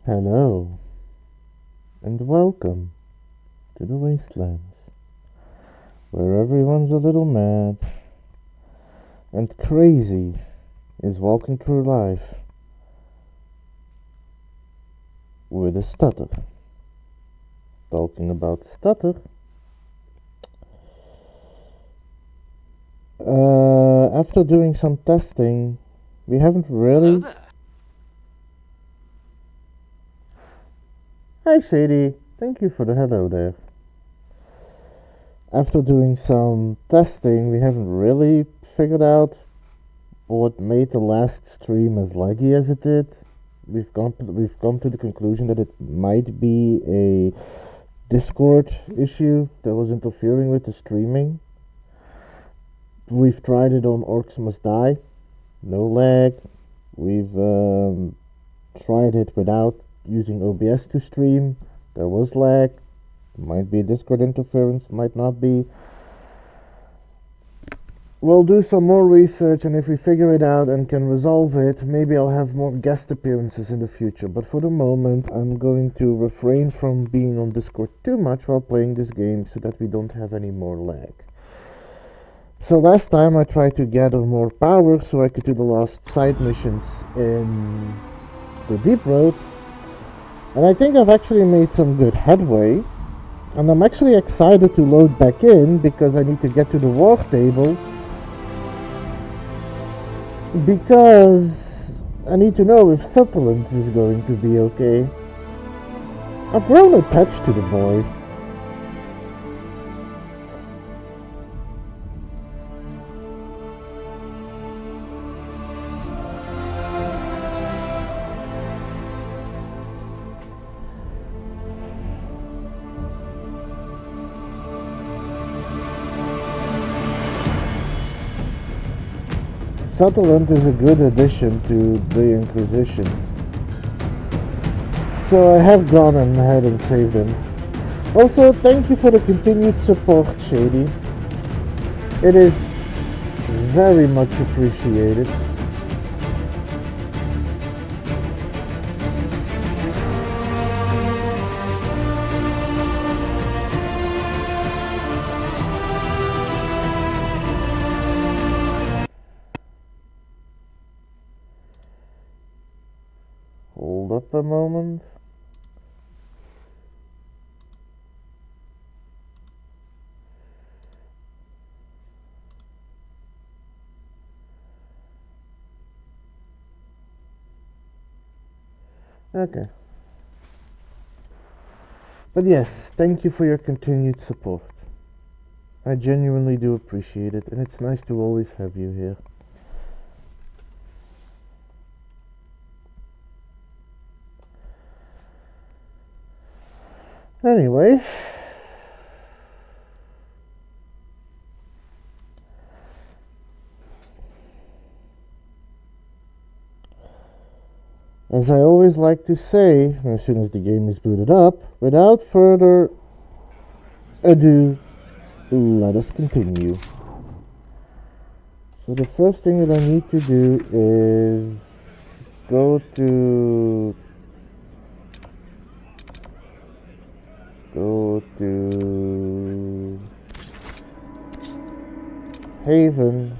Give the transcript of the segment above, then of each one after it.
Hello, and welcome to the Wastelands, where everyone's a little mad and crazy is walking through life with a stutter. Talking about stutter, after doing some testing, we haven't really... Hello there. Hi Sadie, thank you for the hello there. After doing some testing, we haven't really figured out what made the last stream as laggy as it did. We've come to the conclusion that it might be a Discord issue that was interfering with the streaming. We've tried it on Orcs Must Die, no lag. We've tried it without using OBS to stream. There was lag. Might be Discord interference, might not be. We'll do some more research, and if we figure it out and can resolve it, maybe I'll have more guest appearances in the future. But for the moment, I'm going to refrain from being on Discord too much while playing this game so that we don't have any more lag. So last time I tried to gather more power so I could do the last side missions in the Deep Roads. And I think I've actually made some good headway. And I'm actually excited to load back in because I need to get to the war table. Because I need to know if Sutherland is going to be okay. I've grown attached to the boy. Sutherland is a good addition to the Inquisition. So I have gone ahead and saved him. Also, thank you for the continued support, Shady. It is very much appreciated. Hold up a moment. Okay. But yes, thank you for your continued support. I genuinely do appreciate it, and it's nice to always have you here. Anyway, as I always like to say, as soon as the game is booted up, without further ado, let us continue. So the first thing that I need to do is go to Haven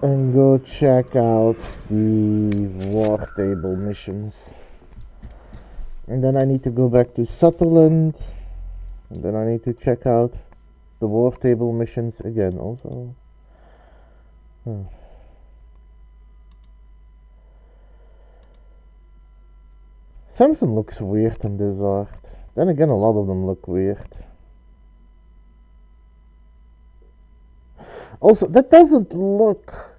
and go check out the war table missions. And then I need to go back to Sutherland, and then I need to check out the war table missions again also. Some of them looks weird in this art. Then again, a lot of them look weird. Also, that doesn't look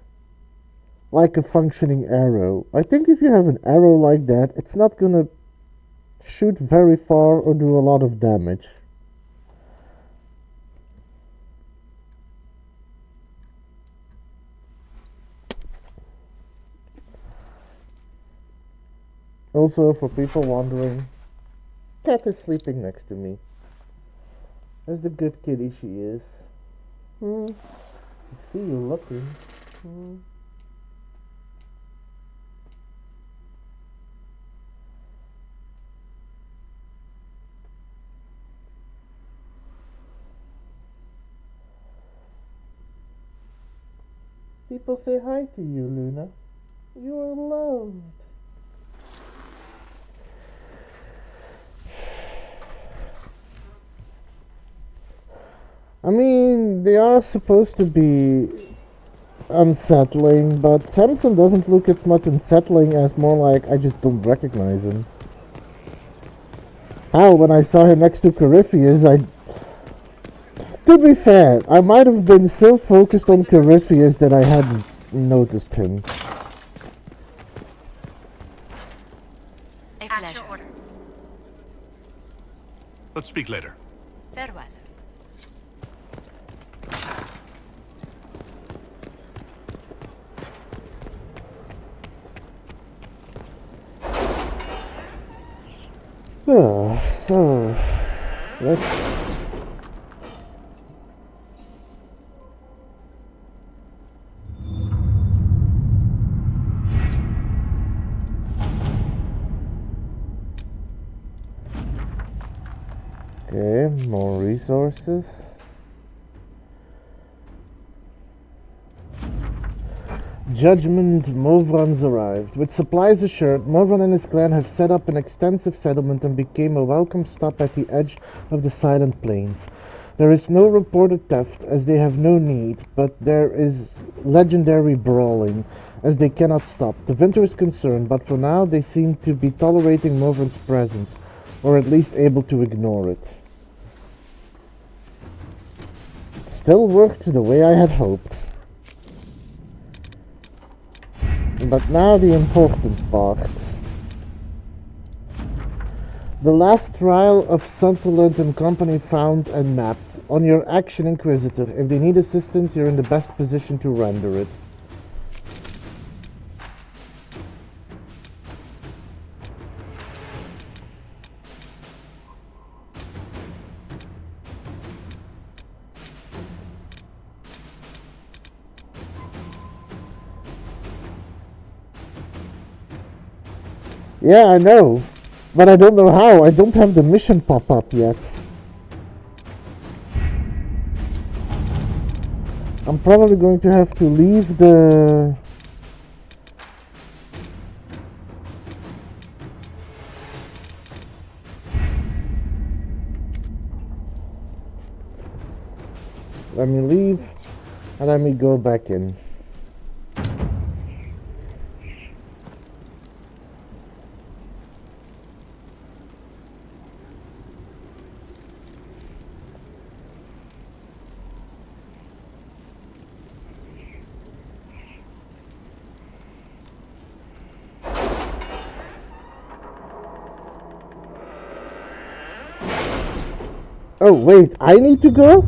like a functioning arrow. I think if you have an arrow like that, it's not gonna shoot very far or do a lot of damage. Also, for people wondering, Cat is sleeping next to me. As the good kitty she is. I see you looking. People say hi to you, Luna. You are loved. I mean, they are supposed to be unsettling, but Samson doesn't look as much unsettling as more like I just don't recognize him. How, when I saw him next to Corypheus, to be fair, I might have been so focused on Corypheus that I hadn't noticed him. At your order. Let's speak later. Farewell. So, let's... Okay, more resources. Judgment, Movran's arrived. With supplies assured, Movran and his clan have set up an extensive settlement and became a welcome stop at the edge of the Silent Plains. There is no reported theft, as they have no need, but there is legendary brawling, as they cannot stop. The Winter is concerned, but for now they seem to be tolerating Movran's presence, or at least able to ignore it. Still worked the way I had hoped. But now the important part. The last trial of Sunderland and Company found and mapped. On your action, Inquisitor. If they need assistance, you're in the best position to render it. Yeah, I know, but I don't know how. I don't have the mission pop up yet. I'm probably going to have to leave the... Let me leave and let me go back in. Oh, wait, I need to go?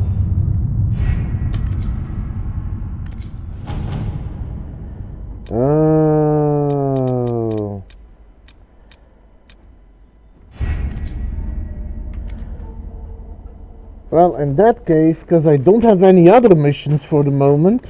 Oh. Well, in that case, because I don't have any other missions for the moment.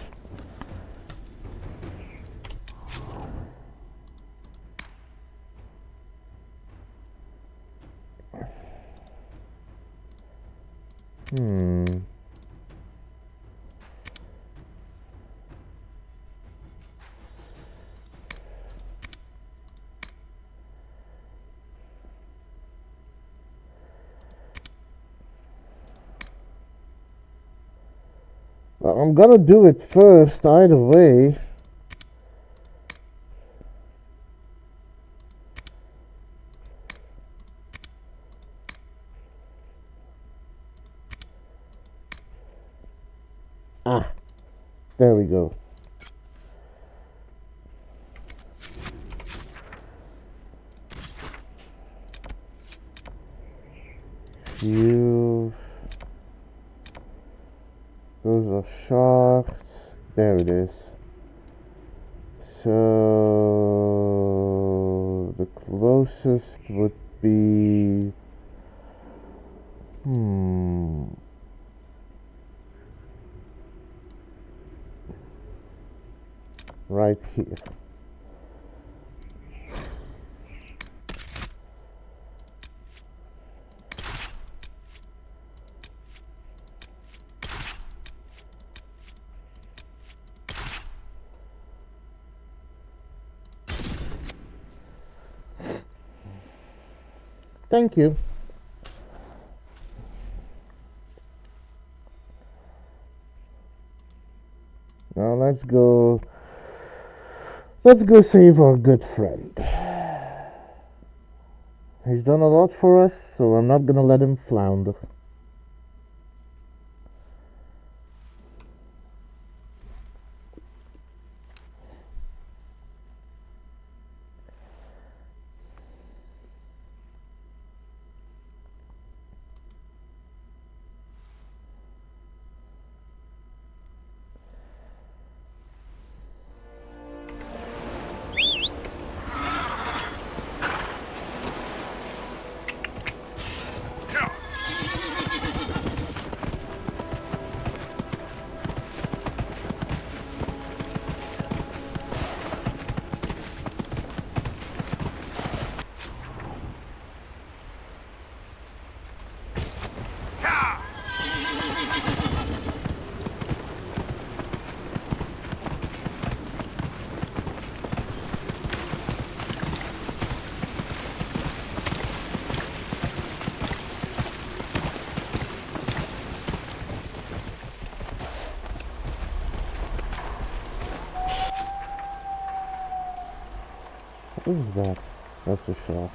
Well, I'm gonna do it first, either way. Ah, there we go. Fuse. Those are shafts. There it is. So the closest would be right here. Thank you. Now let's go save our good friend. He's done a lot for us, so I'm not gonna let him flounder. What is that? That's a shot.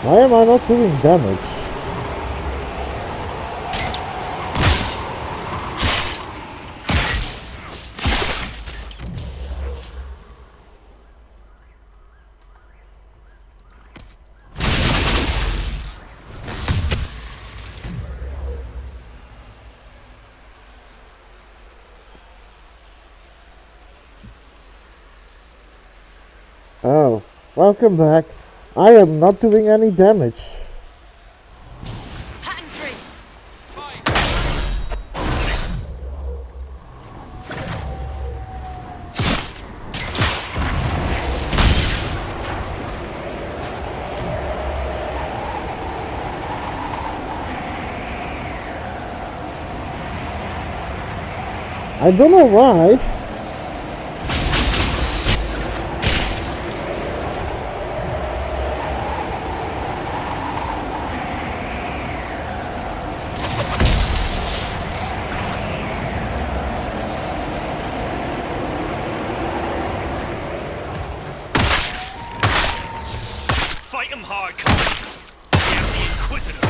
Why am I not doing damage? Oh, welcome back. I am not doing any damage. I don't know why. Fight him hard, I am the inquisitor.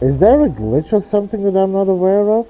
Is there a glitch or something that I'm not aware of?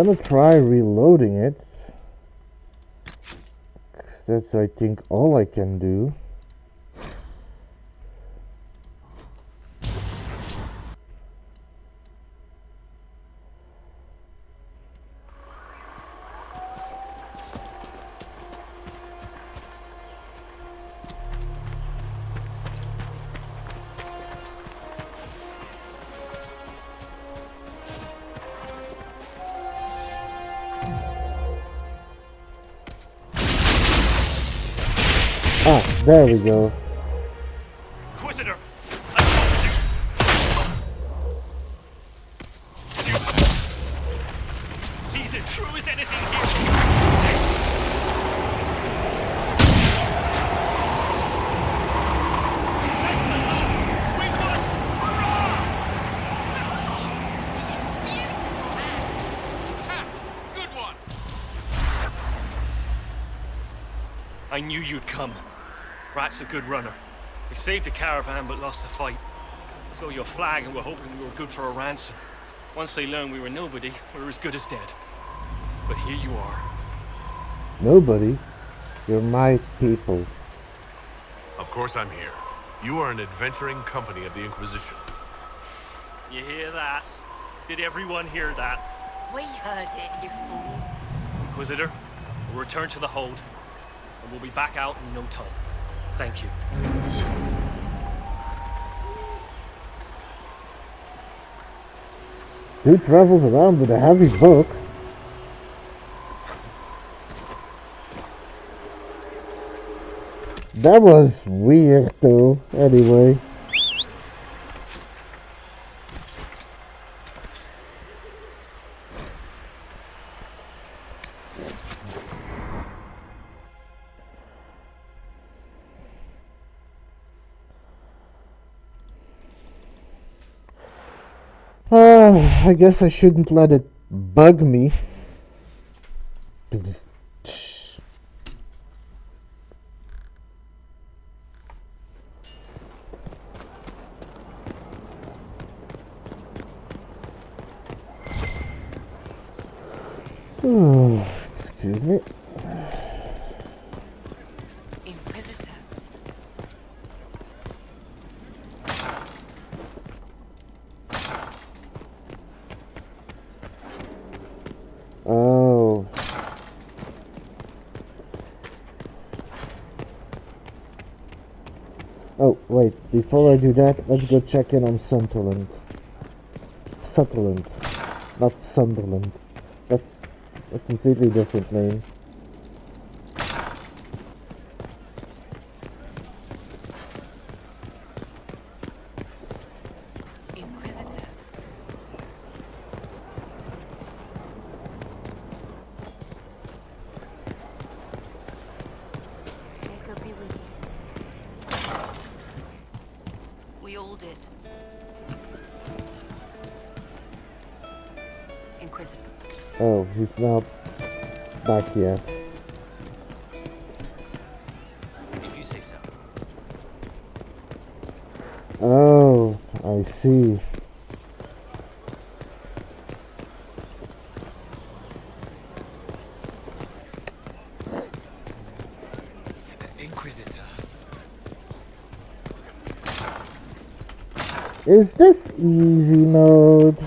gonna try reloading it. 'Cause that's, I think, all I can do. Ah, there we go. Inquisitor! I told you! He's as true as anything here! We won! Hurrah! Good one! I knew you'd come. Rat's a good runner. We saved a caravan but lost the fight. Saw your flag and were hoping we were good for a ransom. Once they learned we were nobody, we were as good as dead. But here you are. Nobody? You're my people. Of course I'm here. You are an adventuring company of the Inquisition. You hear that? Did everyone hear that? We heard it, you fool. Inquisitor, we'll return to the hold, and we'll be back out in no time. Thank you. Who travels around with a heavy book? That was weird though, anyway. I guess I shouldn't let it bug me. Oh, excuse me. Inquisitor. Oh. Oh, wait, before I do that, let's go check in on Sunderland. Sutherland, not Sunderland. That's a completely different name. Inquisitor. We all did. Inquisitor. Oh, he's not back yet. If you say so. Oh, I see. Inquisitor. Is this easy mode?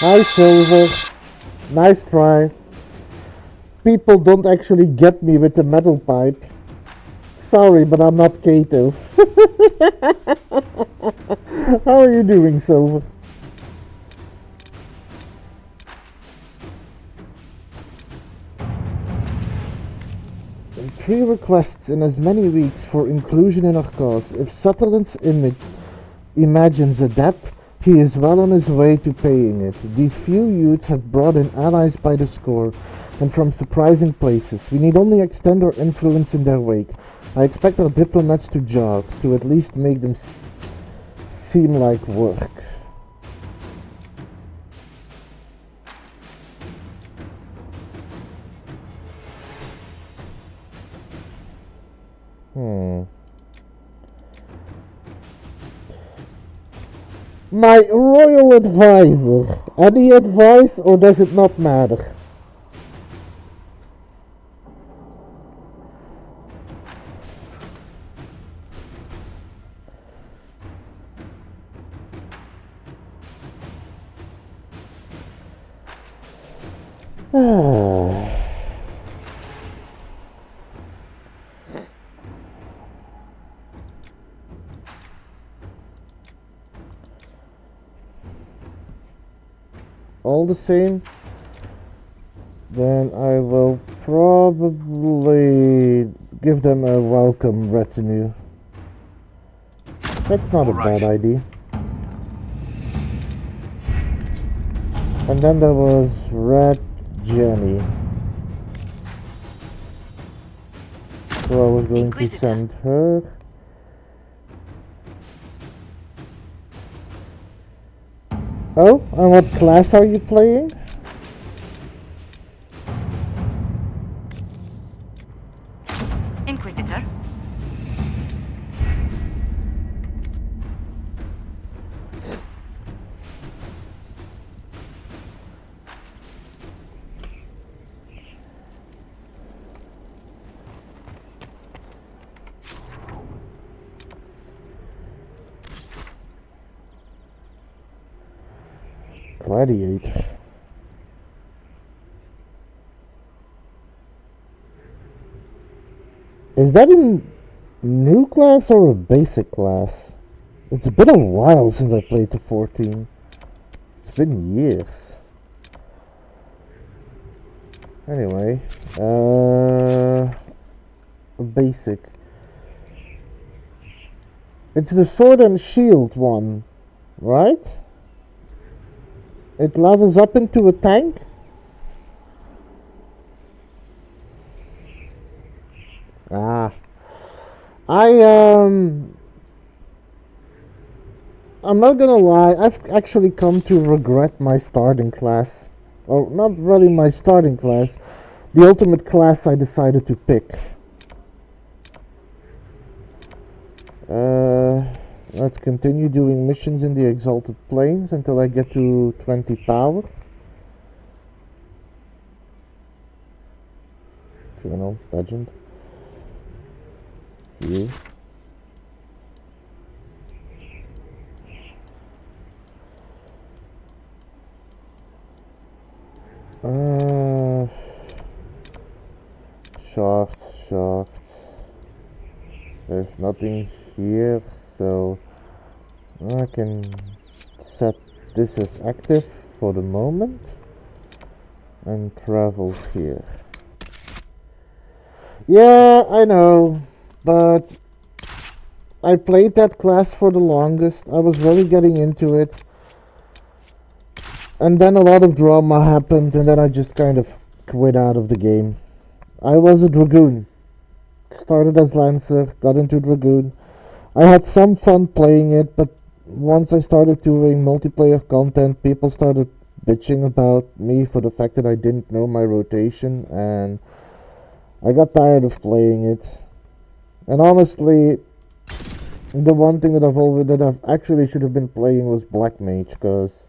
Hi, Silver. Nice try. People don't actually get me with the metal pipe. Sorry, but I'm not Kato. How are you doing, Silver? And 3 requests in as many weeks for inclusion in our cause. If Sutherland's imagines a debt, he is well on his way to paying it. These few youths have brought in allies by the score, and from surprising places. We need only extend our influence in their wake. I expect our diplomats to jog, to at least make them seem like work. My royal advisor. Any advice, or does it not matter? All the same, then I will probably give them a welcome retinue. That's not a bad idea. And then there was Red Jenny, so I was going to send her. Oh, and what class are you playing? Inquisitor. Gladiator. Is that a new class or a basic class? It's been a while since I played the 14. It's been years. Anyway, basic. It's the sword and shield one, right? It levels up into a tank? Ah. I'm not gonna lie, I've actually come to regret my starting class. Or not really my starting class, the ultimate class I decided to pick. Let's continue doing missions in the Exalted Plains until I get to 20 power. Journal, legend. View. Short. There's nothing here, so I can set this as active for the moment and travel here. Yeah, I know, but I played that class for the longest. I was really getting into it. And then a lot of drama happened, and then I just kind of quit out of the game. I was a Dragoon. Started as Lancer, got into Dragoon. I had some fun playing it, but once I started doing multiplayer content, people started bitching about me for the fact that I didn't know my rotation, and I got tired of playing it. And honestly, the one thing that I've actually should have been playing was Black Mage, because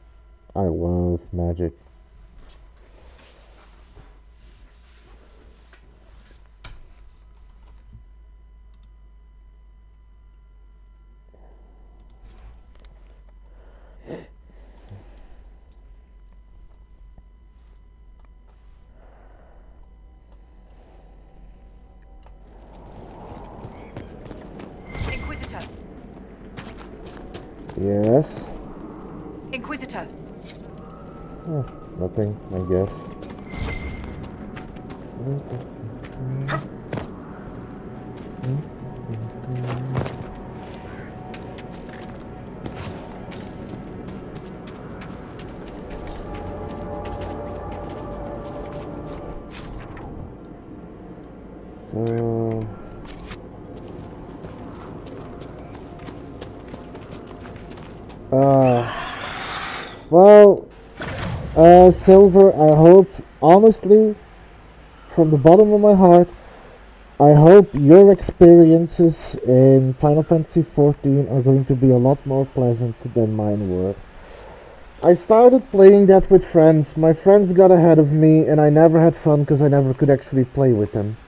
I love magic. Yes. Inquisitor. Nothing, I guess. So... Silver, I hope, honestly, from the bottom of my heart, I hope your experiences in Final Fantasy XIV are going to be a lot more pleasant than mine were. I started playing that with friends, my friends got ahead of me, and I never had fun because I never could actually play with them.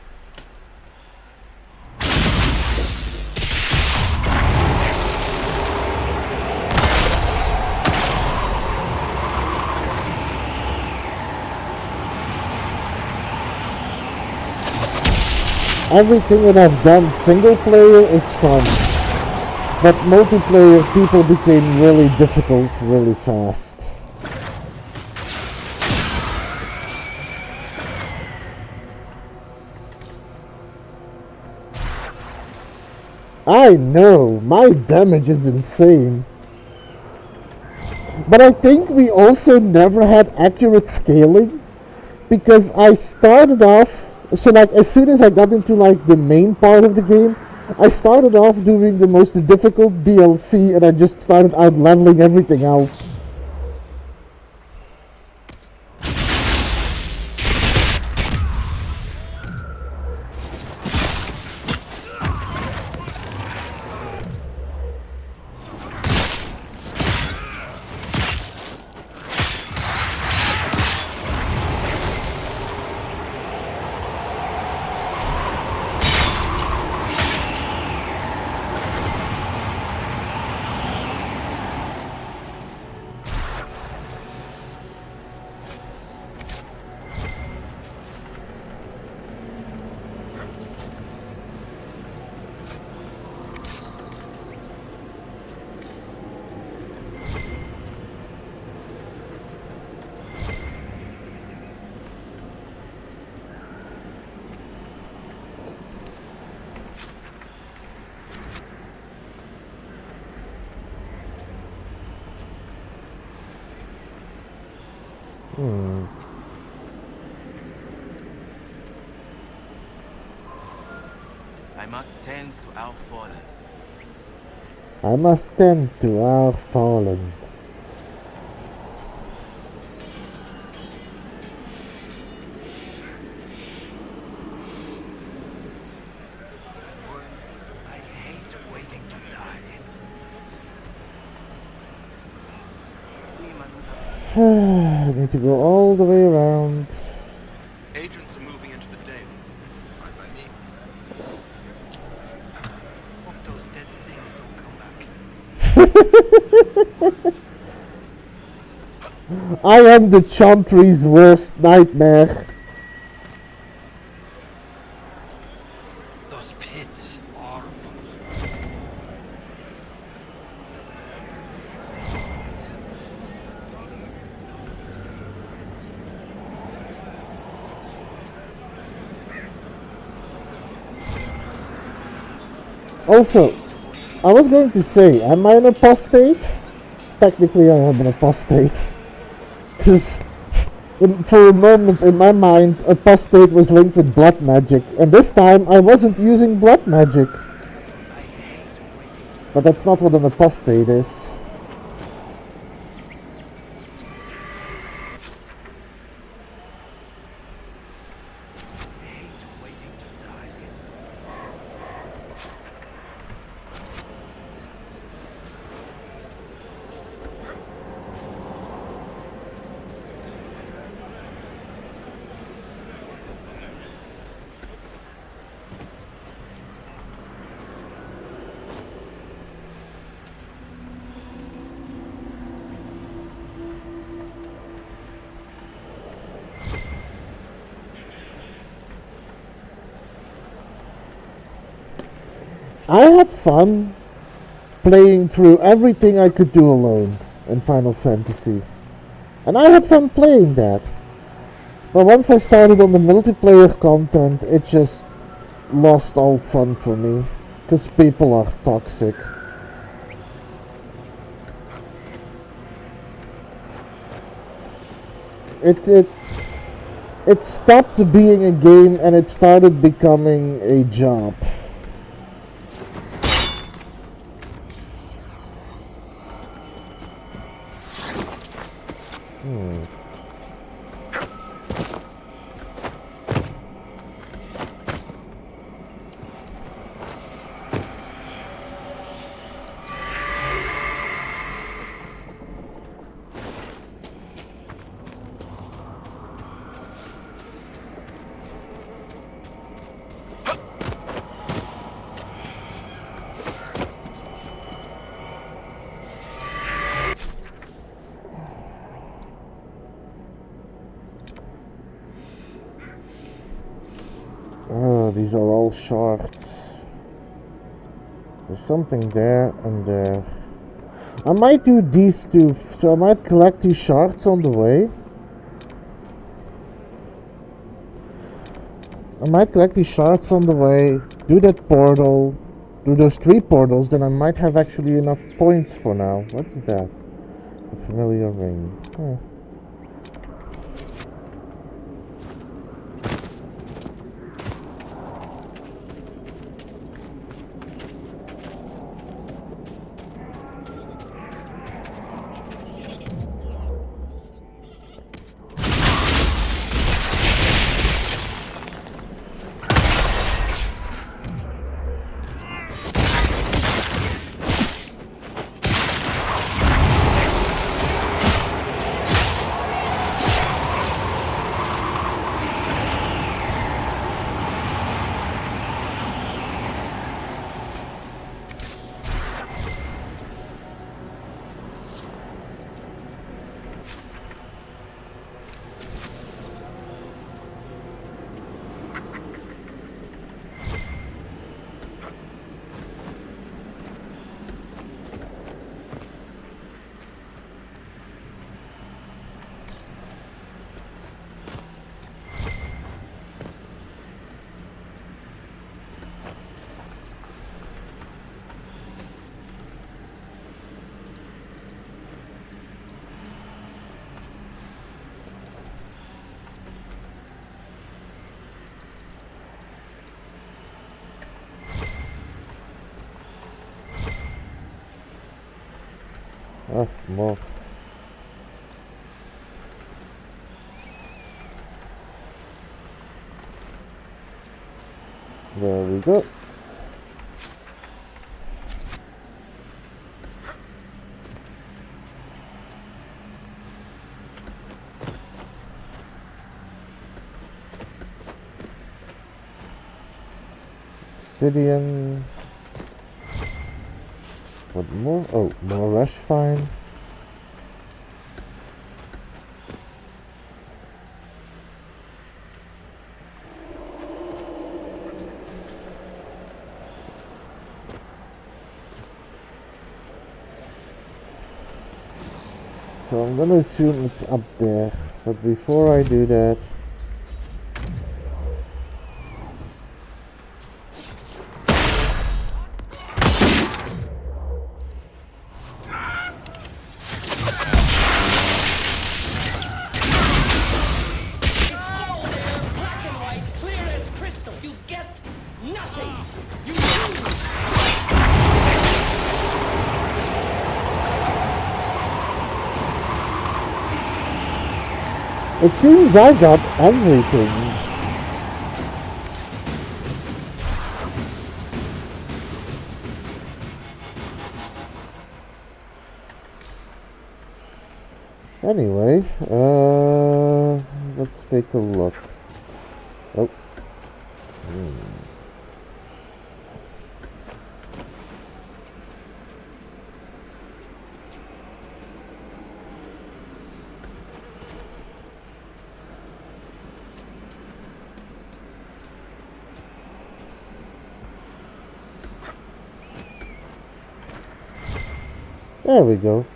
Everything that I've done single player is fun, but multiplayer people became really difficult really fast. I know, my damage is insane. But I think we also never had accurate scaling, because I started off, so like as soon as I got into like the main part of the game, I started off doing the most difficult DLC and I just started out leveling everything else. I must tend to our fallen. I must tend to our fallen. I hate waiting to die. I need to go all the way around. Agents are moving into the Dales. Right by me. Hope those dead things don't come back. I am the Chantry's worst nightmare. Those pits are... Also, I was going to say, am I an apostate? Technically I am an apostate. Because for a moment in my mind, apostate was linked with blood magic. And this time I wasn't using blood magic. But that's not what an apostate is. I had fun. playing through everything I could do alone in Final Fantasy. And I had fun playing that. But once I started on the multiplayer content, it just lost all fun for me. Because people are toxic. It stopped being a game and it started becoming a job. Oh, these are all shards. There's something there and there. I might do these two, so I might collect these shards on the way. Do that portal, do those 3 portals, then I might have actually enough points for now. What is that? A familiar ring. Huh. Oh, more. There we go. Obsidian. What more? Oh, more rush fine. So I'm gonna assume it's up there, but before I do that, it seems I got everything. Anyway, let's take a look. Oh. There we go.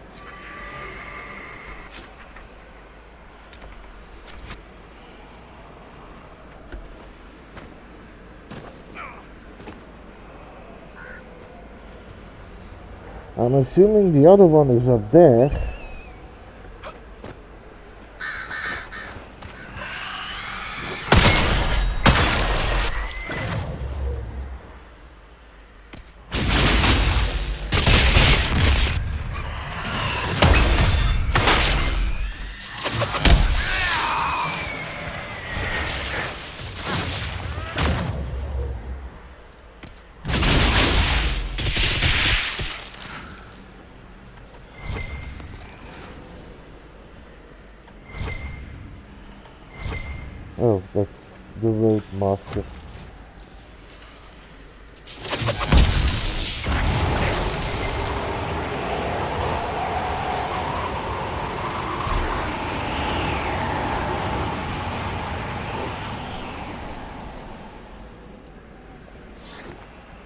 I'm assuming the other one is up there. Oh, that's the road marker.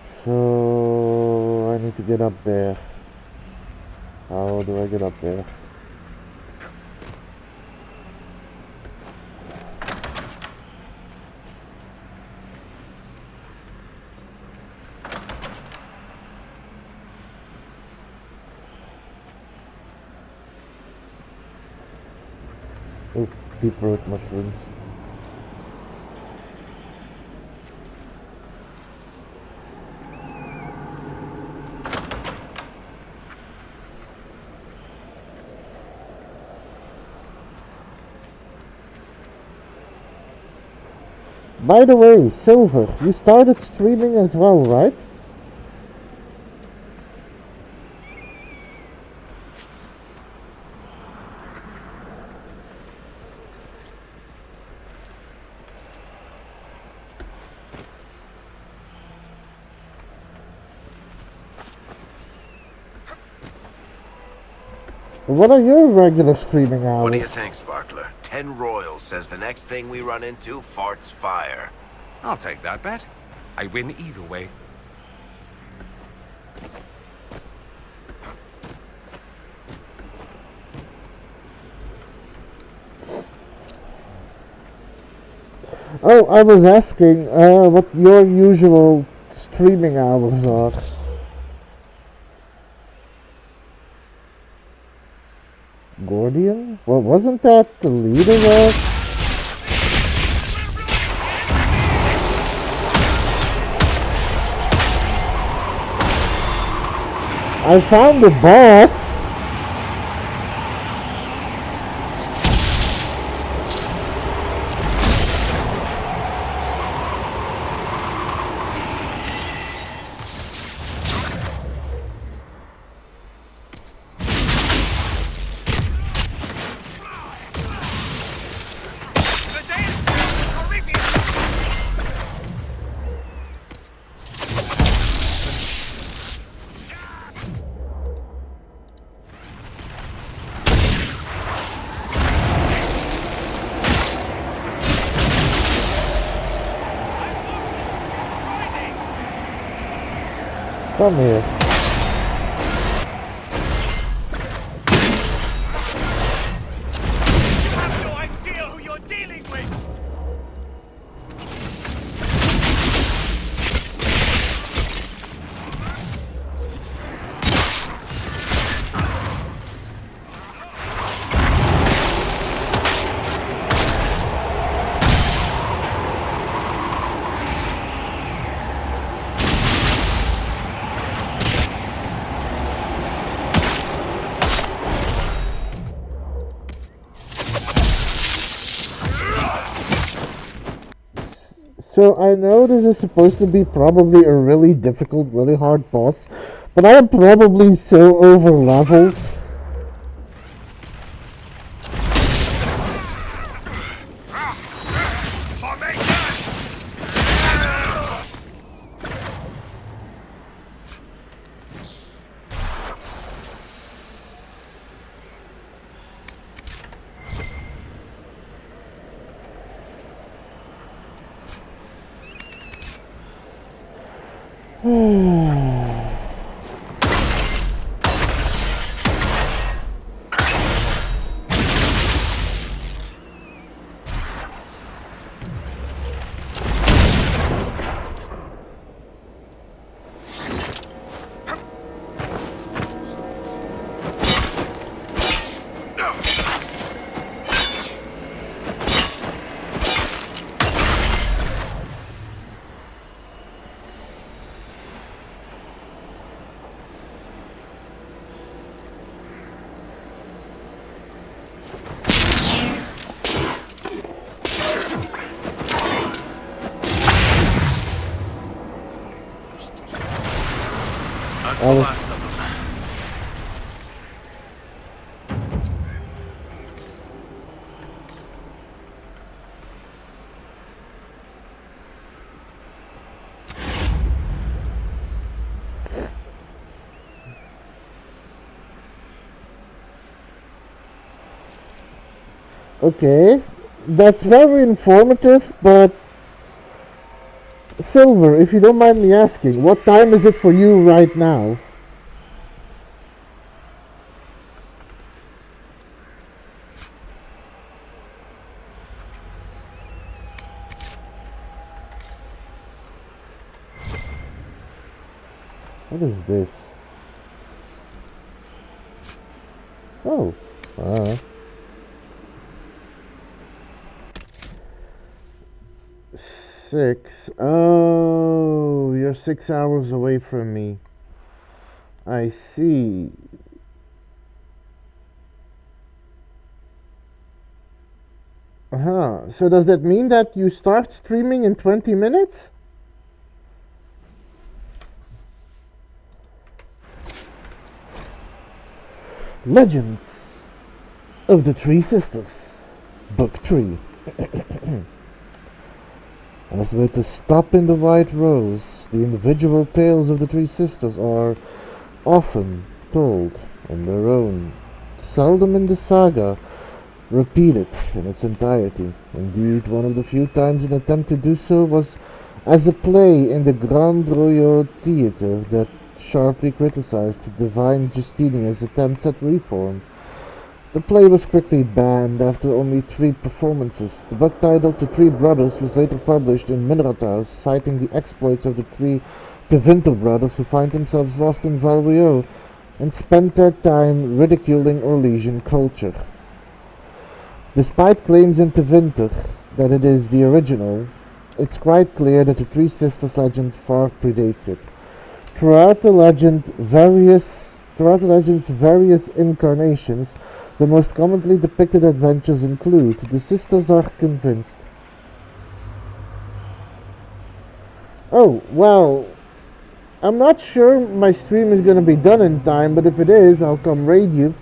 So I need to get up there. How do I get up there? Oh, deep root mushrooms. By the way, Silver, you started streaming as well, right? What are your regular streaming hours? What do you think, Sparkler? 10 Royals says the next thing we run into farts fire. I'll take that bet. I win either way. Oh, I was asking what your usual streaming hours are. Gordian? Well, wasn't that the leader of? I found the boss. Come here. You have no idea who you're dealing with! So I know this is supposed to be probably a really difficult, really hard boss, but I am probably so over-leveled. I was... Last of them. Okay, that's very informative, but Silver, if you don't mind me asking, what time is it for you right now? What is this? Oh, 6. Oh, you're 6 hours away from me. I see. So does that mean that you start streaming in 20 minutes? Legends of the Three Sisters, Book 3. As with the Stop in the White Rose, the individual tales of the Three Sisters are often told on their own, seldom in the saga repeated in its entirety. Indeed, one of the few times an attempt to do so was as a play in the Grand Royal Theatre that sharply criticized Divine Justinian's attempts at reform. The play was quickly banned after only 3 performances. The book titled The Three Brothers was later published in Minrathaus, citing the exploits of the 3 Tevinter brothers who find themselves lost in Val Rio and spent their time ridiculing Orlesian culture. Despite claims in Tevinter that it is the original, it's quite clear that the Three Sisters legend far predates it. Throughout the legend's various incarnations, the most commonly depicted adventures include: the sisters are convinced. Oh, well, I'm not sure my stream is going to be done in time, but if it is, I'll come raid you.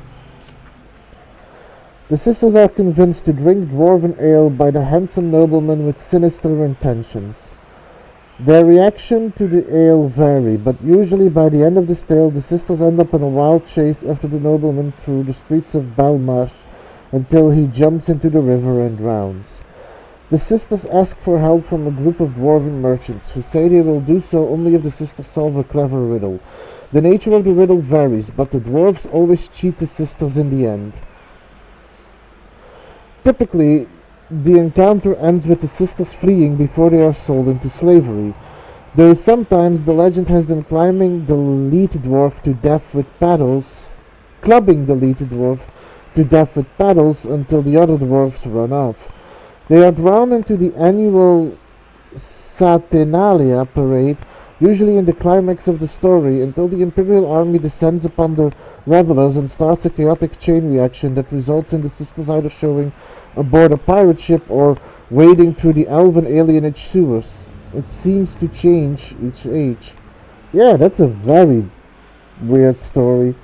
The sisters are convinced to drink dwarven ale by the handsome nobleman with sinister intentions. Their reaction to the ale vary, but usually by the end of this tale, the sisters end up in a wild chase after the nobleman through the streets of Belmarsh until he jumps into the river and drowns. The sisters ask for help from a group of dwarven merchants, who say they will do so only if the sisters solve a clever riddle. The nature of the riddle varies, but the dwarves always cheat the sisters in the end. Typically, the encounter ends with the sisters fleeing before they are sold into slavery, though sometimes the legend has them climbing the lead dwarf to death with paddles, clubbing the lead dwarf to death with paddles until the other dwarfs run off. They are drawn into the annual Saturnalia parade, usually in the climax of the story, until the Imperial army descends upon the revelers and starts a chaotic chain reaction that results in the sisters either showing aboard a pirate ship or wading through the elven alienage sewers. It seems to change each age. Yeah, that's a very weird story.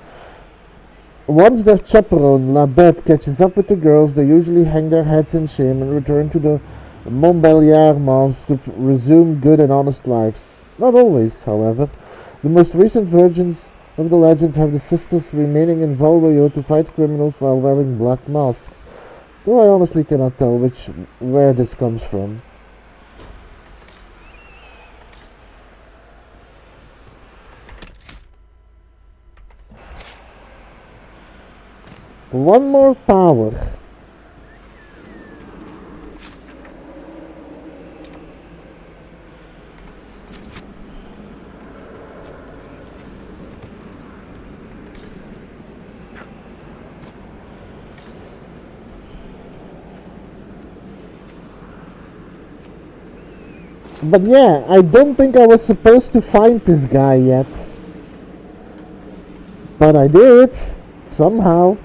Once their chaperone, La Bête, catches up with the girls, they usually hang their heads in shame and return to the Montbéliard Mons to resume good and honest lives. Not always, however. The most recent versions of the legend have the sisters remaining in Val Royeaux to fight criminals while wearing black masks, though I honestly cannot tell where this comes from. One more power. But yeah, I don't think I was supposed to find this guy yet. But I did, somehow.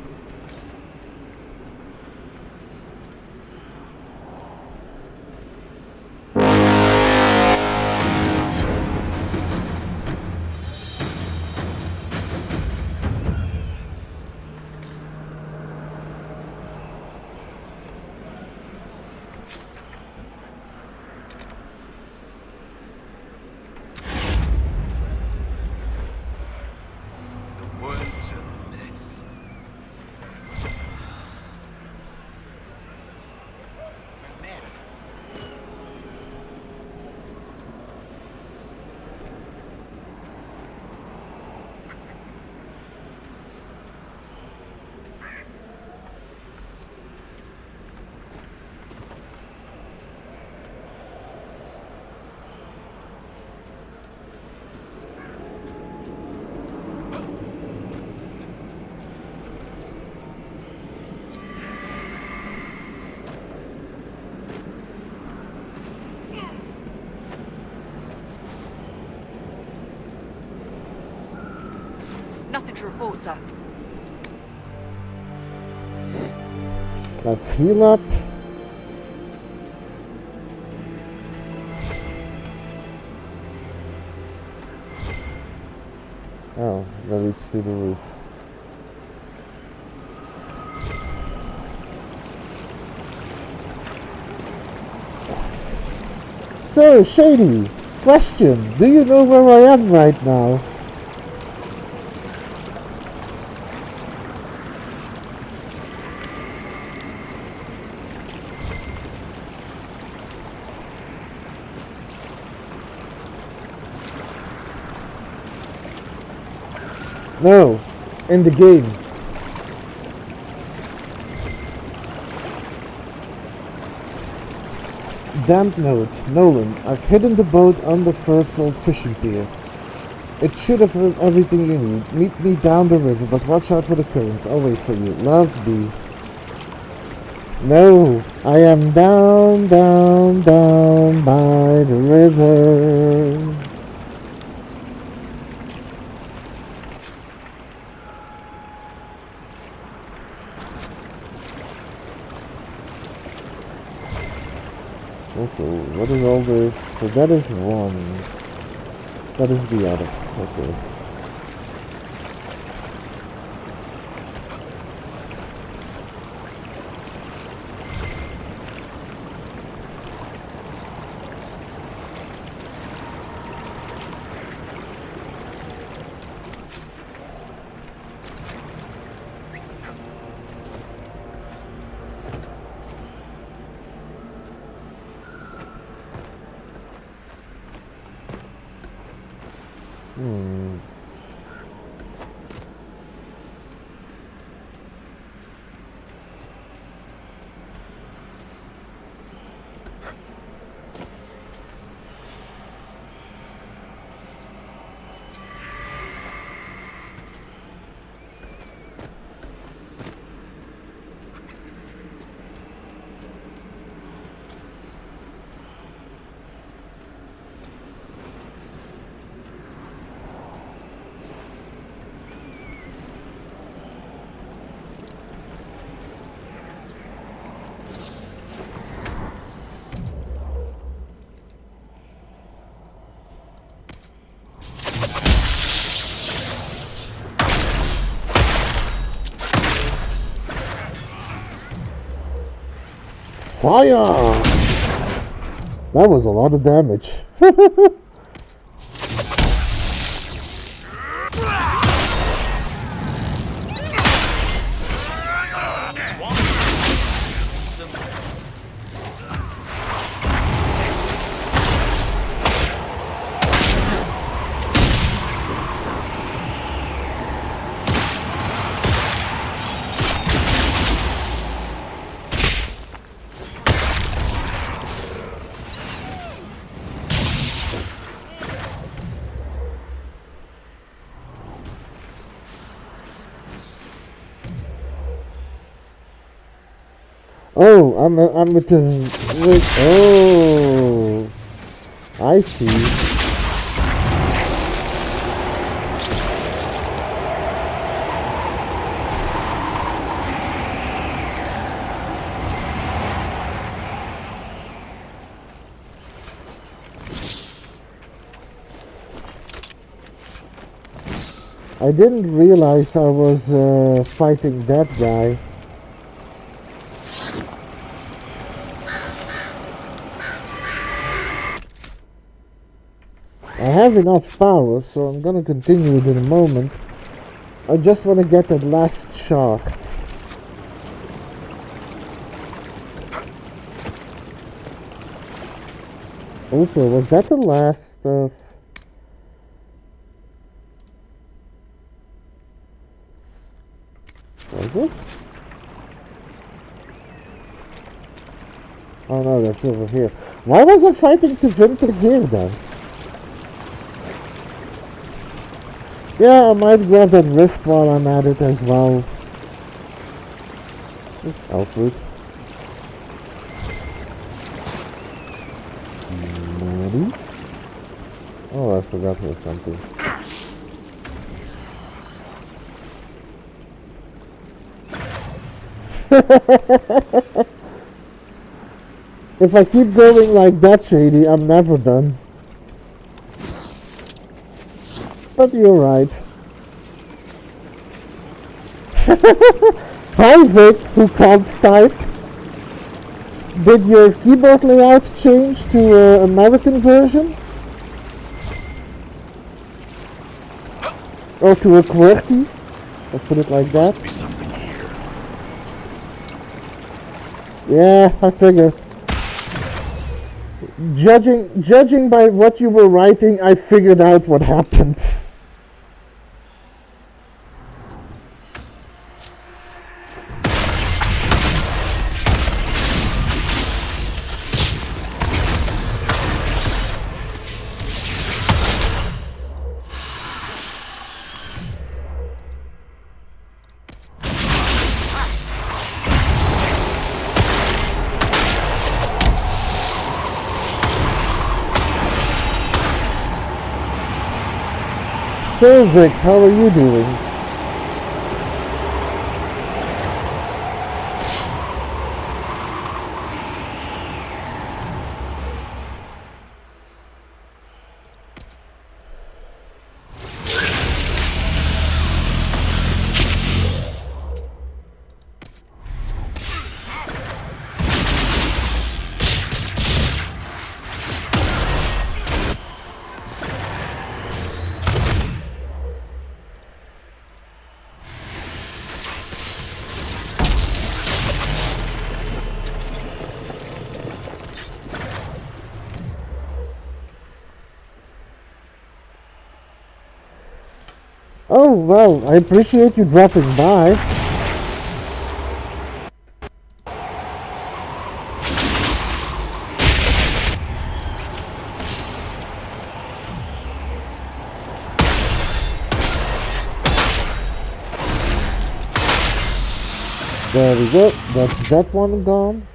Nothing to report, sir. Let's heal up. Oh, that leads to the roof. So, Shady, question, do you know where I am right now? No, in the game. Damp note, Nolan, I've hidden the boat under Ferd's old fishing pier. It should have everything you need. Meet me down the river, but watch out for the currents. I'll wait for you. Love, D. No, I am down, down, down by the river. Also, what is all this? So that is one. That is the other. Okay. Fire! That was a lot of damage. Oh, I'm with the wait. Oh, I see. I didn't realize I was fighting that guy. I have enough power, so I'm gonna continue it in a moment. I just want to get that last shaft. Also, was that the last was it? Oh no, that's over here. Why was I fighting to Winter here then? Yeah, I might grab that rift while I'm at it as well. Oops, Alfred. Ready? Oh, I forgot there's something. If I keep going like that, Shady, I'm never done. But you're right. Hi Vic, who can't type. Did your keyboard layout change to American version? Or to a QWERTY? Let's put it like that. Be something here. Yeah, I figured. Judging by what you were writing, I figured out what happened. So Vic, how are you doing? Oh, well, I appreciate you dropping by. There we go, that's that one gone.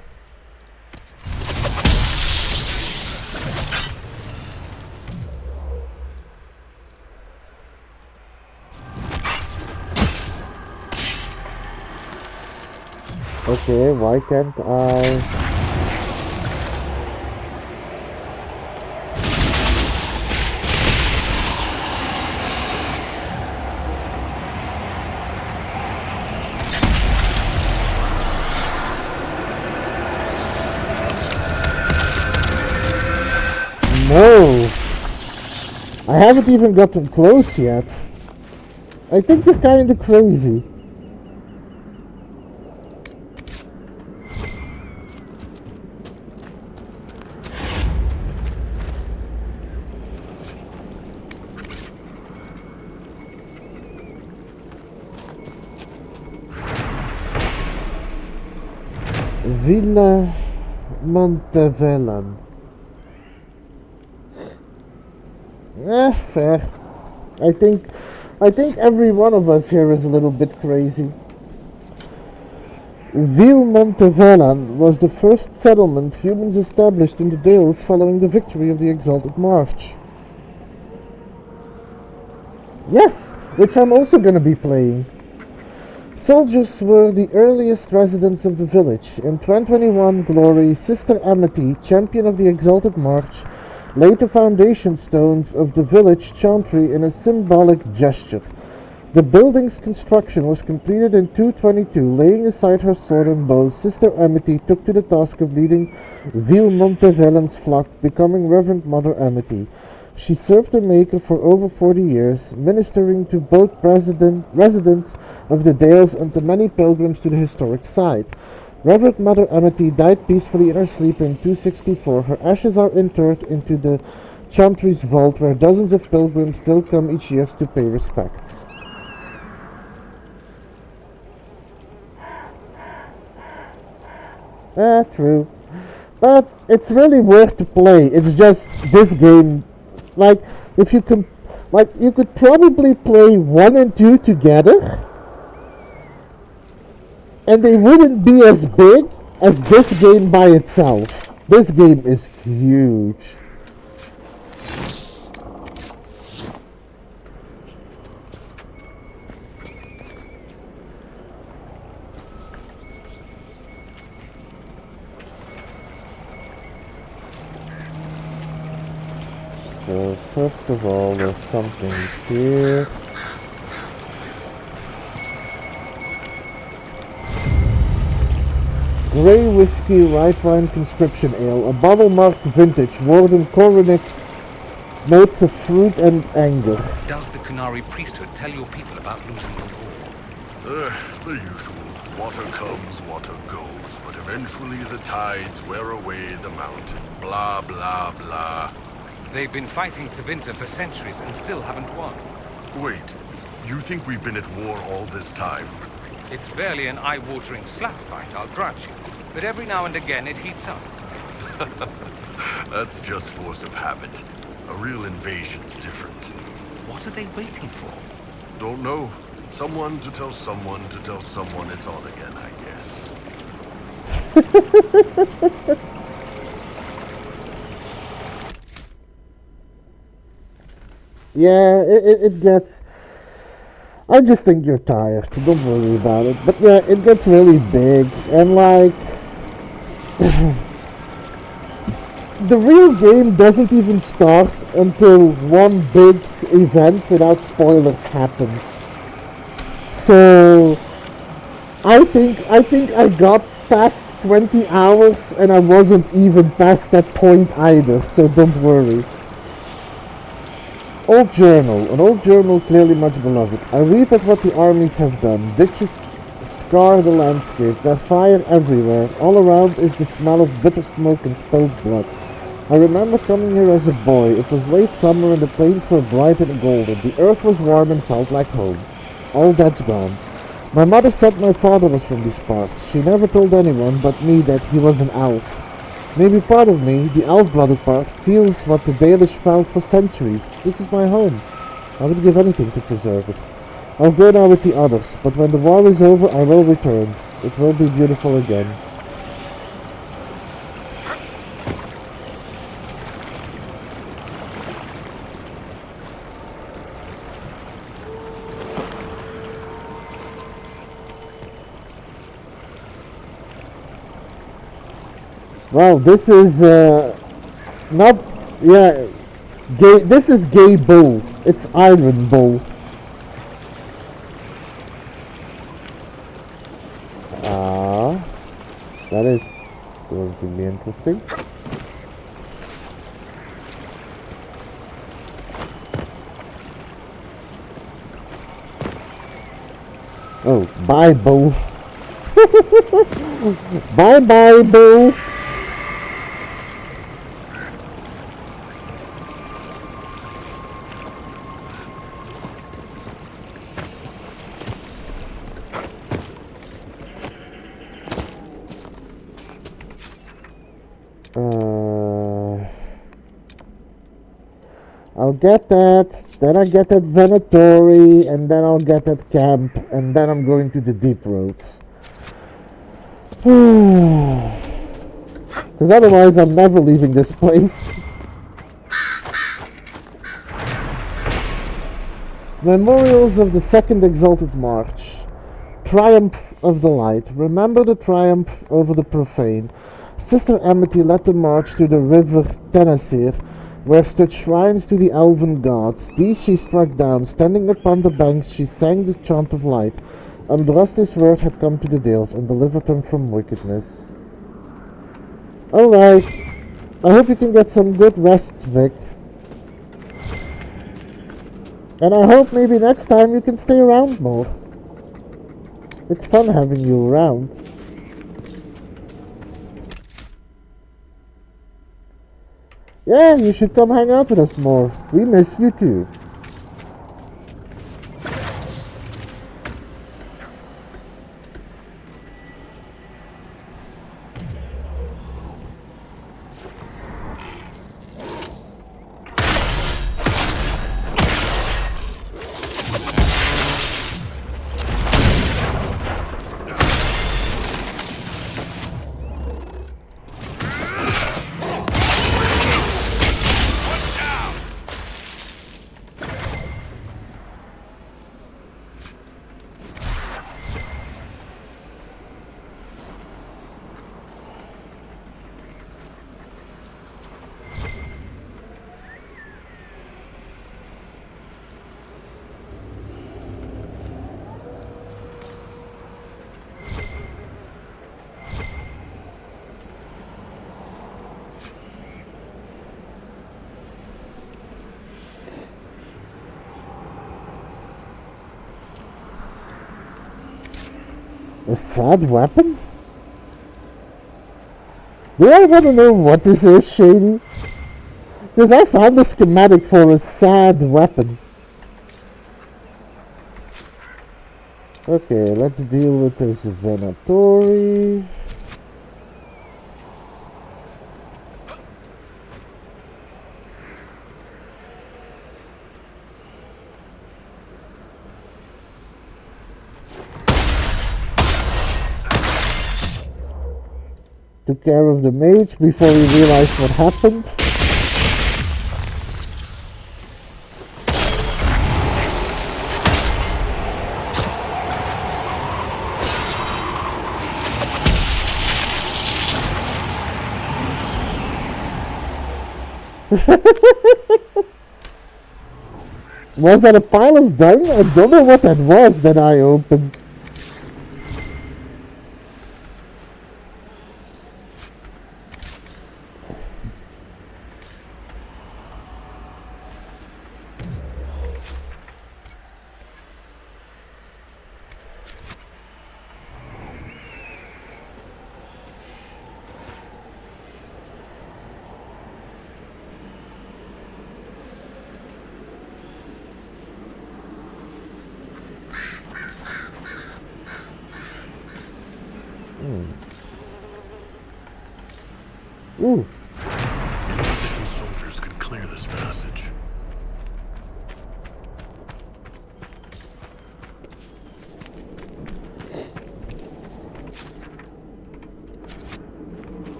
Okay, why can't I? No! I haven't even gotten close yet. I think you're kinda crazy. Villa Montevellan. Fair. I think every one of us here is a little bit crazy. Ville Montevellan was the first settlement humans established in the Dales following the victory of the Exalted March. Yes, which I'm also gonna be playing. Soldiers were the earliest residents of the village. In 2021 glory, Sister Amity, champion of the Exalted March, laid the foundation stones of the village chantry in a symbolic gesture. The building's construction was completed in 222. Laying aside her sword and bow, Sister Amity took to the task of leading Ville Montevellan's flock, becoming Reverend Mother Amity. She served the Maker for over 40 years, ministering to both residents of the Dales and to many pilgrims to the historic site. Reverend Mother Amity died peacefully in her sleep in 264. Her ashes are interred into the chantry's vault, where dozens of pilgrims still come each year to pay respects. True. But it's really worth to play. It's just this game, like, if you can, like, you could probably play 1 and 2 together, and they wouldn't be as big as this game by itself. This game is huge. So, first of all, there's something here. Grey Whiskey White Wine Conscription Ale, a bottle marked vintage, Warden Coronic, notes of fruit and anger. Does the Kunari priesthood tell your people about losing the war? The usual. Water comes, water goes, but eventually the tides wear away the mountain. Blah, blah, blah. They've been fighting Tevinter for centuries and still haven't won. Wait, you think we've been at war all this time? It's barely an eye-watering slap fight, I'll grant you. But every now and again it heats up. That's just force of habit. A real invasion's different. What are they waiting for? Don't know. Someone to tell someone to tell someone it's on again, I guess. Yeah, it gets... I just think you're tired, don't worry about it. But yeah, it gets really big, and like... the real game doesn't even start until one big event without spoilers happens. So... I think I got past 20 hours and I wasn't even past that point either, so don't worry. Old journal, an old journal clearly much beloved. I read at what the armies have done. Ditches scar the landscape. There's fire everywhere. All around is the smell of bitter smoke and spilled blood. I remember coming here as a boy. It was late summer and the plains were bright and golden. The earth was warm and felt like home. All that's gone. My mother said my father was from these parts. She never told anyone but me that he was an elf. Maybe part of me, the elf-blooded part, feels what the Baelish felt for centuries. This is my home. I would give anything to preserve it. I'll go now with the others, but when the war is over, I will return. It will be beautiful again. Wow, this is not, yeah, gay. This is gay bull. It's iron bull. That is going to be interesting. Oh, bye bull. Bye bye bull. I'll get that, then I get that Venatory, and then I'll get that camp, and then I'm going to the deep roads. Because otherwise I'm never leaving this place. Memorials of the Second Exalted March. Triumph of the Light. Remember the triumph over the profane. Sister Amity led the march to the river Tenasir, where stood shrines to the elven gods. These she struck down. Standing upon the banks, she sang the chant of light. Andrastes' word had come to the Dales and delivered them from wickedness. Alright. I hope you can get some good rest, Vic. And I hope maybe next time you can stay around more. It's fun having you around. Yeah, you should come hang out with us more. We miss you too. A sad weapon? Do I want to know what this is, Shady? Because I found a schematic for a sad weapon. Okay, let's deal with this Venatori. Took care of the mage before he realized what happened. Was that a pile of dung? I don't know what that was that I opened. Ooh. Inquisition soldiers could clear this passage.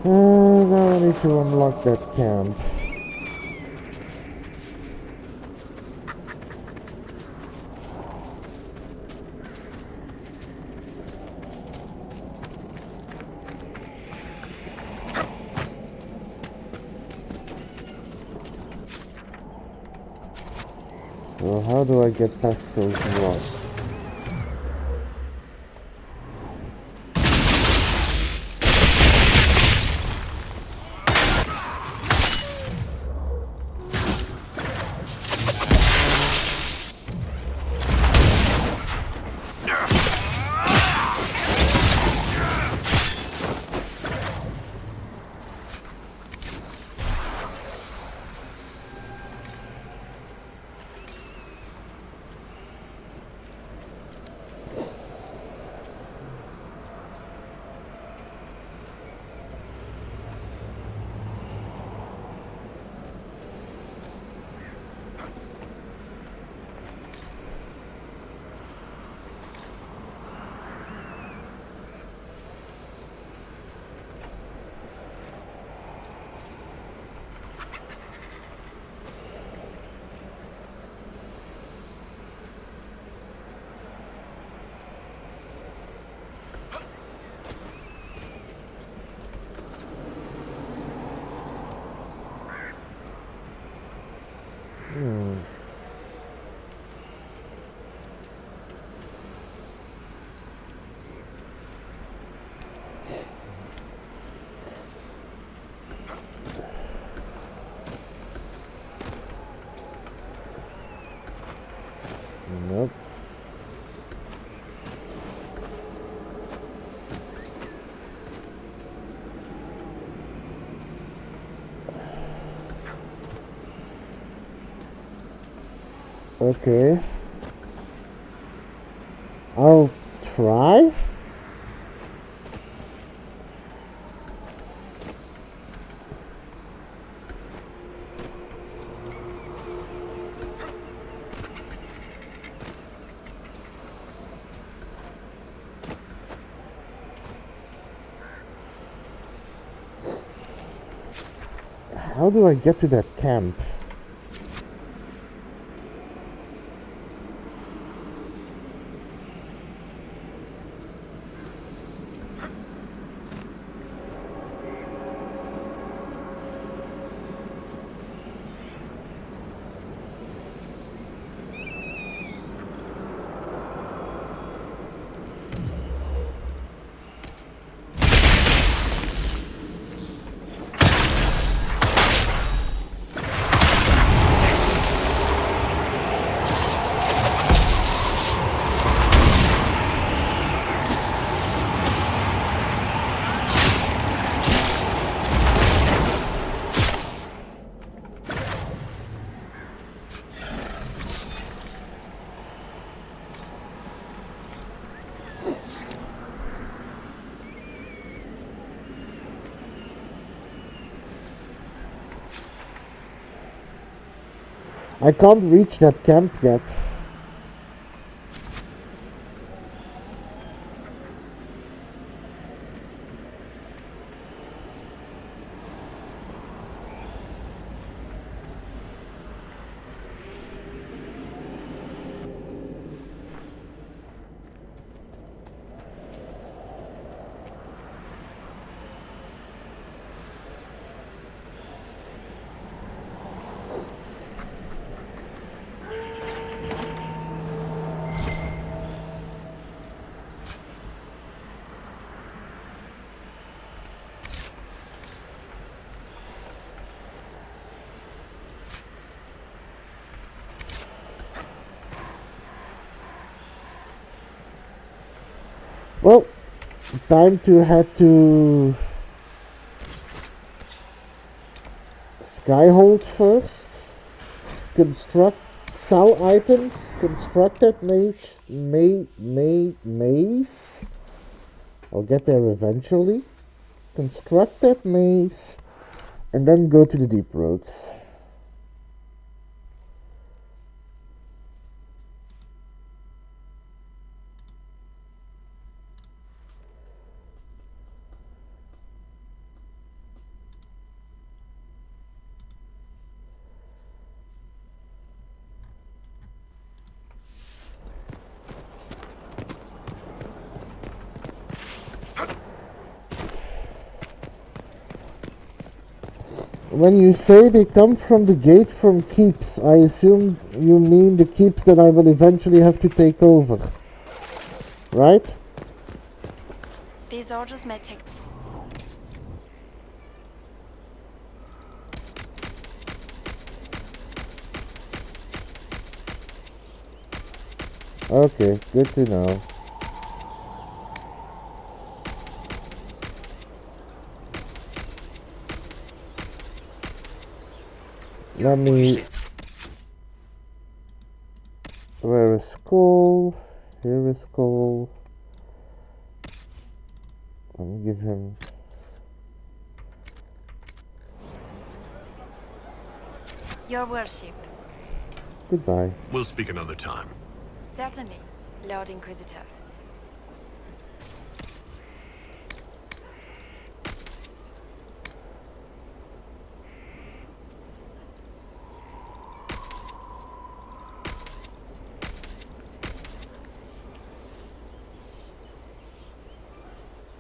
Now I need to unlock that camp. So how do I get past those blocks? Nope. Okay. I'll try. How do I get to that camp? I can't reach that camp yet. Well, time to head to Skyhold first. Construct, sell items, construct that maze. I'll get there eventually. Construct that maze, and then go to the deep roads. When you say they come from the gate from keeps, I assume you mean the keeps that I will eventually have to take over. Right? These orders may take... Okay, good to know. Let me... Where is Cole? Here is Cole. Let me give him... Your worship. Goodbye. We'll speak another time. Certainly, Lord Inquisitor.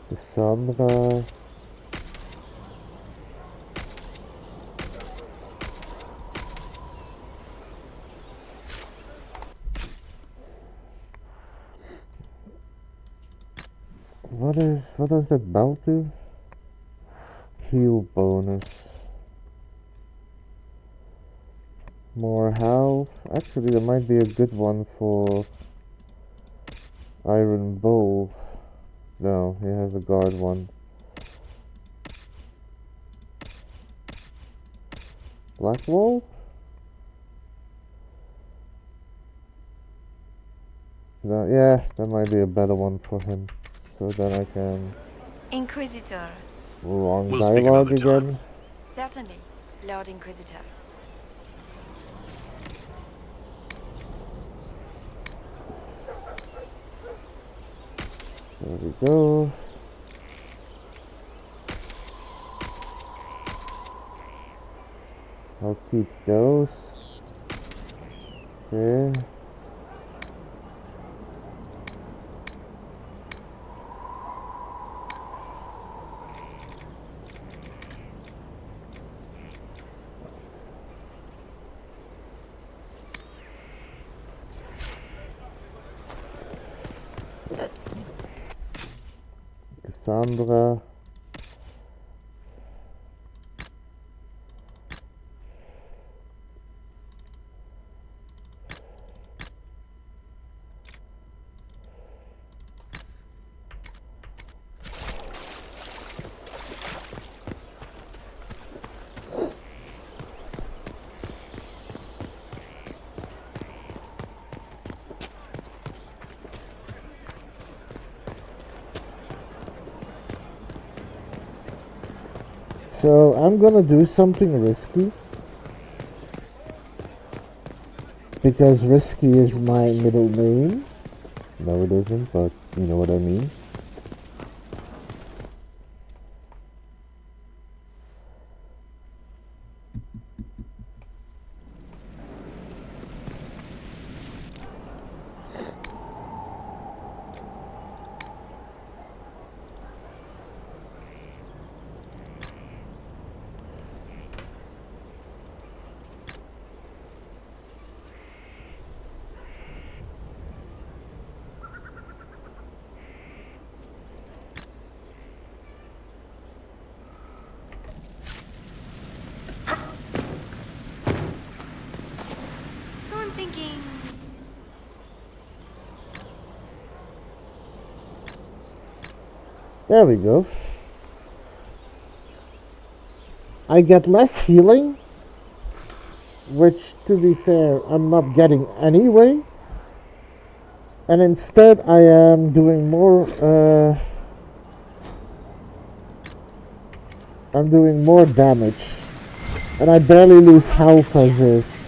Cassandra. What does that belt do? Heal bonus. More health. Actually, there might be a good one for Iron Bowl. No, he has a guard one. Blackwall? No, yeah, that might be a better one for him. So then I can... Inquisitor. Wrong We'll speak dialogue another again. time. Certainly, Lord Inquisitor. There we go. I'll keep those. Okay. Cassandra. So I'm gonna do something risky. because Risky is my middle name. No, it isn't, but you know what I mean. So I'm thinking... There we go. I get less healing, which, to be fair, I'm not getting anyway. And instead, I am doing more. I'm doing more damage, and I barely lose health as is.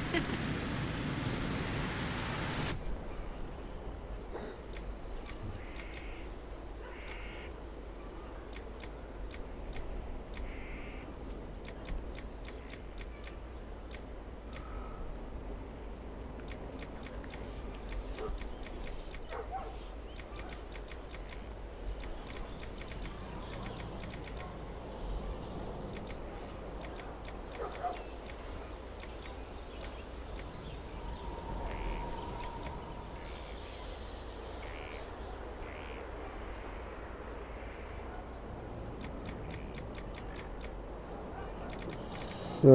So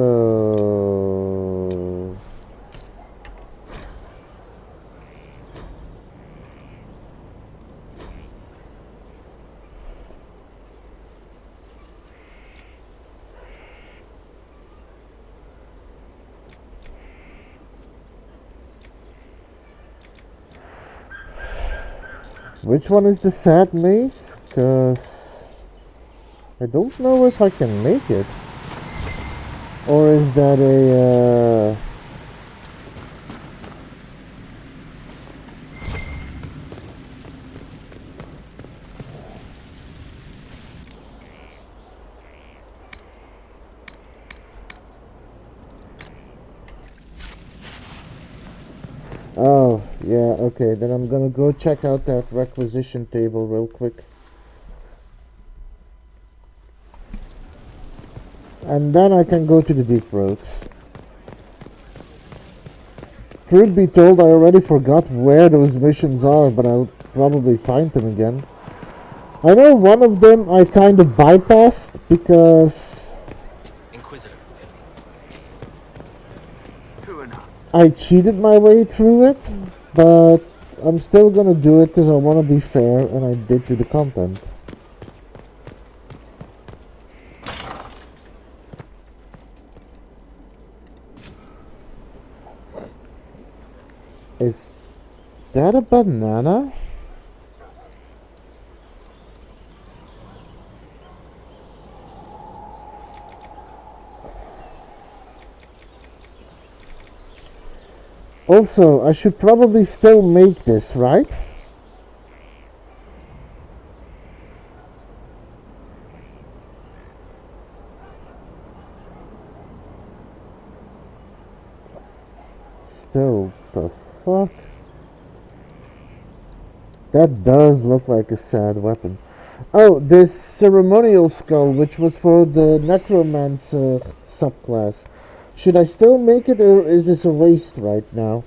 which one is the sad maze? Cause I don't know if I can make it. Or is that a Oh, yeah, okay, then I'm gonna go check out that requisition table real quick. And then I can go to the deep roads. Truth be told, I already forgot where those missions are, but I'll probably find them again. I know one of them I kind of bypassed because Inquisitor. I cheated my way through it, but I'm still gonna do it because I want to be fair, and I did to the content. Is that a banana? Also, I should probably still make this, right? Still, the fuck? That does look like a sad weapon. Oh, this ceremonial skull, which was for the necromancer subclass. Should I still make it, or is this a waste right now?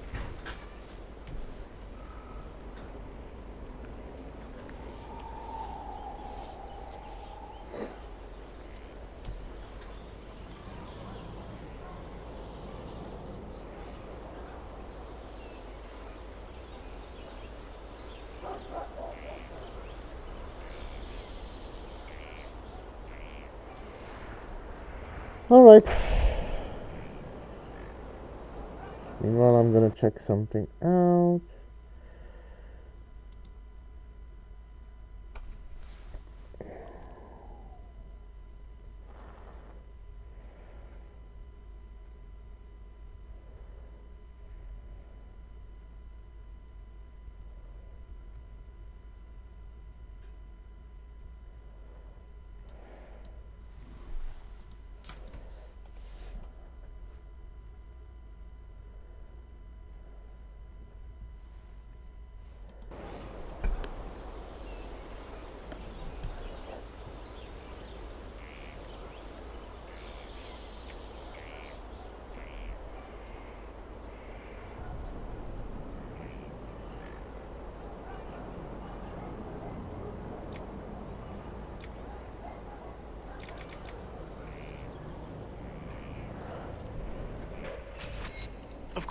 Alright. Meanwhile, I'm gonna check something out.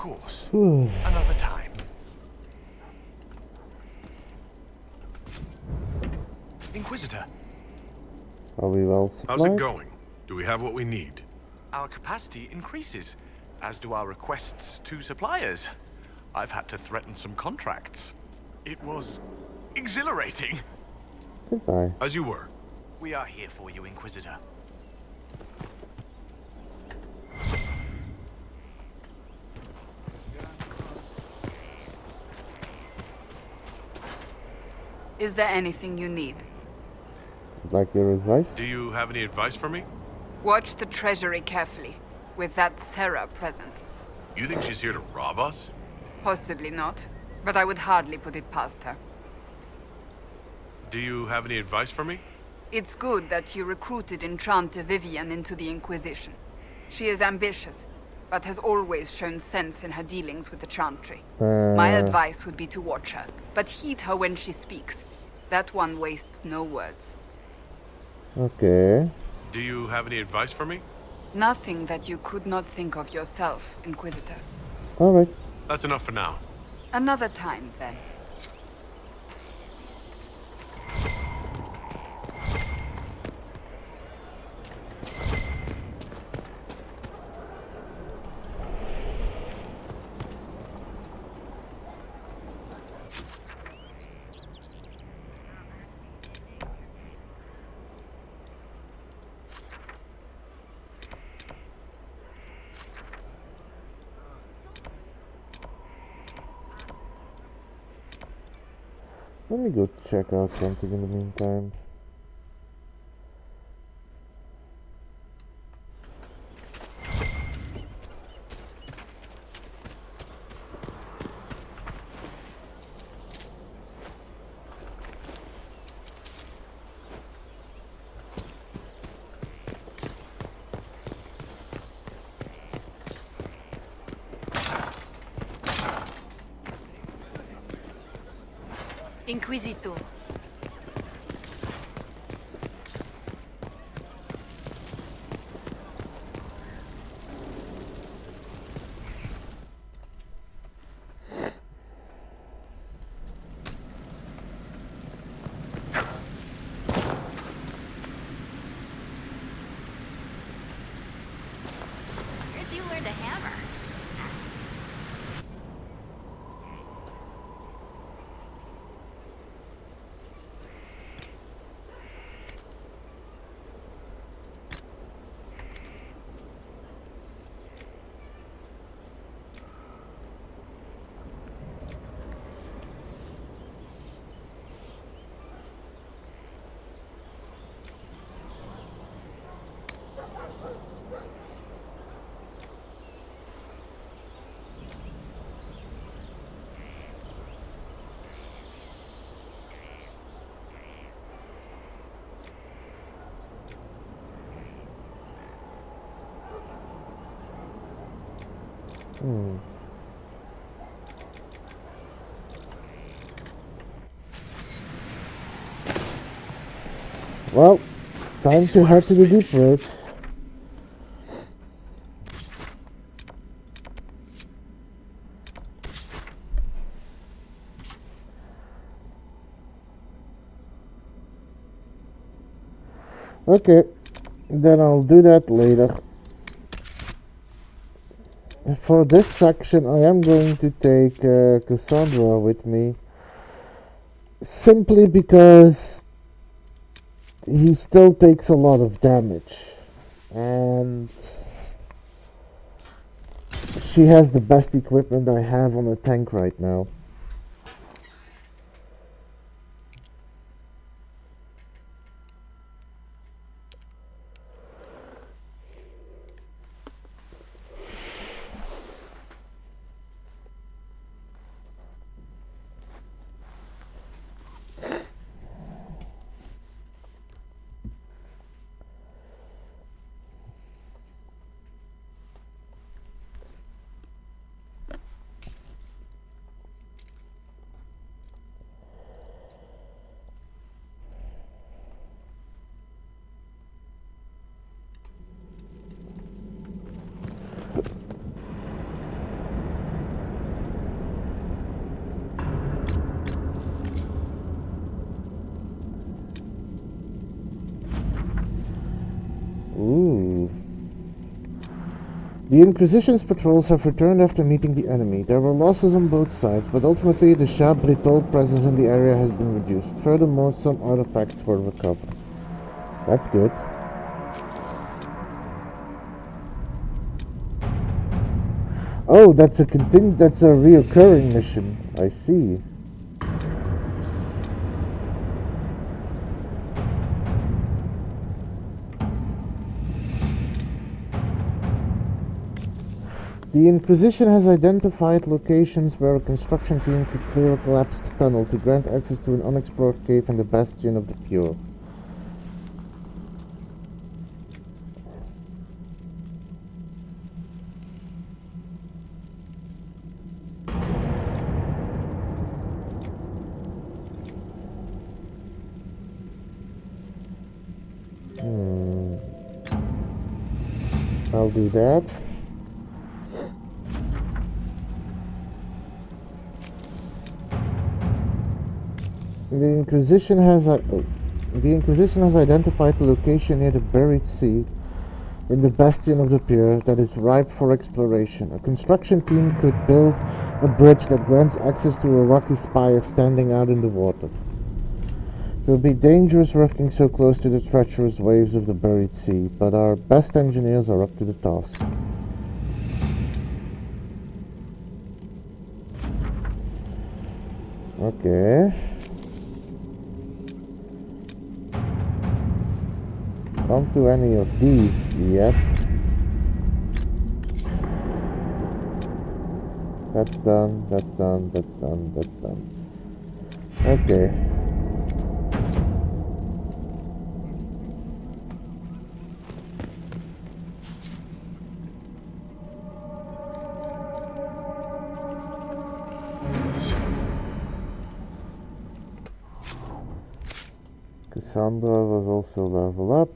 course. Another time. Inquisitor, Are we well How's supplied? it going? Do we have what we need? our capacity increases, as do our requests to suppliers. I've had to threaten some contracts. It was exhilarating. Goodbye. As you were. We are here for you, Inquisitor. Is there anything you need? Like your advice? Do you have any advice for me? Watch the treasury carefully, with that Sarah present. You think she's here to rob us? Possibly not, but I would hardly put it past her. Do you have any advice for me? It's good that you recruited Enchante Vivian into the Inquisition. She is ambitious, but has always shown sense in her dealings with the Chantry. My advice would be to watch her, but heed her when she speaks. That one wastes no words. Okay. Do you have any advice for me? Nothing that you could not think of yourself, Inquisitor. Alright. That's enough for now. Another time, then. Let me go check out something in the meantime. Inquisitor. Where'd you learn to hammer? Well, time to head to the deep roads. Okay, then I'll do that later. For this section, I am going to take Cassandra with me, simply because he still takes a lot of damage, and she has the best equipment I have on a tank right now. The Inquisition's patrols have returned after meeting the enemy. There were losses on both sides, but ultimately the Shah Britol presence in the area has been reduced. Furthermore, some artifacts were recovered. That's good. Oh, that's a reoccurring mission. I see. The Inquisition has identified locations where a construction team could clear a collapsed tunnel to grant access to an unexplored cave in the Bastion of the Pure. I'll do that. The Inquisition has identified the location near the Buried Sea in the Bastion of the Pure that is ripe for exploration. A construction team could build a bridge that grants access to a rocky spire standing out in the water. It will be dangerous working so close to the treacherous waves of the Buried Sea, but our best engineers are up to the task. Okay. Can't do any of these yet. That's done, that's done, that's done, that's done. Okay. Cassandra was also level up.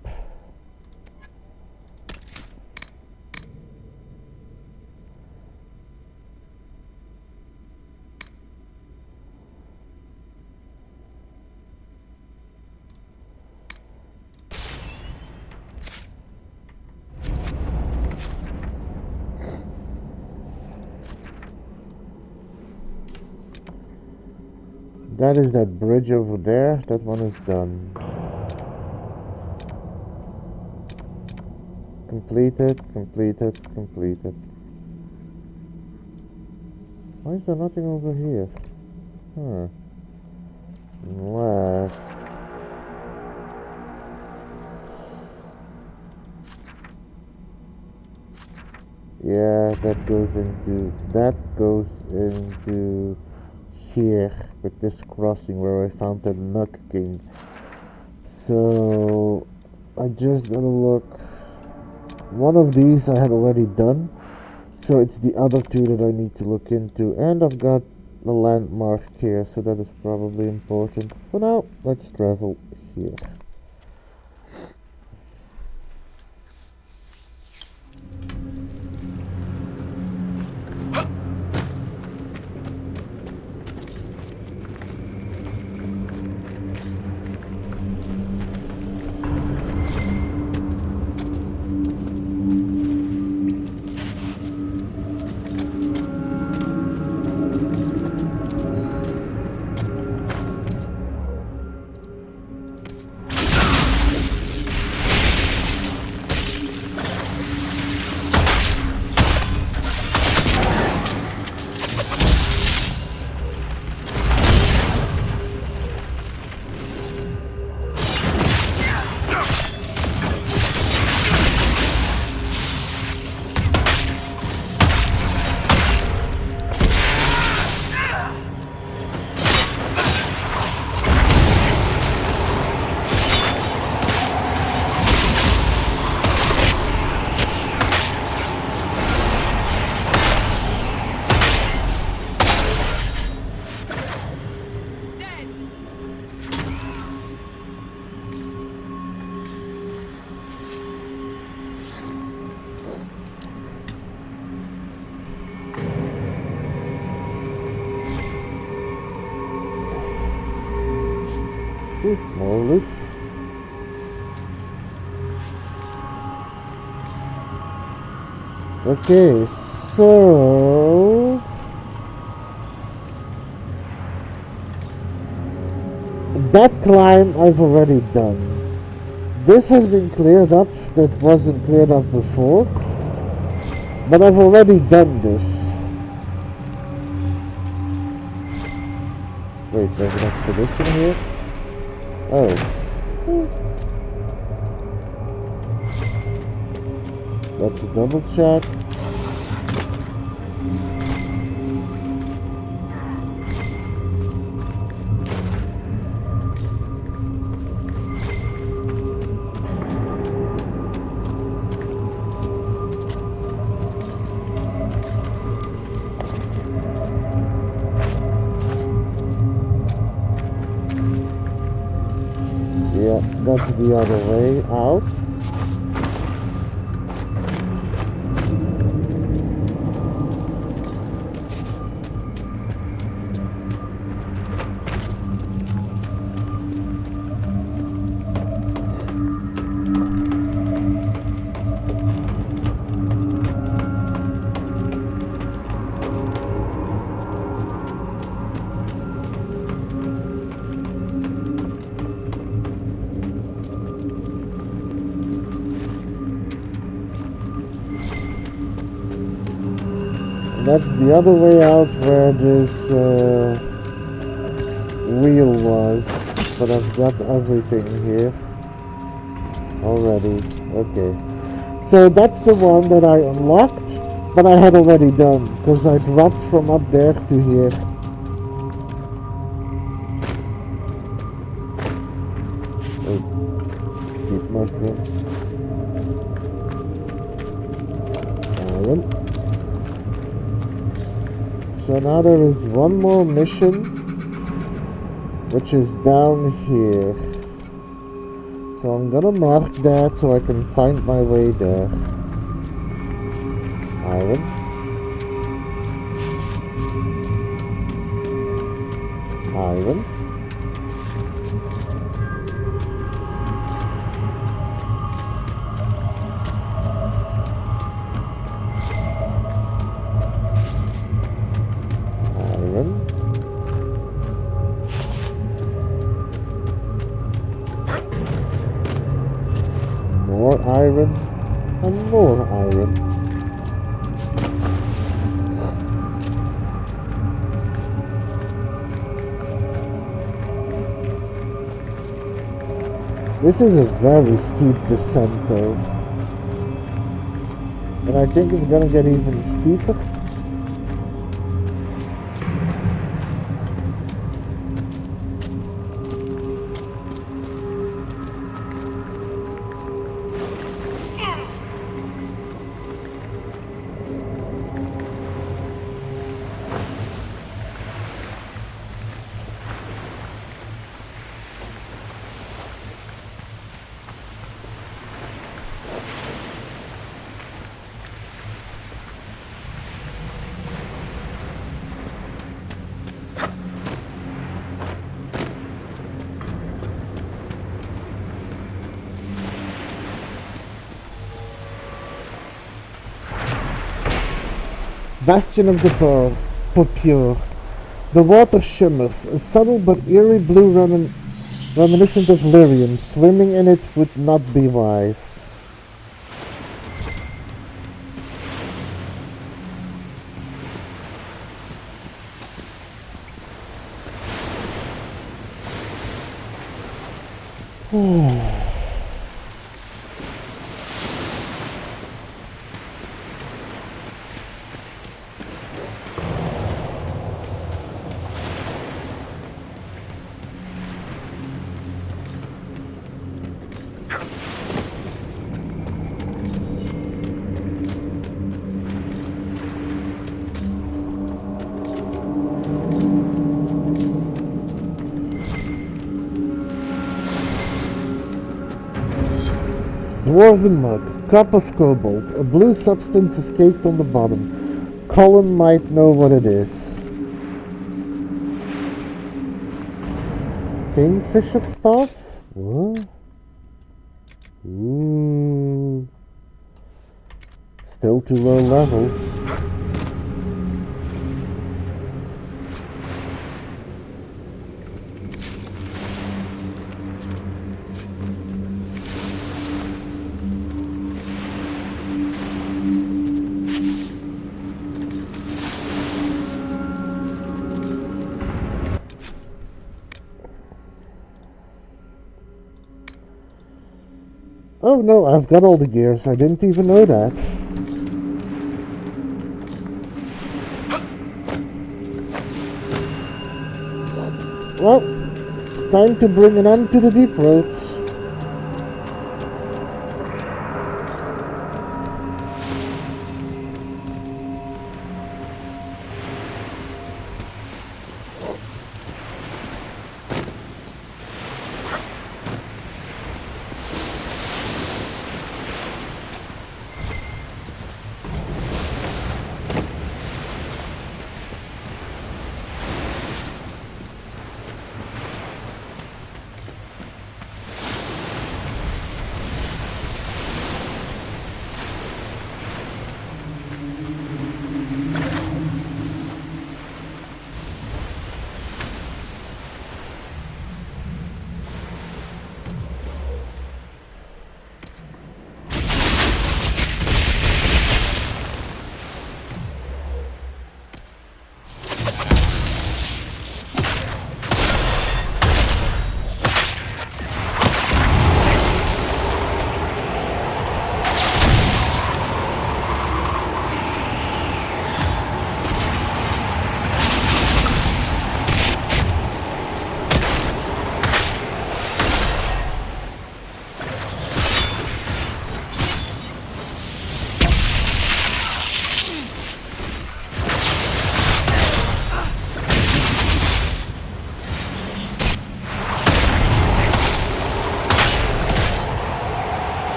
That is that bridge over there. That one is done. Completed, completed, completed. Why is there nothing over here? Unless... yeah, that goes into here with this crossing where I found the Nug King. So I just gotta look. One of these I had already done, so it's the other two that I need to look into, and I've got the landmark here, so that is probably important. For now, let's travel here. More loot. Okay, so that climb I've already done. This has been cleared up, that wasn't cleared up before, but I've already done this. Wait, there's an expedition here? Oh. Let's double check. Yeah, that's the other way out. That's the other way out where this wheel was, but I've got everything here already. Okay, so that's the one that I unlocked, but I had already done because I dropped from up there to here. Oh, deep mushroom. Iron. So now there is one more mission, which is down here. So I'm gonna mark that so I can find my way there. Iron. Iron. More iron and more iron. This is a very steep descent though, and I think it's gonna get even steeper. Bastion of the Pure. The water shimmers, a subtle but eerie blue reminiscent of lyrium. Swimming in it would not be wise. Dwarven mug, cup of cobalt, a blue substance escaped on the bottom. Colin might know what it is. Kingfisher stuff? What? Ooh. Still too low level. Oh no, I've got all the gears. I didn't even know that. Well, time to bring an end to the deep roads.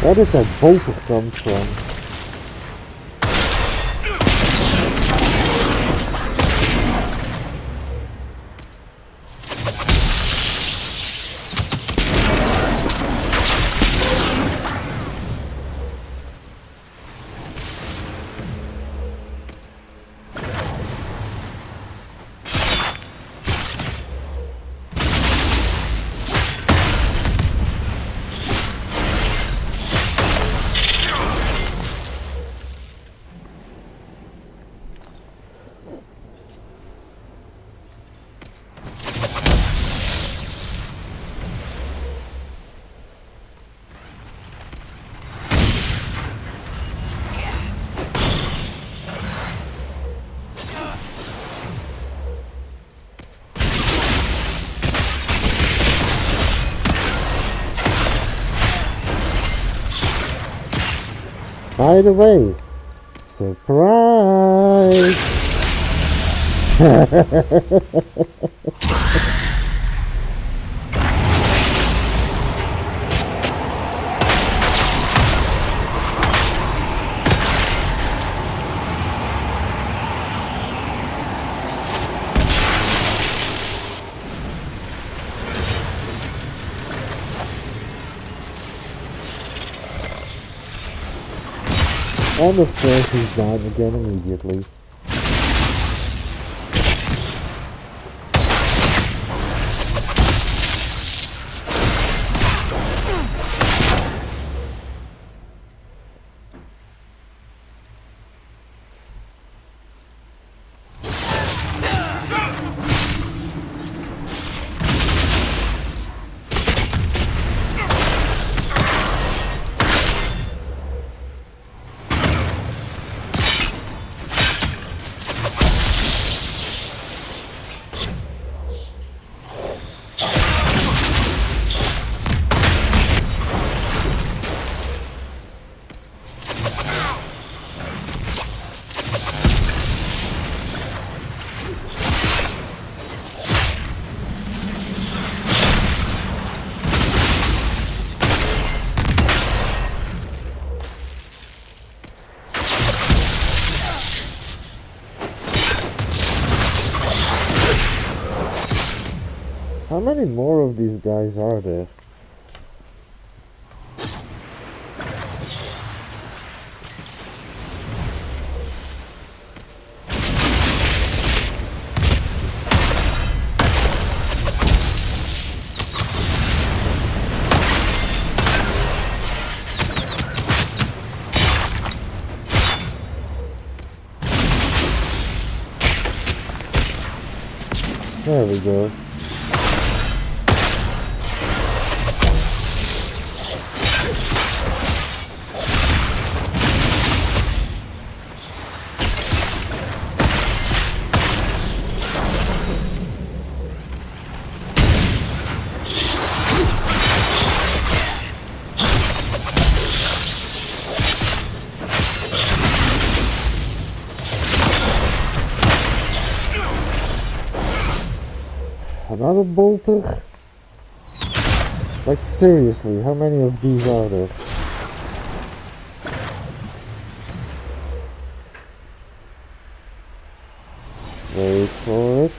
Where did that bolter come from? By the way, surprise! And of course he's down again immediately. How many more of these guys are there? There we go. Another bolter? Like seriously, how many of these are there? Wait for it.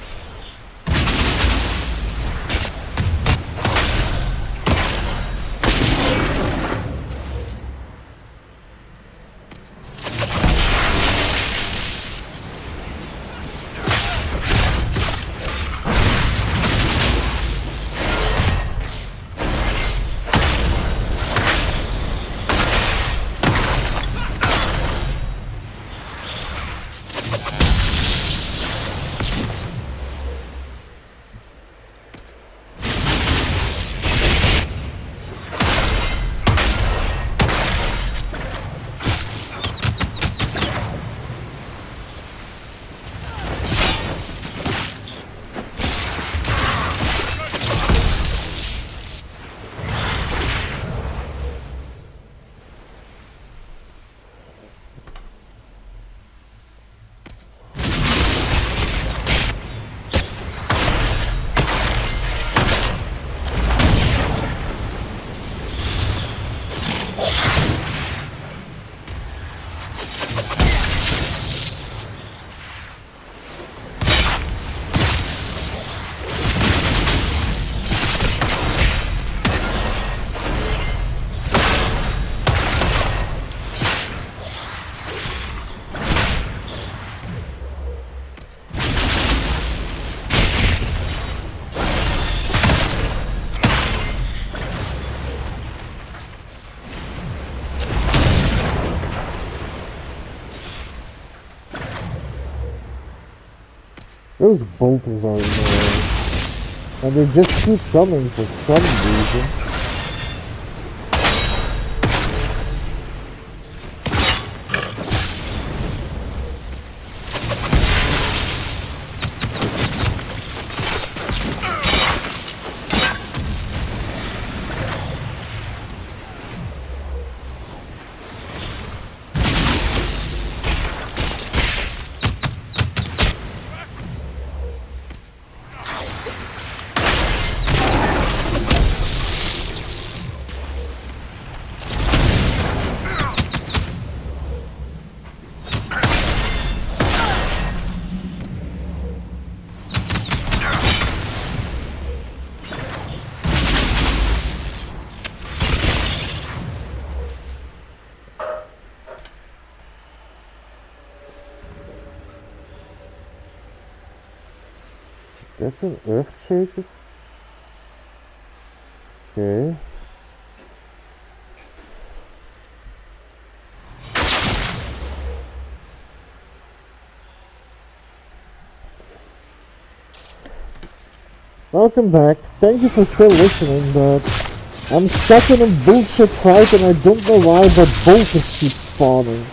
Those bolters are annoying. And they just keep coming for some reason. That's an earth shaker. Okay. Welcome back. Thank you for still listening, but I'm stuck in a bullshit fight and I don't know why, but bolters keep spawning.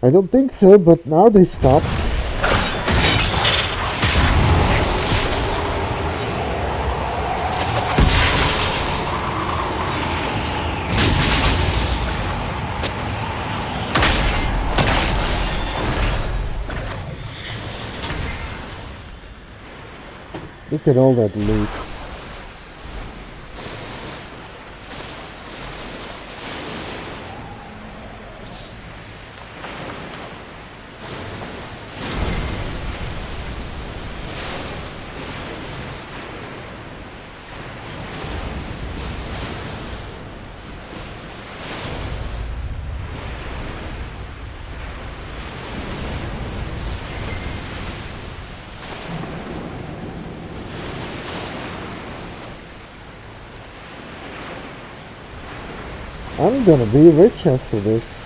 I don't think so, but now they stopped. Look at all that loot. I'm gonna be rich after this.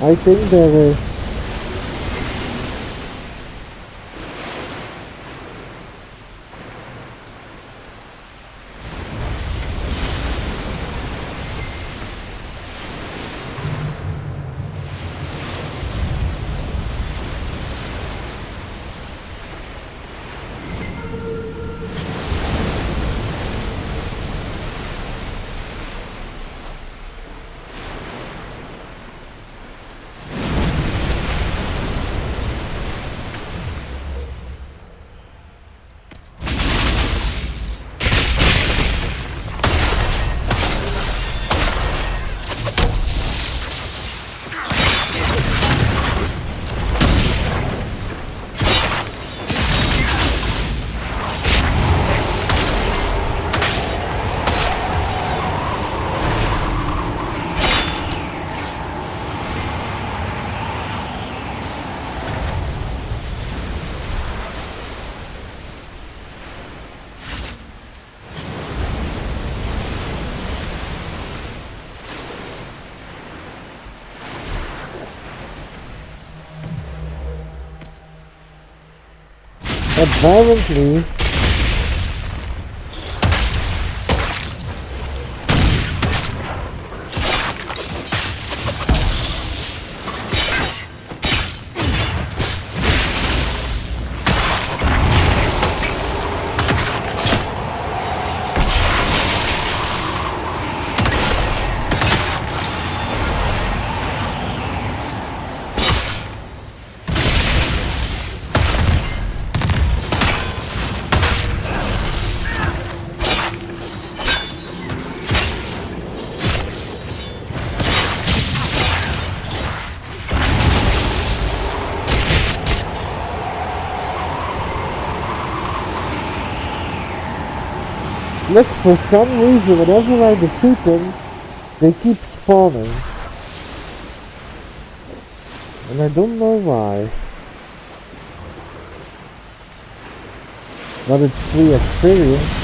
I think there is apparently Look, for some reason, whenever I defeat them, they keep spawning. And I don't know why. But it's free experience.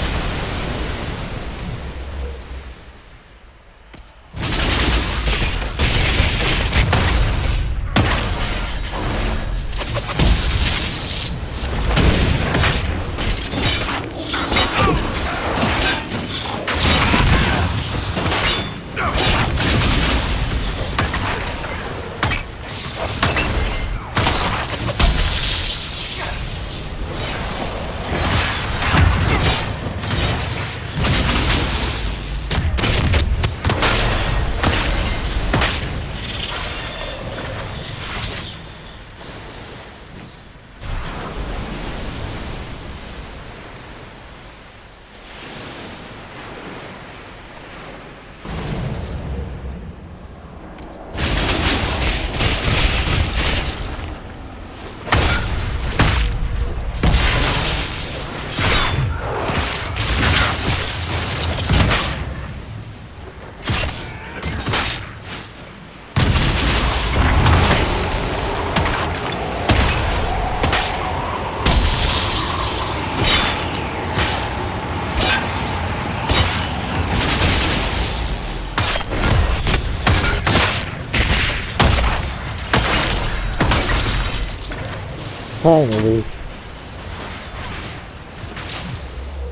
Finally.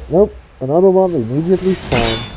Nope, another one immediately spawned.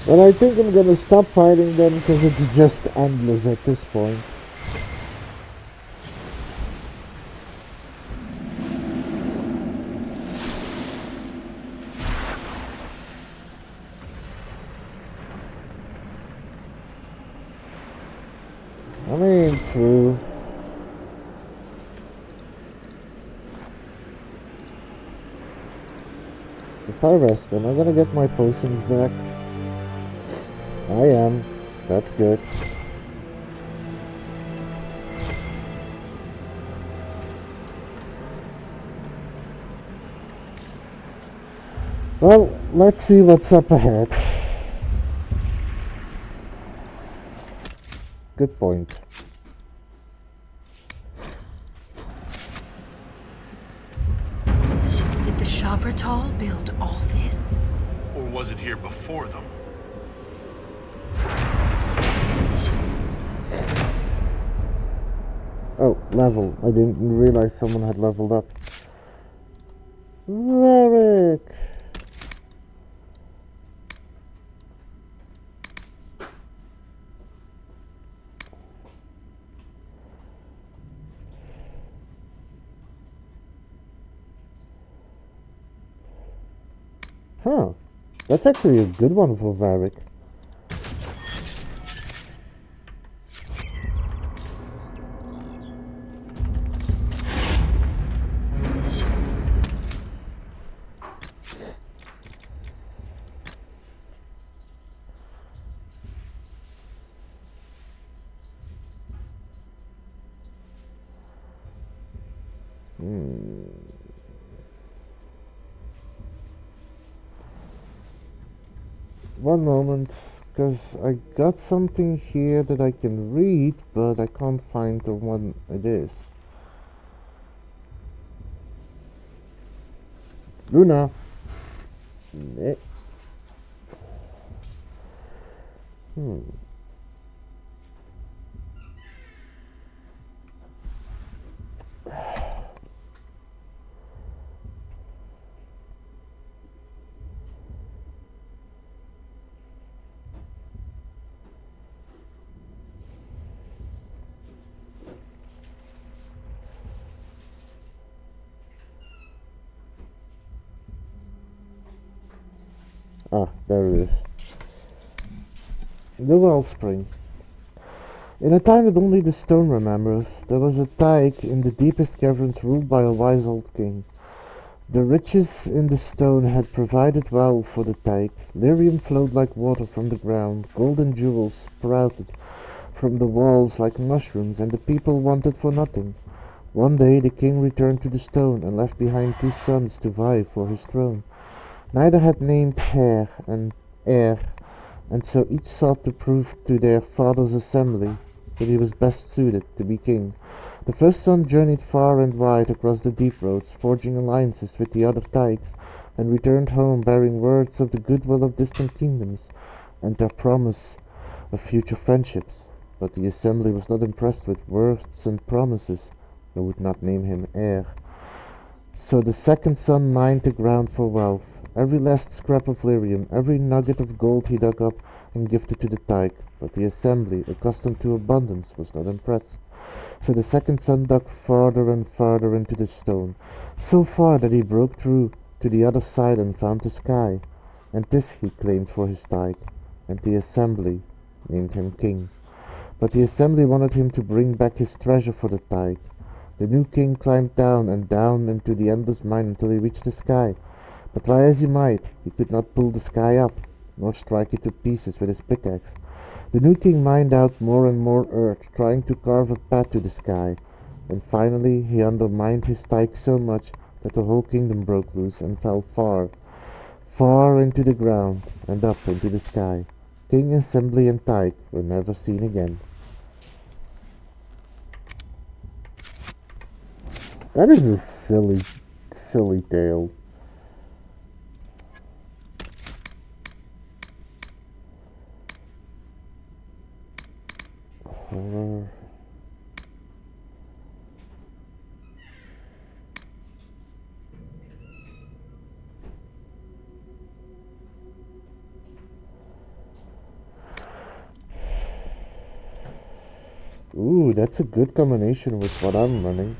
But I think I'm gonna stop fighting them because it's just endless at this point. I mean, true. If I rest, am I gonna get my potions back? I am. That's good. Well, let's see what's up ahead. Good point. Did the Shabratal build all this? Or was it here before them? Oh, level. I didn't realize someone had leveled up. Varric! Huh. That's actually a good one for Varric. One moment, because I got something here that I can read, but I can't find the one it is. Luna! Ah, there it is. The Wellspring. In a time that only the stone remembers, there was a dike in the deepest caverns ruled by a wise old king. The riches in the stone had provided well for the dike. Lyrium flowed like water from the ground, golden jewels sprouted from the walls like mushrooms, and the people wanted for nothing. One day the king returned to the stone and left behind 2 sons to vie for his throne. Neither had named heir, and so each sought to prove to their father's assembly that he was best suited to be king. The first son journeyed far and wide across the deep roads, forging alliances with the other dykes, and returned home bearing words of the goodwill of distant kingdoms and their promise of future friendships. But the assembly was not impressed with words and promises, and would not name him heir. So the second son mined the ground for wealth. Every last scrap of lyrium, every nugget of gold he dug up and gifted to the dike. But the assembly, accustomed to abundance, was not impressed. So the second son dug farther and farther into the stone, so far that he broke through to the other side and found the sky. And this he claimed for his dike, and the assembly named him king. But the assembly wanted him to bring back his treasure for the dike. The new king climbed down and down into the endless mine until he reached the sky. But try as he might, he could not pull the sky up, nor strike it to pieces with his pickaxe. The new king mined out more and more earth, trying to carve a path to the sky, and finally he undermined his dike so much that the whole kingdom broke loose and fell far, far into the ground and up into the sky. King, assembly, and dike were never seen again. That is a silly tale. Horror. Ooh, that's a good combination with what I'm running.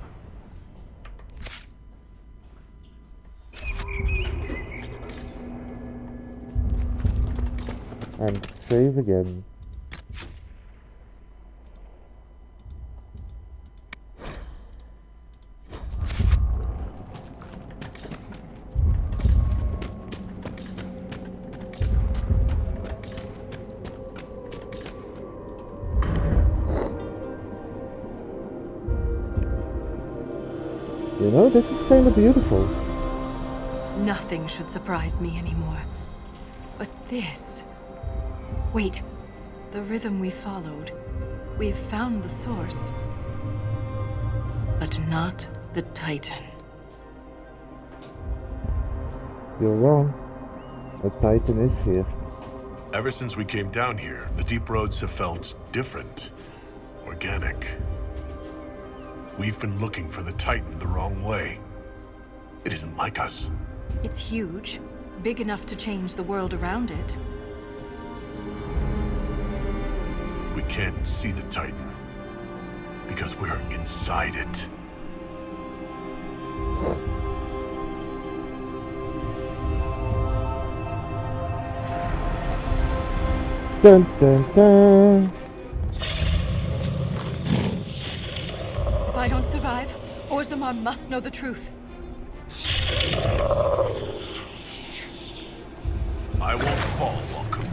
And save again. You know, this is kind of beautiful. Nothing should surprise me anymore. But this... Wait. The rhythm we followed. We've found the source. But not the Titan. You're wrong. A Titan is here. Ever since we came down here, the deep roads have felt different. Organic. We've been looking for the Titan the wrong way. It isn't like us. It's huge. Big enough to change the world around it. We can't see the Titan because we're inside it. Dun dun dun. If I don't survive, Orzammar must know the truth. I won't fall, Welcome.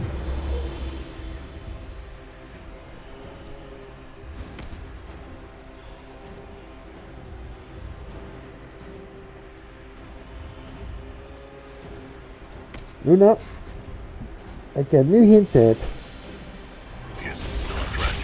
Luna, can you hint that? Yes, it's still a threat.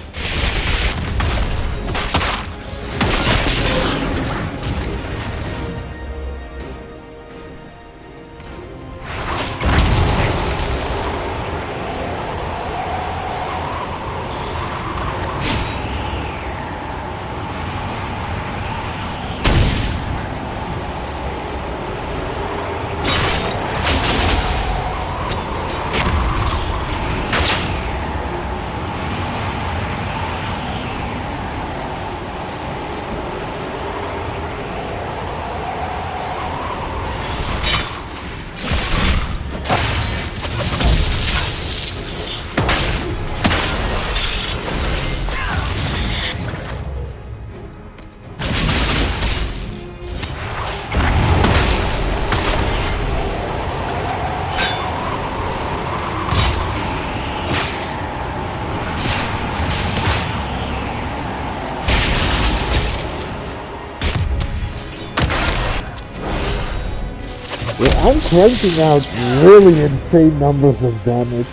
Yeah, I'm cranking out really insane numbers of damage.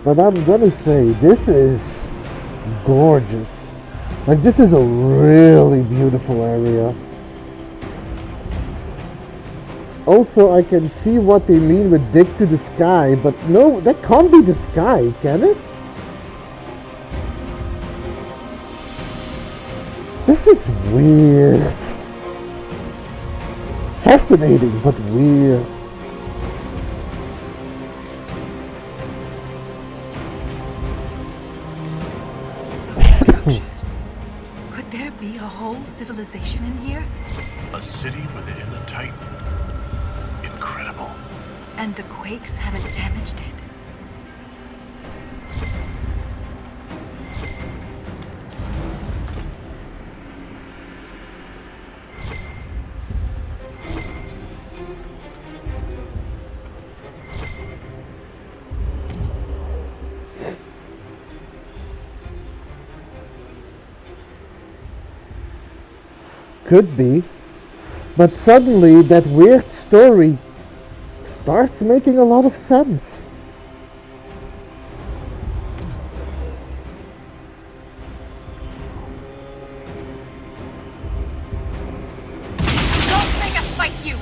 But I'm gonna say, this is gorgeous. Like, this is a really beautiful area. Also, I can see what they mean with dig to the sky, but no, that can't be the sky, can it? This is weird. Fascinating, but weird. Could there be a whole civilization in here? A city within a titan. Incredible. And the quakes haven't damaged it? Could be. But suddenly that weird story starts making a lot of sense. Don't make us fight you!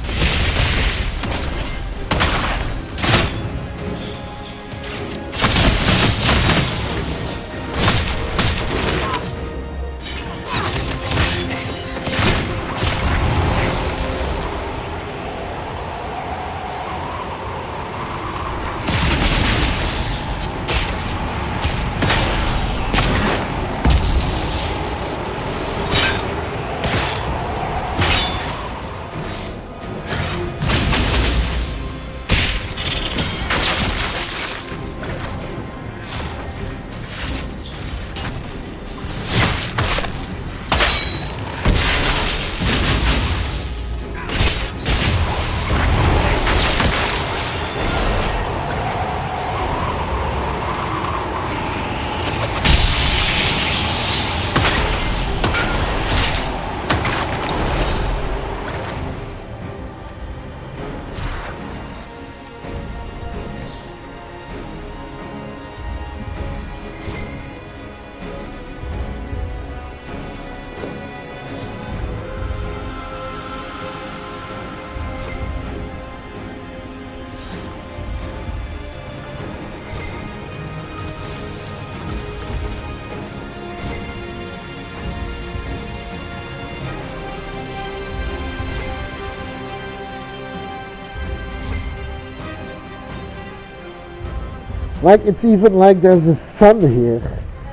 Like, it's even like there's a sun here.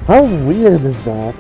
How weird is that?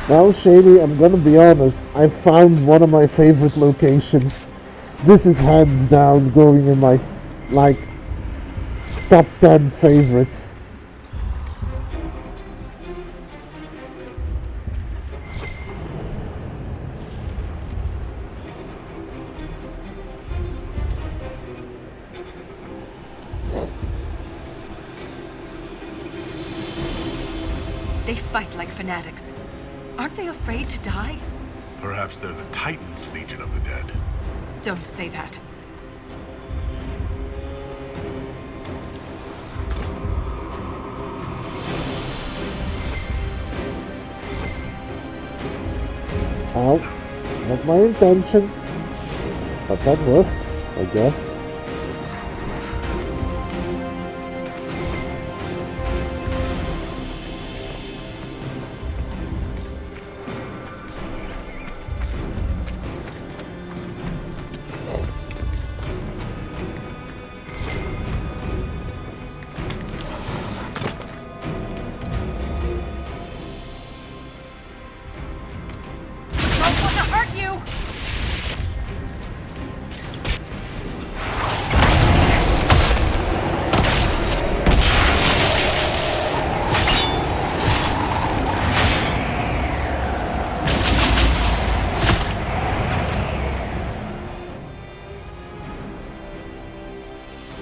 Now, Shady, I'm gonna be honest, I found one of my favorite locations. This is hands down going in my, like, top 10 favorites. They fight like fanatics. Aren't they afraid to die? Perhaps they're the Titans' Legion of the Dead. Don't say that. Well, not my intention, but that works, I guess.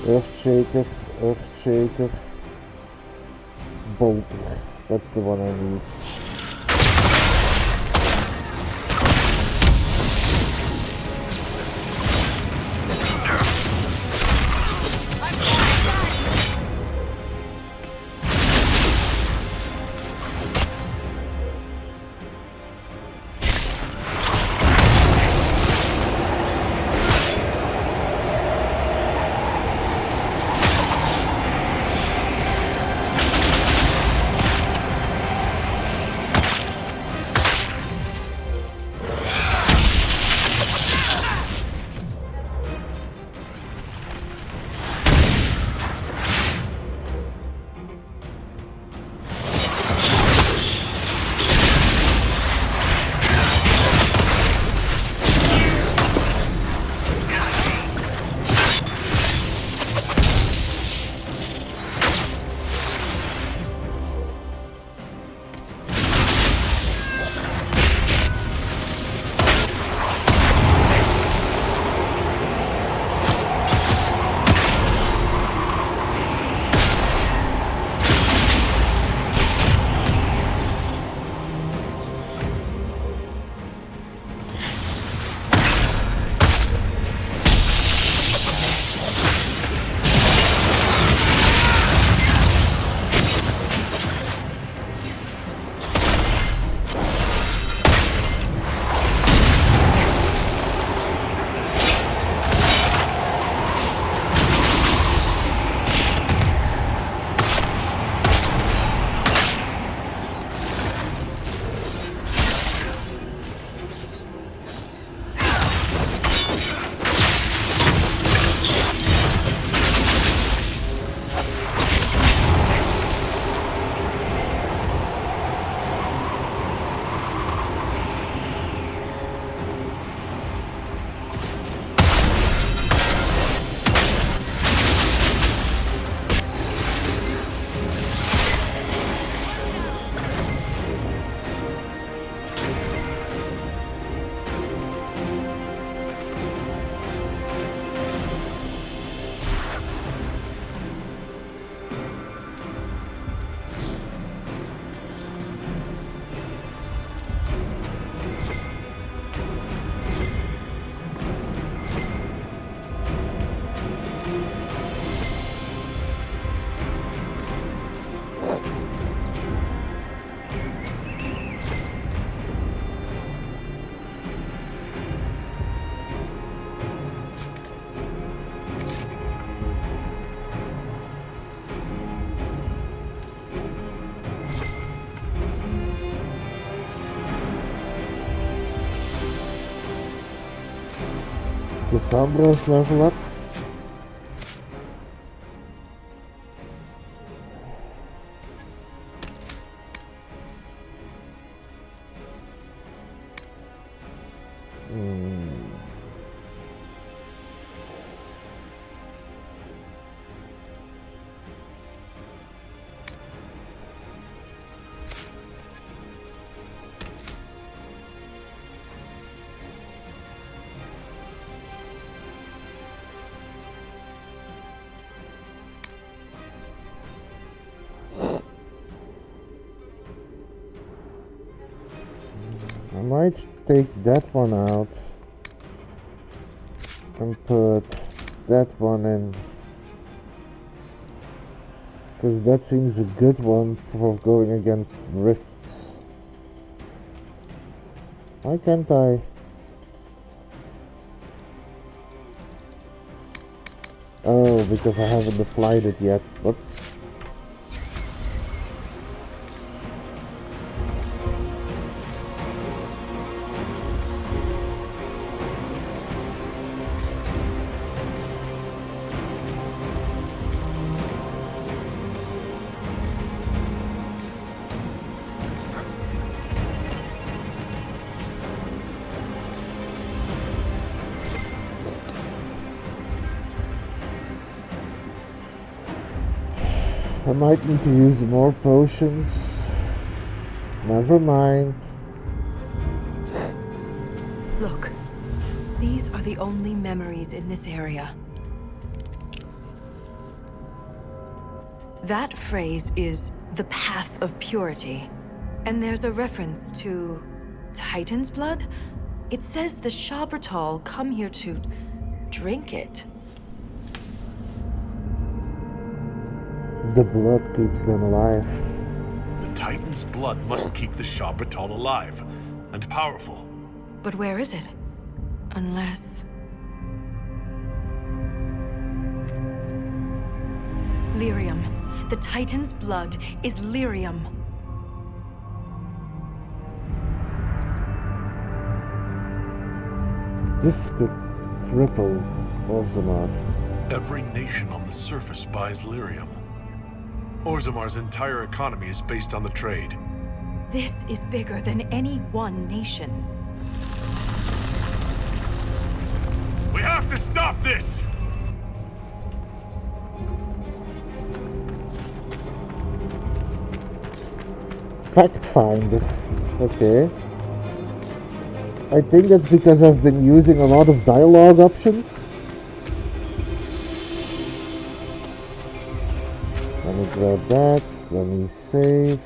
Earthshaker, Earthshaker, Bolter, that's the one I need. The Sombras level up. might take that one out and put that one in, because that seems a good one for going against rifts. Why can't I? Oh, because I haven't applied it yet. Whoops. I might need to use more potions. Never mind. Look, these are the only memories in this area. That phrase is the path of purity. And there's a reference to Titan's blood. It says the Shabratal come here to drink it. The blood keeps them alive. The Titan's blood must keep the Shabratal alive and powerful. But where is it? Unless... Lyrium. The Titan's blood is lyrium. This could cripple Orzammar. Every nation on the surface buys lyrium. Orzammar's entire economy is based on the trade. This is bigger than any one nation. We have to stop this! Fact finder. Okay. I think that's because I've been using a lot of dialogue options. Let me grab that. Let me save.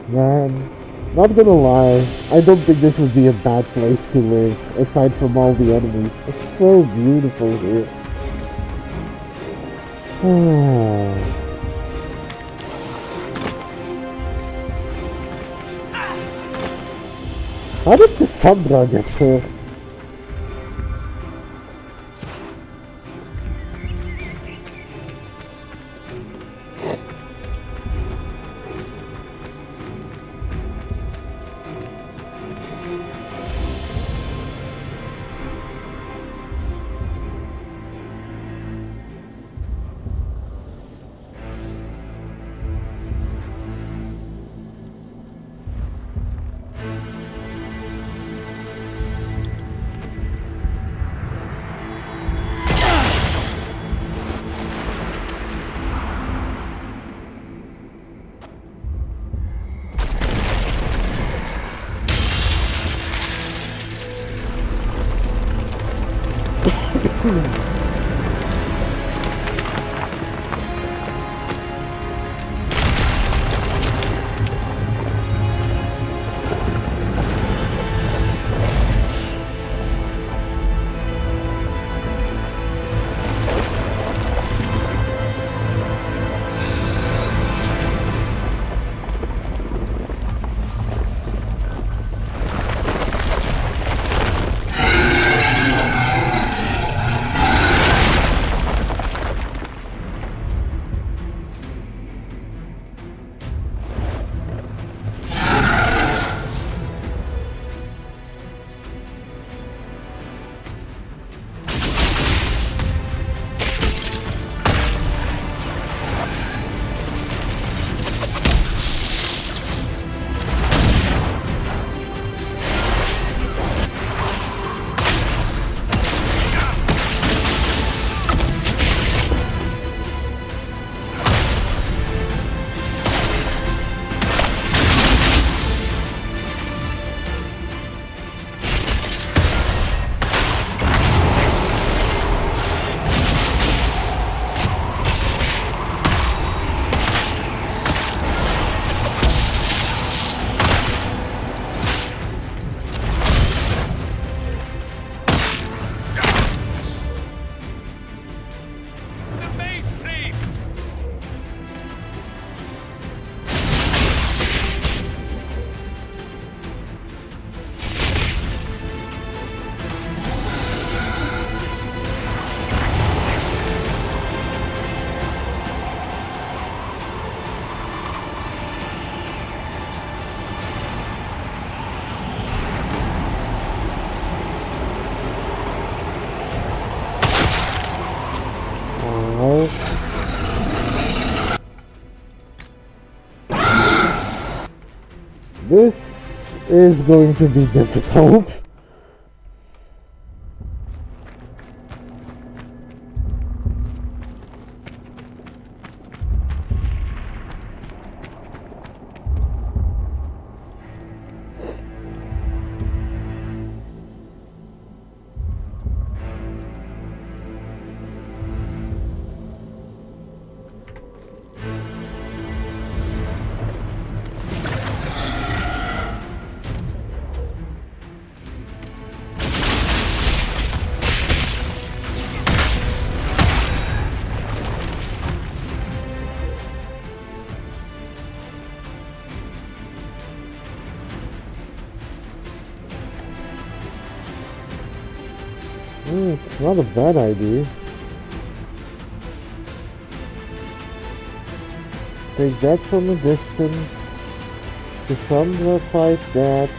Man, not gonna lie, I don't think this would be a bad place to live, aside from all the enemies. It's so beautiful here. How did Cassandra get hurt? This is going to be difficult. It's not a bad idea. Take that from a distance. Personify that.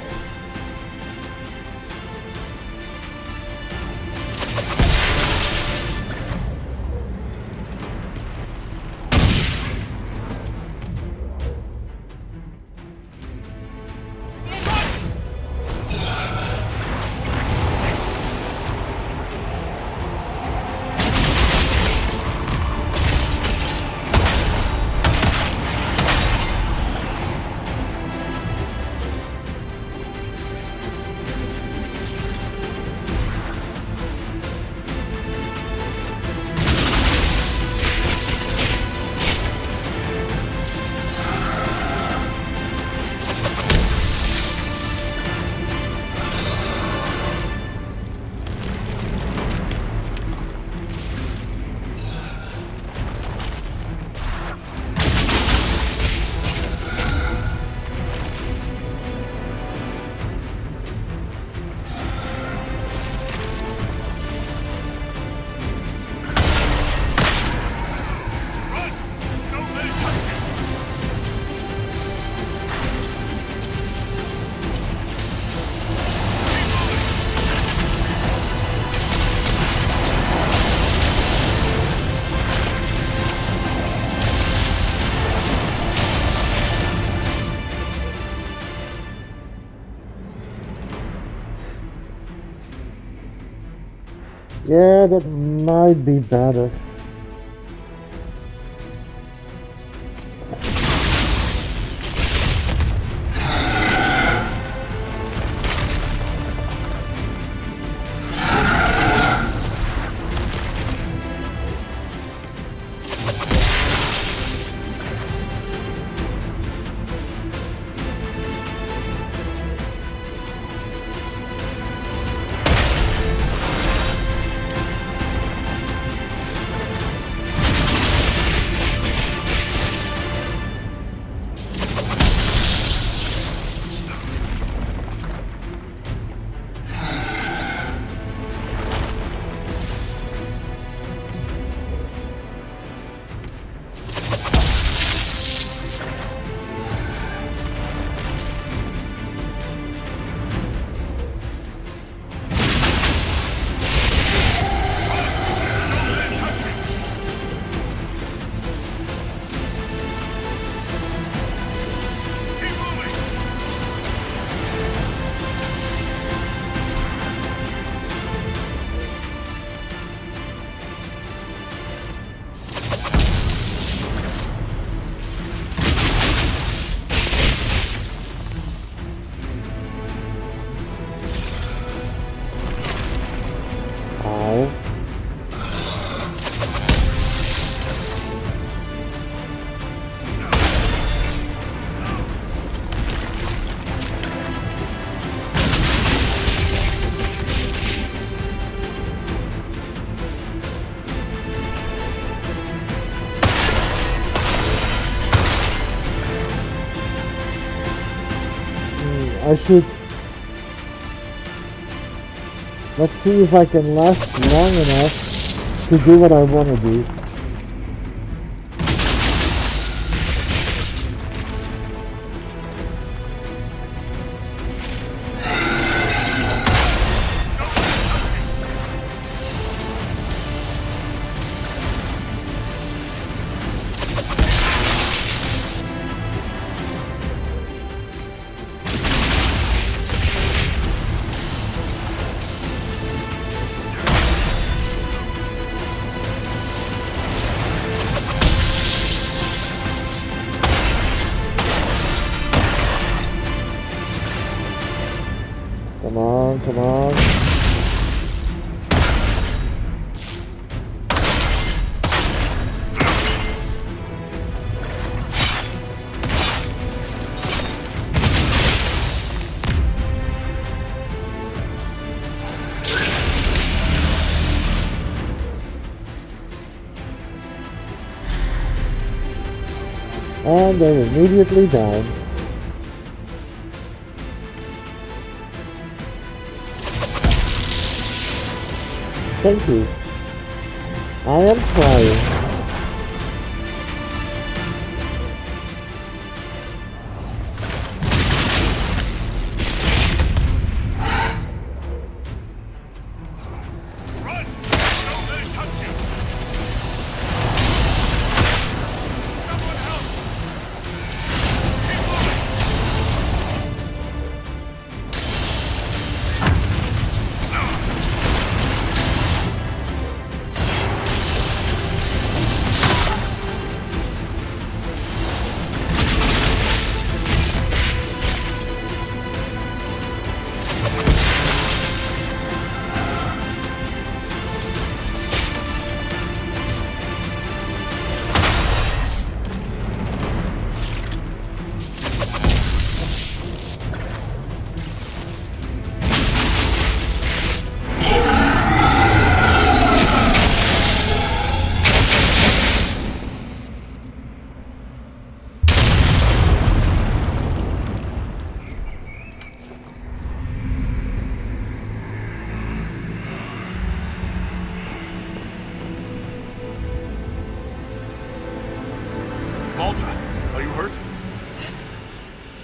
Yeah, that might be better. I should... Let's see if I can last long enough to do what I want to do. come on. And they're immediately down. Thank you. I am trying.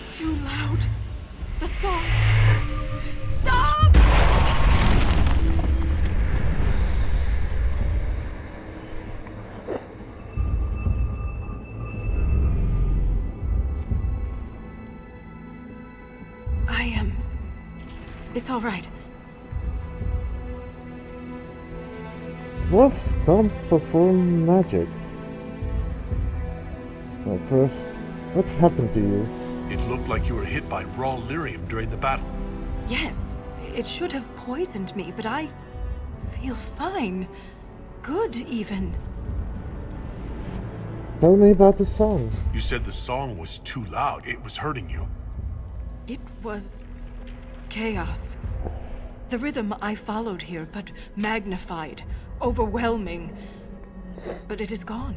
Too loud. The song. Stop! It's all right. Wolves can't perform magic. Well, first, what happened to you? It looked like you were hit by raw lyrium during the battle. Yes, it should have poisoned me, but I feel fine. Good, even. Tell me about the song. You said the song was too loud. It was hurting you. It was chaos. The rhythm I followed here, but magnified, overwhelming. But it is gone.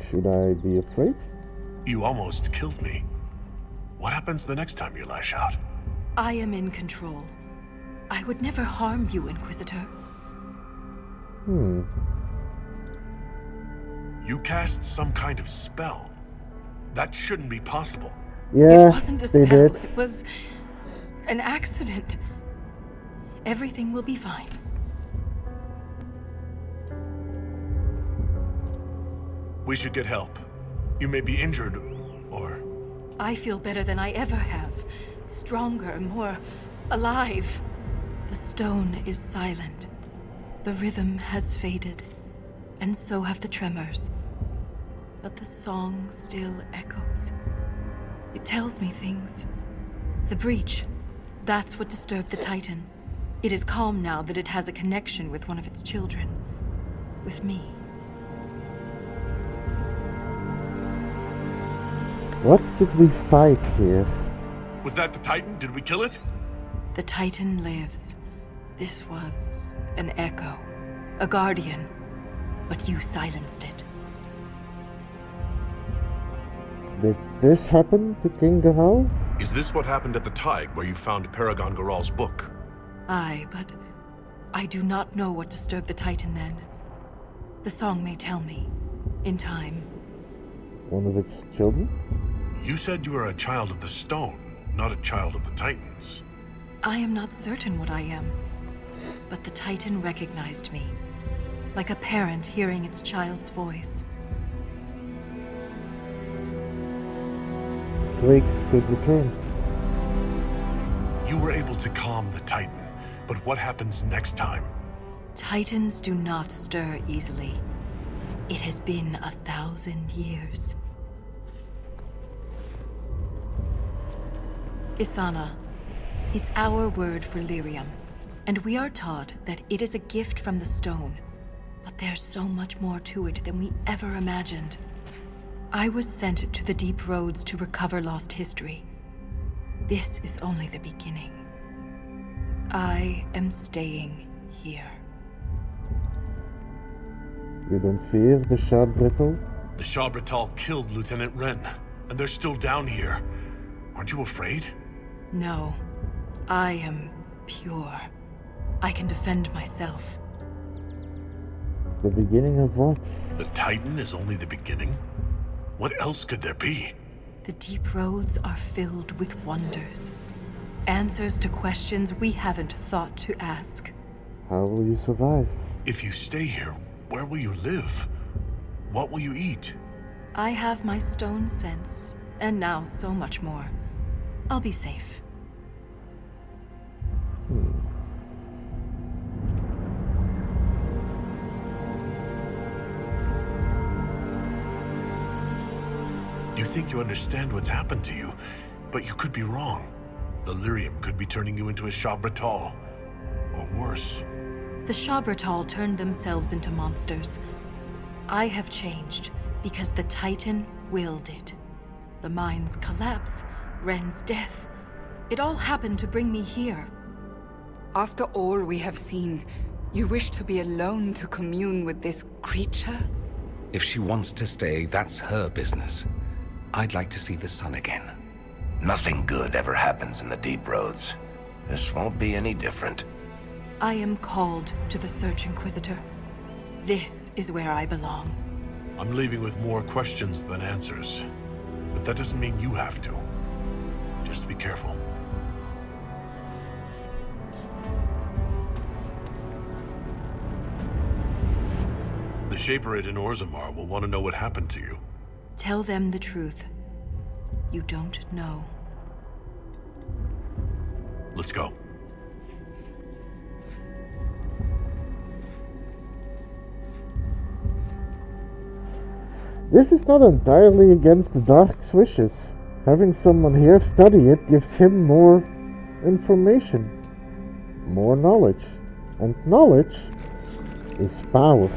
Should I be afraid? You almost killed me. What happens the next time you lash out? I am in control. I would never harm you, Inquisitor. You cast some kind of spell. That shouldn't be possible. Yeah, it wasn't a spell. It was an accident. Everything will be fine. We should get help. You may be injured, or... I feel better than I ever have. Stronger, more alive. The stone is silent. The rhythm has faded, and so have the tremors. But the song still echoes. It tells me things. The breach, that's what disturbed the Titan. It is calm now that it has a connection with one of its children. With me. What did we fight here? Was that the Titan? Did we kill it? The Titan lives. This was an echo. A guardian. But you silenced it. Did this happen to King Garal? Is this what happened at the Tig, where you found Paragon Garal's book? Aye, but I do not know what disturbed the Titan then. The song may tell me. In time. One of its children? You said you were a child of the stone, not a child of the Titans. I am not certain what I am. But the Titan recognized me. Like a parent hearing its child's voice. Drakes could return. You were able to calm the Titan, but what happens next time? Titans do not stir easily. It has been 1,000 years. Isana. It's our word for lyrium. and we are taught that it is a gift from the stone. But there's so much more to it than we ever imagined. I was sent to the deep roads to recover lost history. This is only the beginning. I am staying here. You don't fear the sharp brittle? The Shah Brittal killed Lieutenant Wren, and they're still down here. Aren't you afraid? No. I am pure. I can defend myself. The beginning of what? The Titan is only the beginning? What else could there be? The deep roads are filled with wonders. Answers to questions we haven't thought to ask. How will you survive? If you stay here, where will you live? What will you eat? I have my stone sense, and now so much more. I'll be safe. You think you understand what's happened to you, but you could be wrong. The lyrium could be turning you into a Shah Brittal. Or worse. The Shah Brittal turned themselves into monsters. I have changed because the Titan willed it. The mine's collapse, Wren's death. It all happened to bring me here. After all we have seen, you wish to be alone to commune with this creature? If she wants to stay, that's her business. I'd like to see the sun again. Nothing good ever happens in the deep roads. This won't be any different. I am called to the Search Inquisitor. This is where I belong. I'm leaving with more questions than answers. But that doesn't mean you have to. Just be careful. The Shaperid in Orzammar will want to know what happened to you. Tell them the truth. You don't know. Let's go. This is not entirely against the Dark's wishes. Having someone here study it gives him more information, more knowledge. And knowledge is power.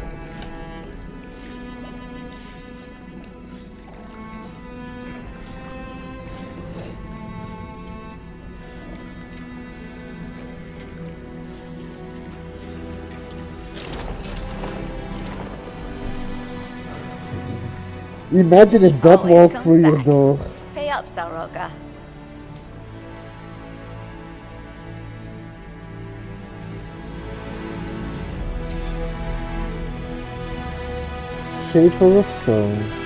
Imagine if that Always walked comes through your back. door. Pay up, Salroga. Shaper of stone.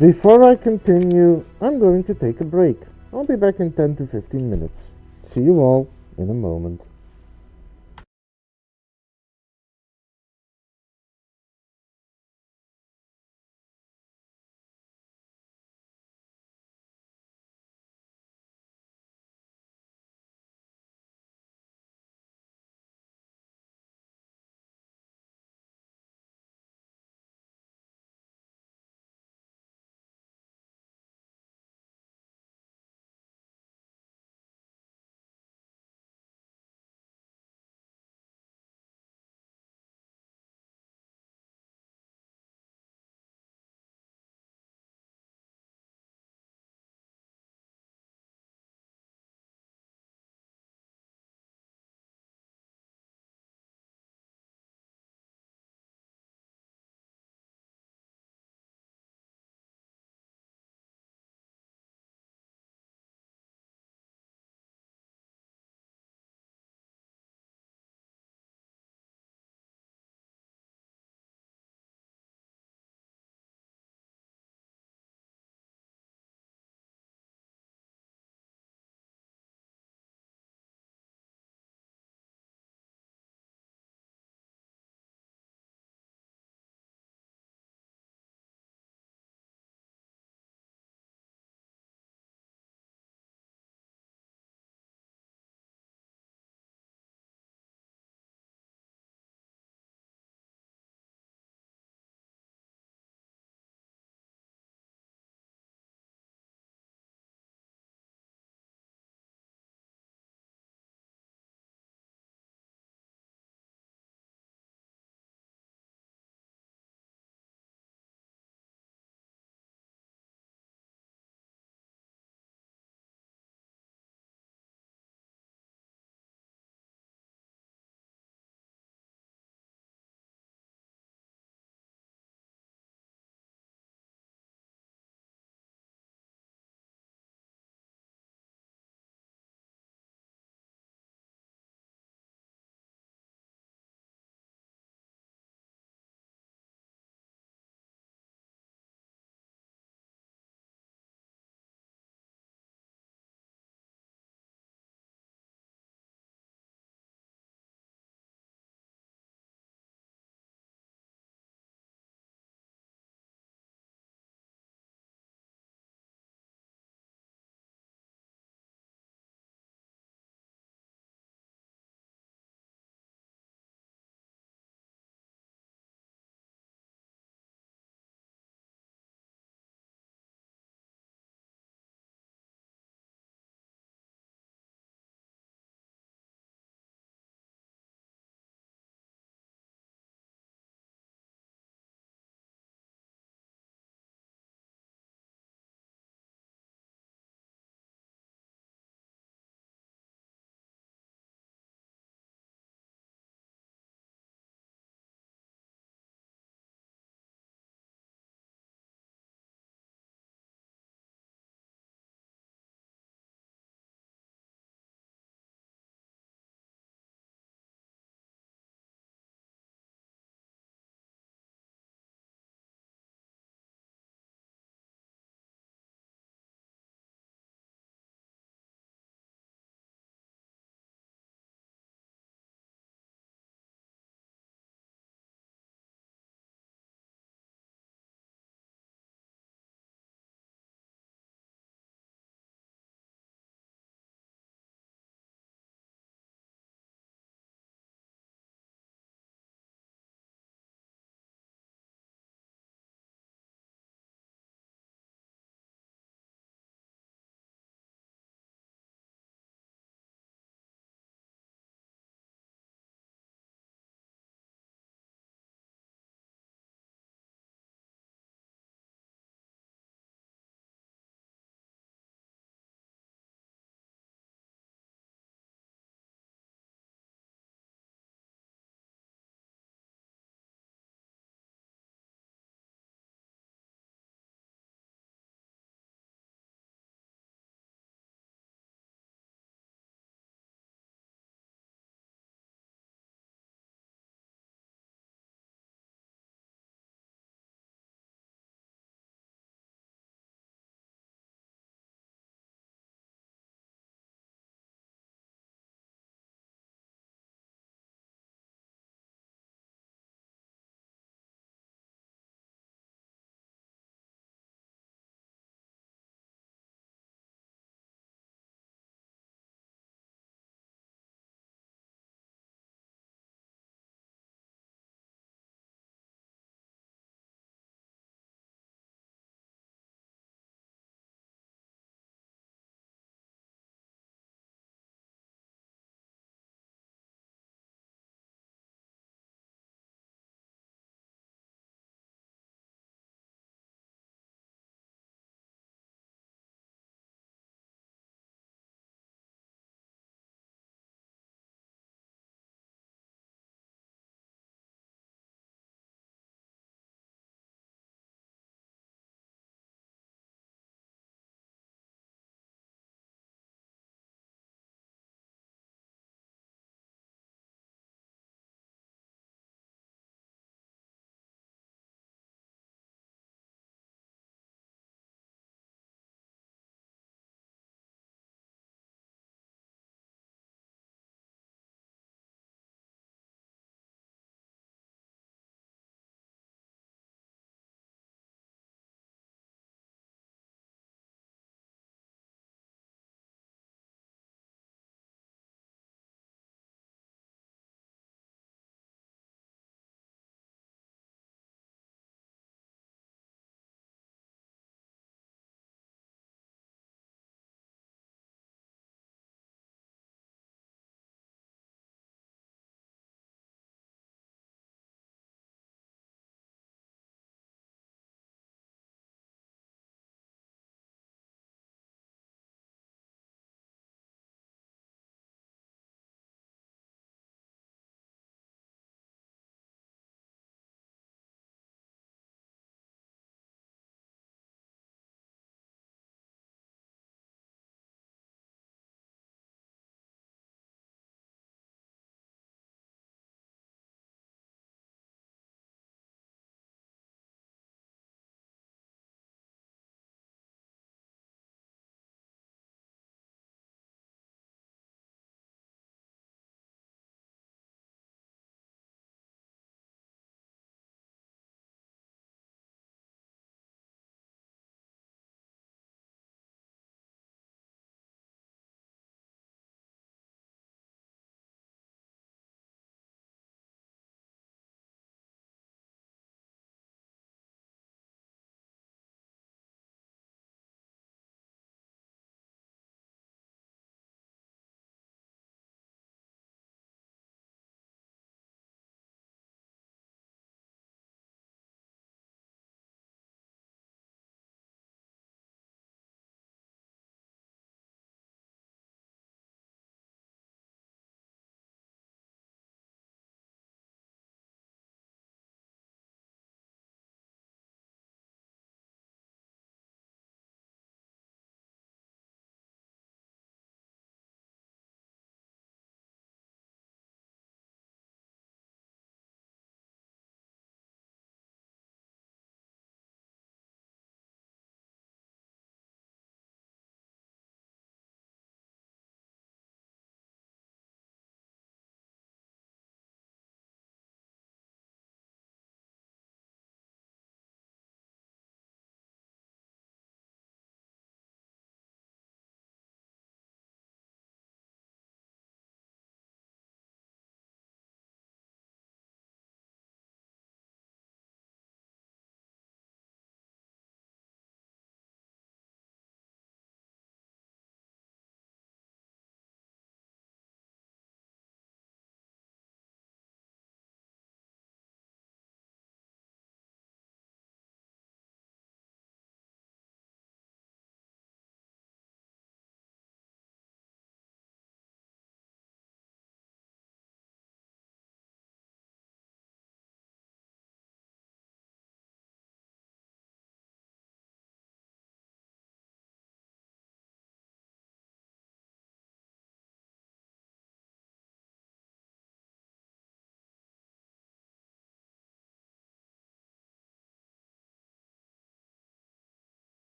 Before I continue, I'm going to take a break. I'll be back in 10 to 15 minutes. See you all in a moment.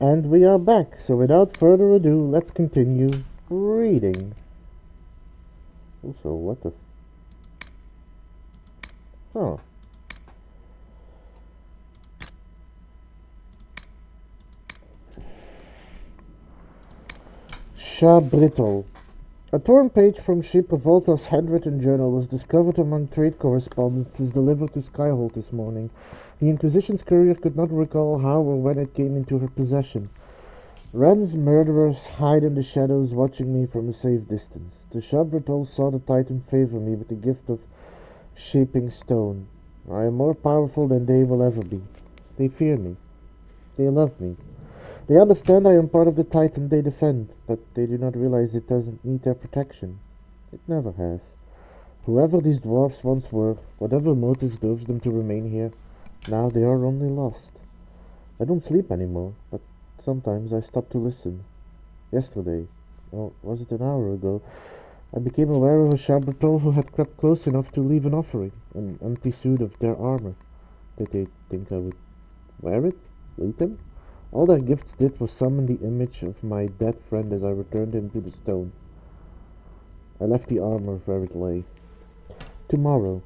And we are back, so without further ado, let's continue reading. Also, what the... Huh. Shabritol. A torn page from Ship Revolta's handwritten journal was discovered among trade correspondences delivered to Skyhold this morning. The Inquisition's courier could not recall how or when it came into her possession. Ren's murderers hide in the shadows, watching me from a safe distance. The Shabritol saw the Titan favor me with the gift of shaping stone. I am more powerful than they will ever be. They fear me. They love me. They understand I am part of the Titan they defend, but they do not realize it doesn't need their protection. It never has. Whoever these dwarfs once were, whatever motives drove them to remain here, now they are only lost. I don't sleep anymore, but sometimes I stop to listen. Yesterday, or was it an hour ago, I became aware of a Shabritol who had crept close enough to leave an offering, an empty suit of their armor. Did they think I would wear it? Lead them? All their gifts did was summon the image of my dead friend as I returned him to the stone. I left the armor where it lay. Tomorrow.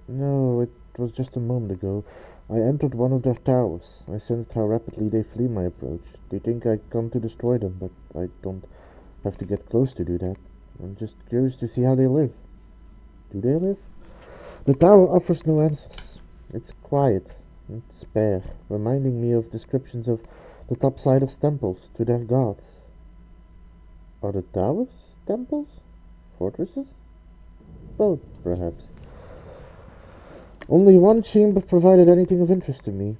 No, it was just a moment ago. I entered one of their towers. I sensed how rapidly they flee my approach. They think I'd come to destroy them, but I don't have to get close to do that. I'm just curious to see how they live. Do they live? The tower offers no answers. It's quiet and spare, reminding me of descriptions of the topsiders' temples to their gods. Are the towers temples? Fortresses? Both, perhaps. Only one chamber provided anything of interest to me.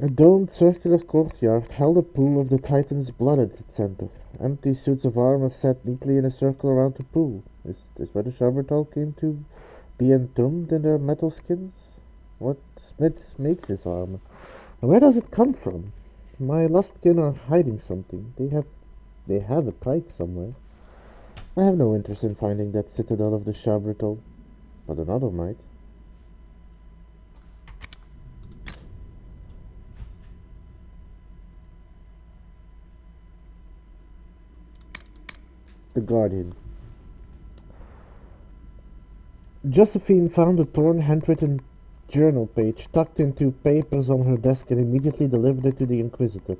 A domed circular courtyard held a pool of the Titan's blood at its center. Empty suits of armor sat neatly in a circle around the pool. Is this where the Shabritol came to be entombed in their metal skins? What smith makes this armor? And where does it come from? My lost kin are hiding something. They have a pike somewhere. I have no interest in finding that citadel of the Shabritol, but another might. The Guardian. Josephine found a torn handwritten journal page tucked into papers on her desk and immediately delivered it to the Inquisitor.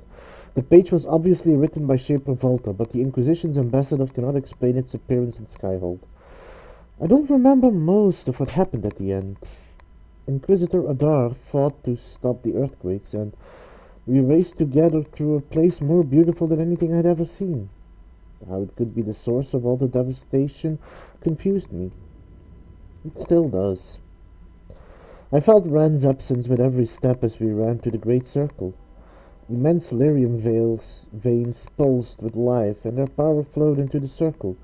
The page was obviously written by Shaper Volta, but the Inquisition's ambassador cannot explain its appearance in Skyhold. I don't remember most of what happened at the end. Inquisitor Adar fought to stop the earthquakes, and we raced together through a place more beautiful than anything I'd ever seen. How it could be the source of all the devastation confused me. It still does. I felt Rand's absence with every step as we ran to the Great Circle. Immense lyrium veins pulsed with life, and their power flowed into the circle.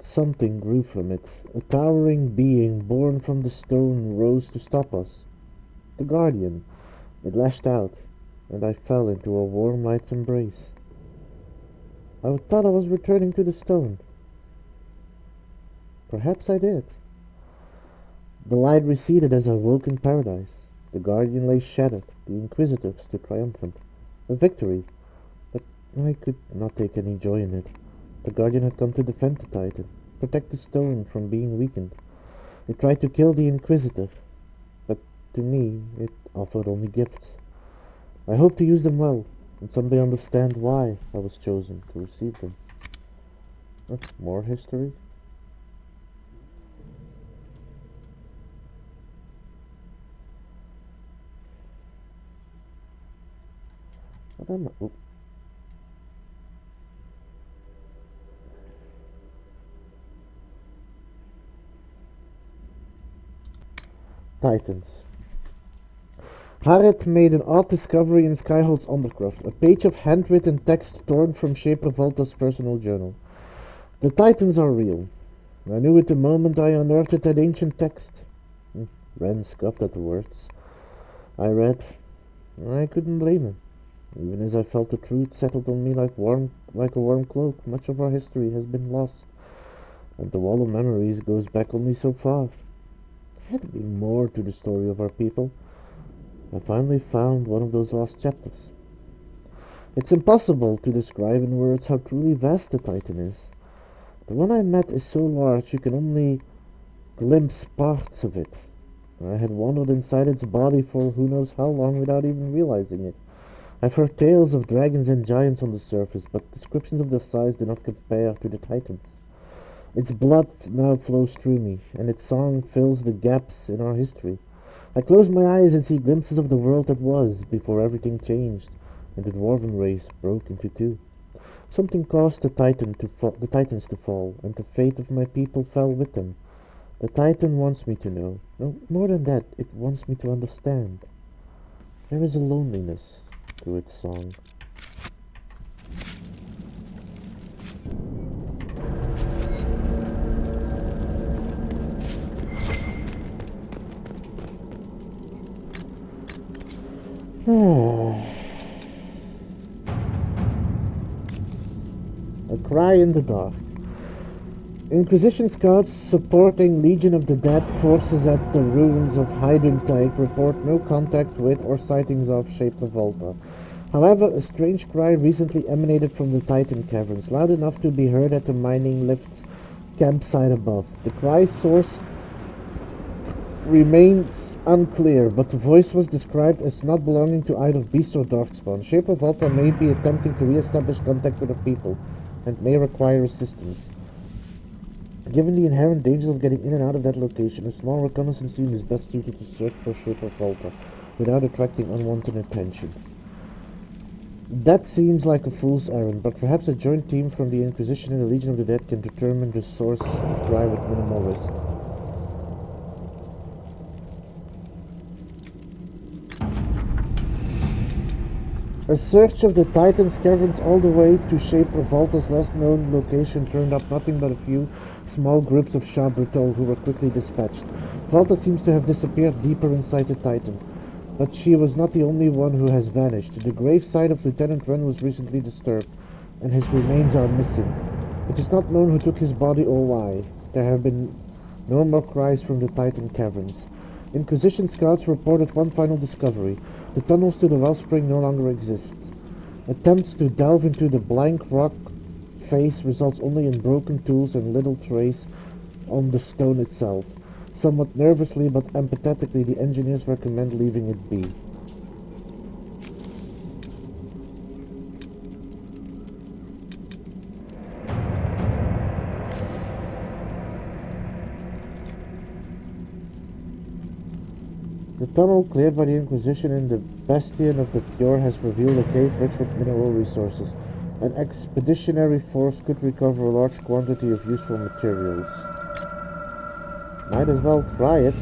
Something grew from it. A towering being born from the stone rose to stop us. The Guardian. It lashed out, and I fell into a warm light's embrace. I thought I was returning to the stone. Perhaps I did. The light receded as I woke in paradise. The Guardian lay shattered. The Inquisitor stood triumphant. A victory. But I could not take any joy in it. The Guardian had come to defend the Titan, protect the stone from being weakened. It tried to kill the Inquisitor, but to me it offered only gifts. I hope to use them well, and someday understand why I was chosen to receive them. More history? What am I? Oh. Titans. Harriet made an odd discovery in Skyhold's undercroft, a page of handwritten text torn from Shaper Volta's personal journal. The Titans are real. I knew it the moment I unearthed that ancient text. Ren scoffed at the words. I read. I couldn't blame him. Even as I felt the truth settled on me like a warm cloak, much of our history has been lost, and the wall of memories goes back only so far. There had to be more to the story of our people. I finally found one of those lost chapters. It's impossible to describe in words how truly vast the Titan is. The one I met is so large you can only glimpse parts of it. I had wandered inside its body for who knows how long without even realizing it. I've heard tales of dragons and giants on the surface, but descriptions of their size do not compare to the Titans. Its blood now flows through me, and its song fills the gaps in our history. I close my eyes and see glimpses of the world that was, before everything changed, and the dwarven race broke into two. Something caused the Titans to fall, and the fate of my people fell with them. The Titan wants me to know. No, more than that, it wants me to understand. There is a loneliness to its song. A cry in the dark. Inquisition scouts supporting Legion of the Dead forces at the ruins of Heidenteig report no contact with or sightings of Shape of Volta. However, a strange cry recently emanated from the Titan caverns, loud enough to be heard at the mining lift's campsite above. The cry's source remains unclear, but the voice was described as not belonging to either beast or darkspawn. Shape of Volta may be attempting to re-establish contact with the people, and may require assistance. Given the inherent dangers of getting in and out of that location, a small reconnaissance team is best suited to search for Shape of Volta without attracting unwanted attention. That seems like a fool's errand, but perhaps a joint team from the Inquisition and the Legion of the Dead can determine the source of cry with minimal risk. A search of the Titan's caverns all the way to Shape of Volta's last known location turned up nothing but a few small groups of Shah Brutol who were quickly dispatched. Volta seems to have disappeared deeper inside the Titan, but she was not the only one who has vanished. The gravesite of Lieutenant Wren was recently disturbed, and his remains are missing. It is not known who took his body or why. There have been no more cries from the Titan caverns. Inquisition scouts reported one final discovery. The tunnels to the wellspring no longer exist. Attempts to delve into the blank rock face results only in broken tools and little trace on the stone itself. Somewhat nervously but empathetically, the engineers recommend leaving it be. The tunnel cleared by the Inquisition in the Bastion of the Pure has revealed a cave rich with mineral resources. An expeditionary force could recover a large quantity of useful materials. Might as well try it.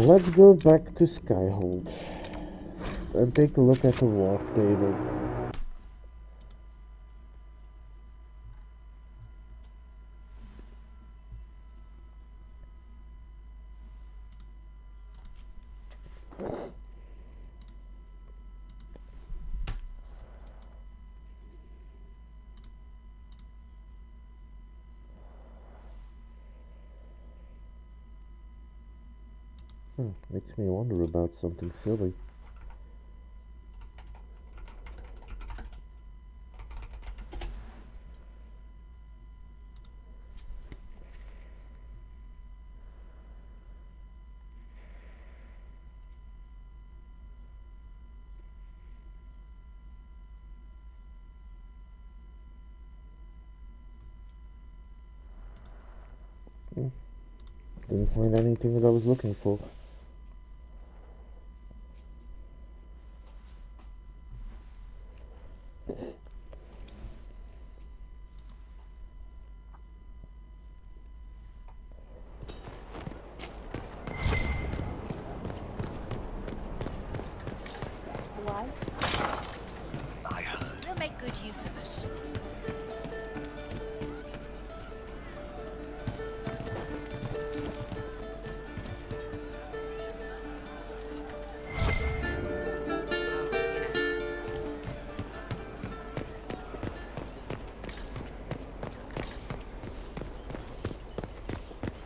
Let's go back to Skyhold and take a look at the wharf table. Makes me wonder about something silly. Didn't find anything that I was looking for.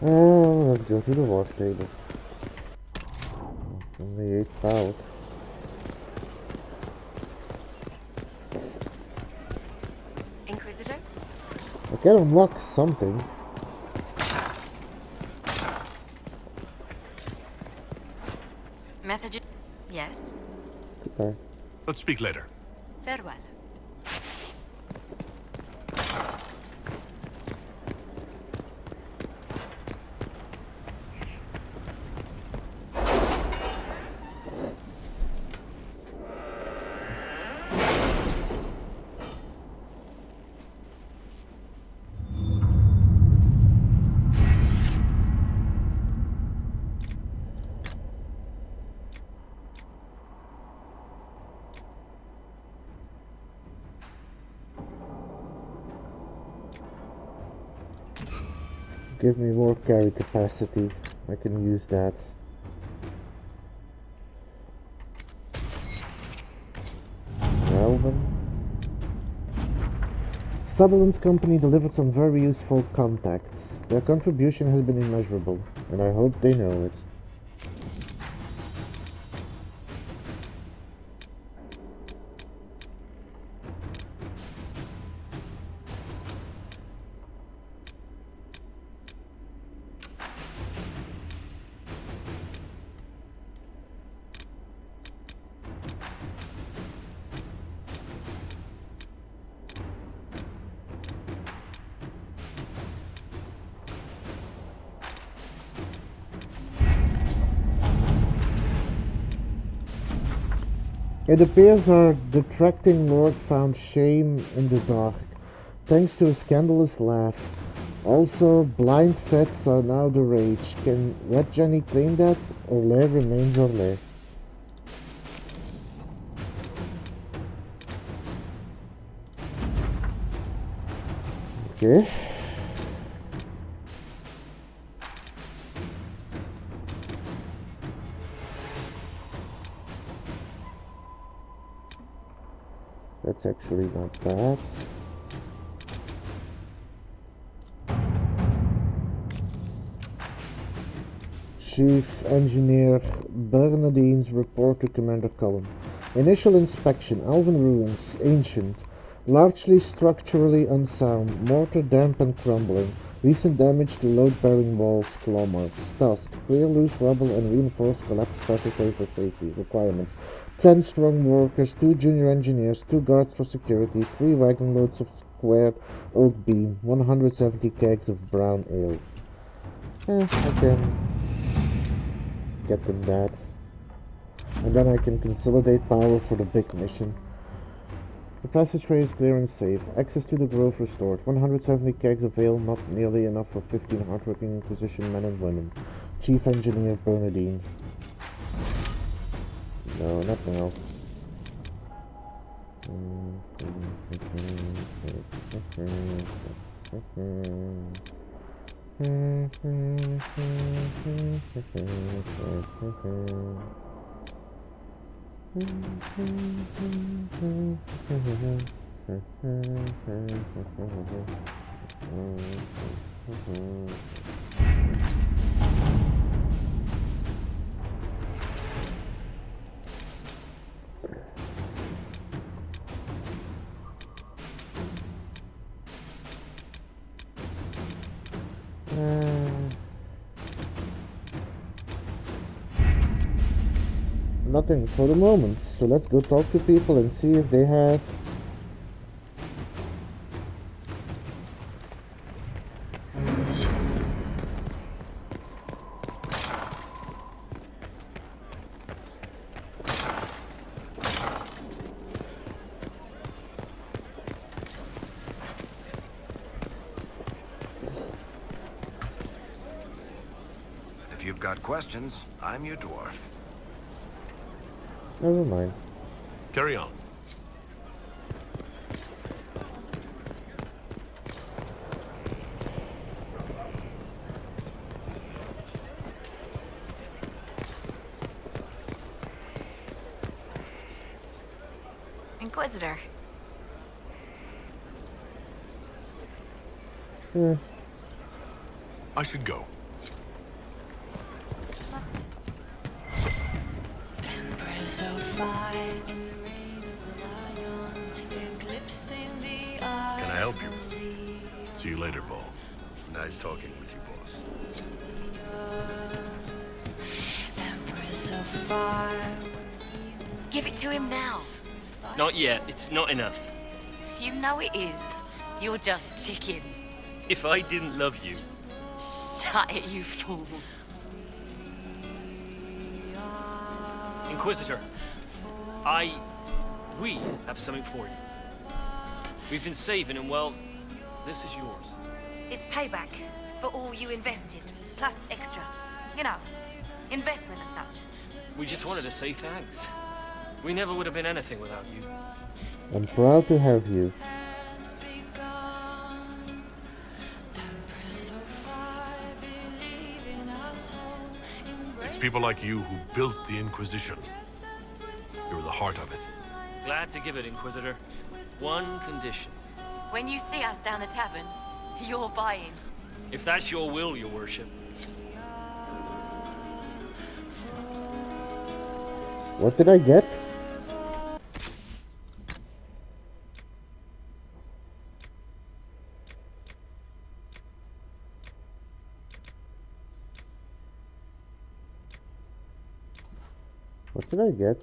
Let's go to the war table. Only 8 power. Inquisitor? I can unlock something. Message? Yes. Okay. Let's speak later. Farewell. Give me more carry capacity. I can use that. Melbourne. Sutherland's company delivered some very useful contacts. Their contribution has been immeasurable, and I hope they know it. It appears our detracting lord found shame in the dark, thanks to a scandalous laugh. Also, blind vets are now the rage. Can Red Jenny claim that? Orlair remains Orlair. Okay. That's actually not bad. Chief Engineer Bernadine's report to Commander Cullen. Initial inspection, Alvin ruins, ancient, largely structurally unsound, mortar damp and crumbling, recent damage to load-bearing walls, claw marks. Task, clear loose rubble and reinforce collapsed passageway for safety. Requirements, 10 strong workers, 2 junior engineers, 2 guards for security, 3 wagon loads of squared oak beam, 170 kegs of brown ale. I can get them that. And then I can consolidate power for the big mission. The passageway is clear and safe. Access to the grove restored. 170 kegs of ale, not nearly enough for 15 hardworking Inquisition men and women. Chief Engineer Bernadine. No, not now. Nothing for the moment, so let's go talk to people and see if they have If you've got questions, I'm your dwarf. Never mind. Carry on. Inquisitor. I should go. Can I help you? See you later, Paul. Nice talking with you, boss. Give it to him now. Not yet. It's not enough. You know it is. You're just chicken. If I didn't love you... Shut it, you fool. Inquisitor, we have something for you. We've been saving and, well, this is yours. It's payback for all you invested, plus extra. You know, investment and such. We just wanted to say thanks. We never would have been anything without you. I'm proud to have you. It's people like you who built the Inquisition. You're the heart of it. Glad to give it, Inquisitor. One condition. When you see us down the tavern, you're buying. If that's your will, your worship. What did I get? What did I get?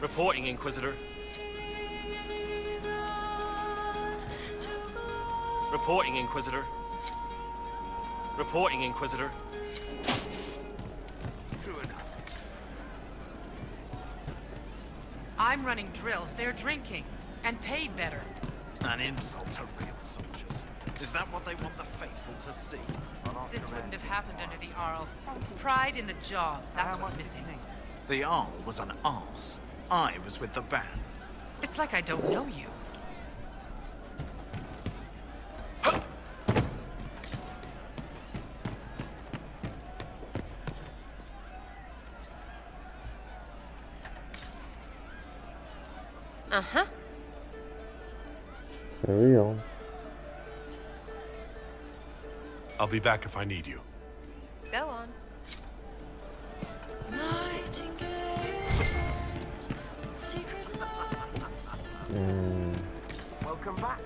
Reporting, Inquisitor. Reporting, Inquisitor. Reporting, Inquisitor. I'm running drills. They're drinking. And paid better. An insult to real soldiers. Is that what they want the faithful to see? This wouldn't have happened under the Arl. Pride in the job. That's what's missing. The Arl was an arse. I was with the band. It's like I don't know you. Uh-huh. Carry on. I'll be back if I need you. Go on. Welcome back.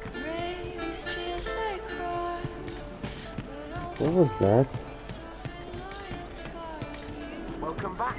What was that? Welcome back.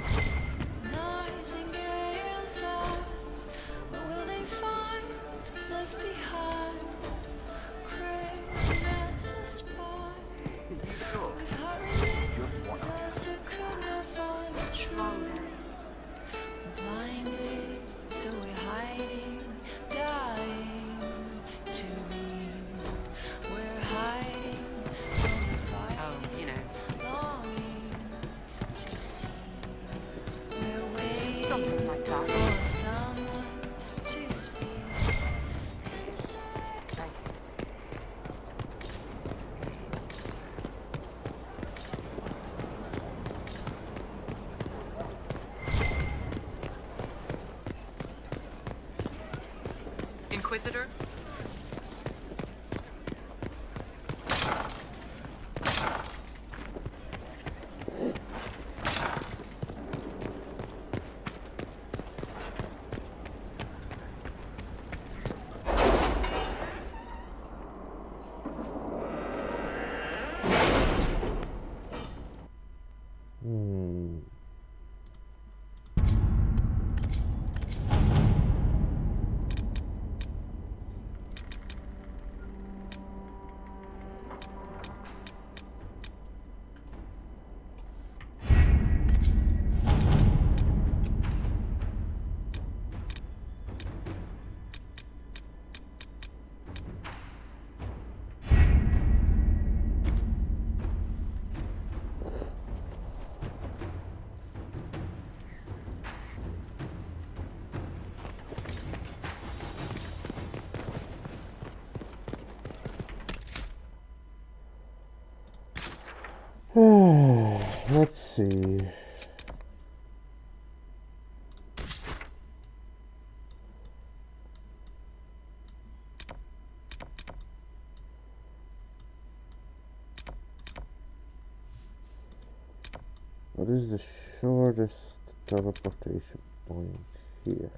Inquisitor? Let's see. What is the shortest teleportation point here?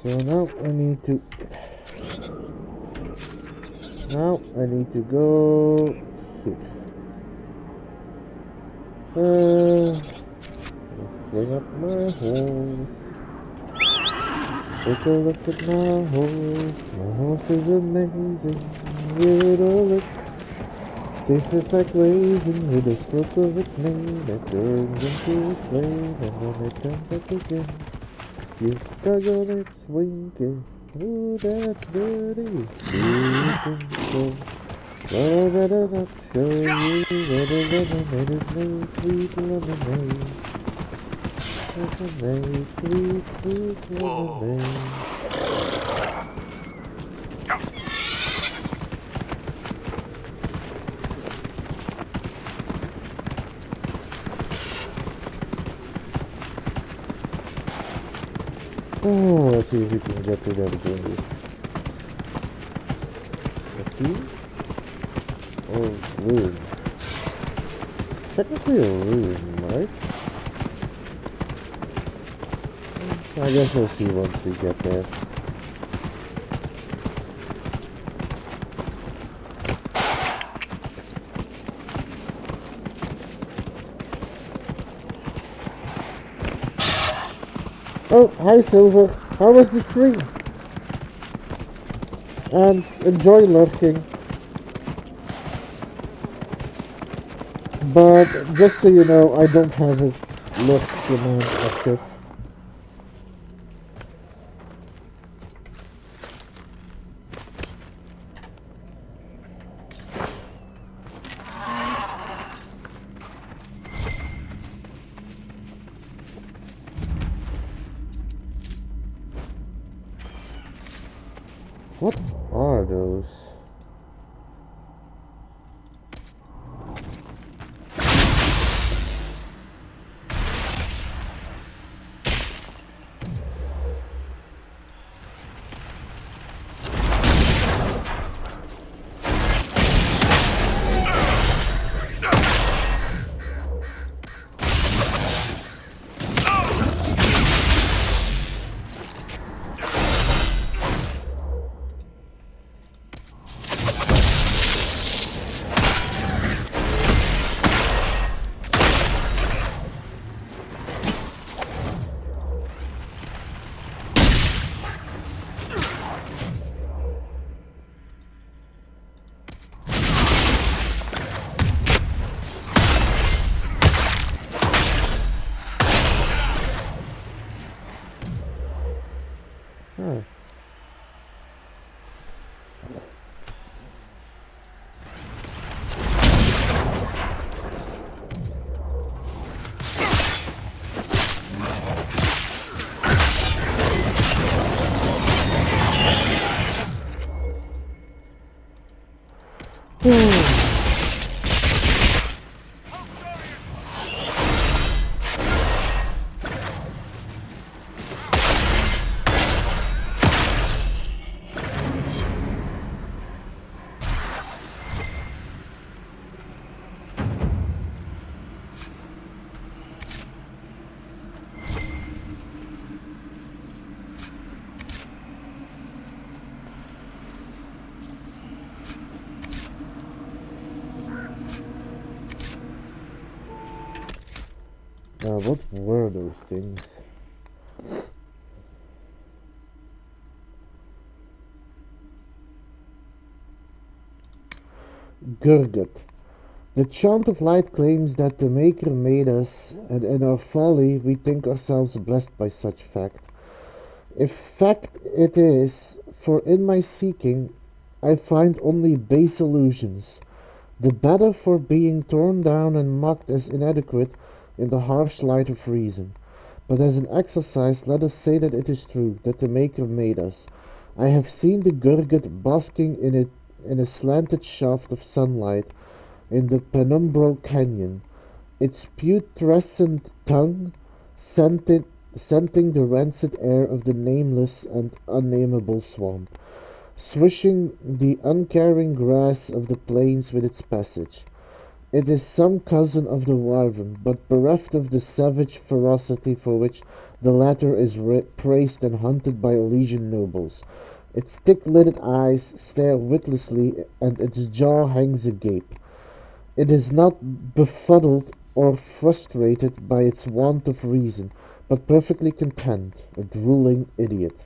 So now I need to go here. Bring up my horse. Take a look at my horse. My horse is amazing. Give it a look. Tastes like raisin with a stroke of its mane. It turns into a flame and then it comes back again. You struggle, it's winky. Ooh, that's dirty. You think so? Well, I better not show you where the lemonade is made. Sweet lemonade. Lemonade, sweet, sweet lemonade. Oh, let's see if we can get to that again. A key? Or room? Technically a room, right? I guess we'll see once we get there. Oh, hi Silver. How was the stream? And enjoy lurking. But just so you know, I don't have a lurk command active. What are those? What were those things? Gurgut. The chant of light claims that the Maker made us, and in our folly we think ourselves blessed by such fact. If fact it is, for in my seeking I find only base illusions, the better for being torn down and mocked as inadequate in the harsh light of reason. But as an exercise, let us say that it is true, that the Maker made us. I have seen the Gurgut basking in a slanted shaft of sunlight in the penumbral canyon, its putrescent tongue scenting the rancid air of the nameless and unnameable swamp, swishing the uncaring grass of the plains with its passage. It is some cousin of the wyvern, but bereft of the savage ferocity for which the latter is praised and hunted by Elysian nobles. Its thick-lidded eyes stare witlessly, and its jaw hangs agape. It is not befuddled or frustrated by its want of reason, but perfectly content, a drooling idiot.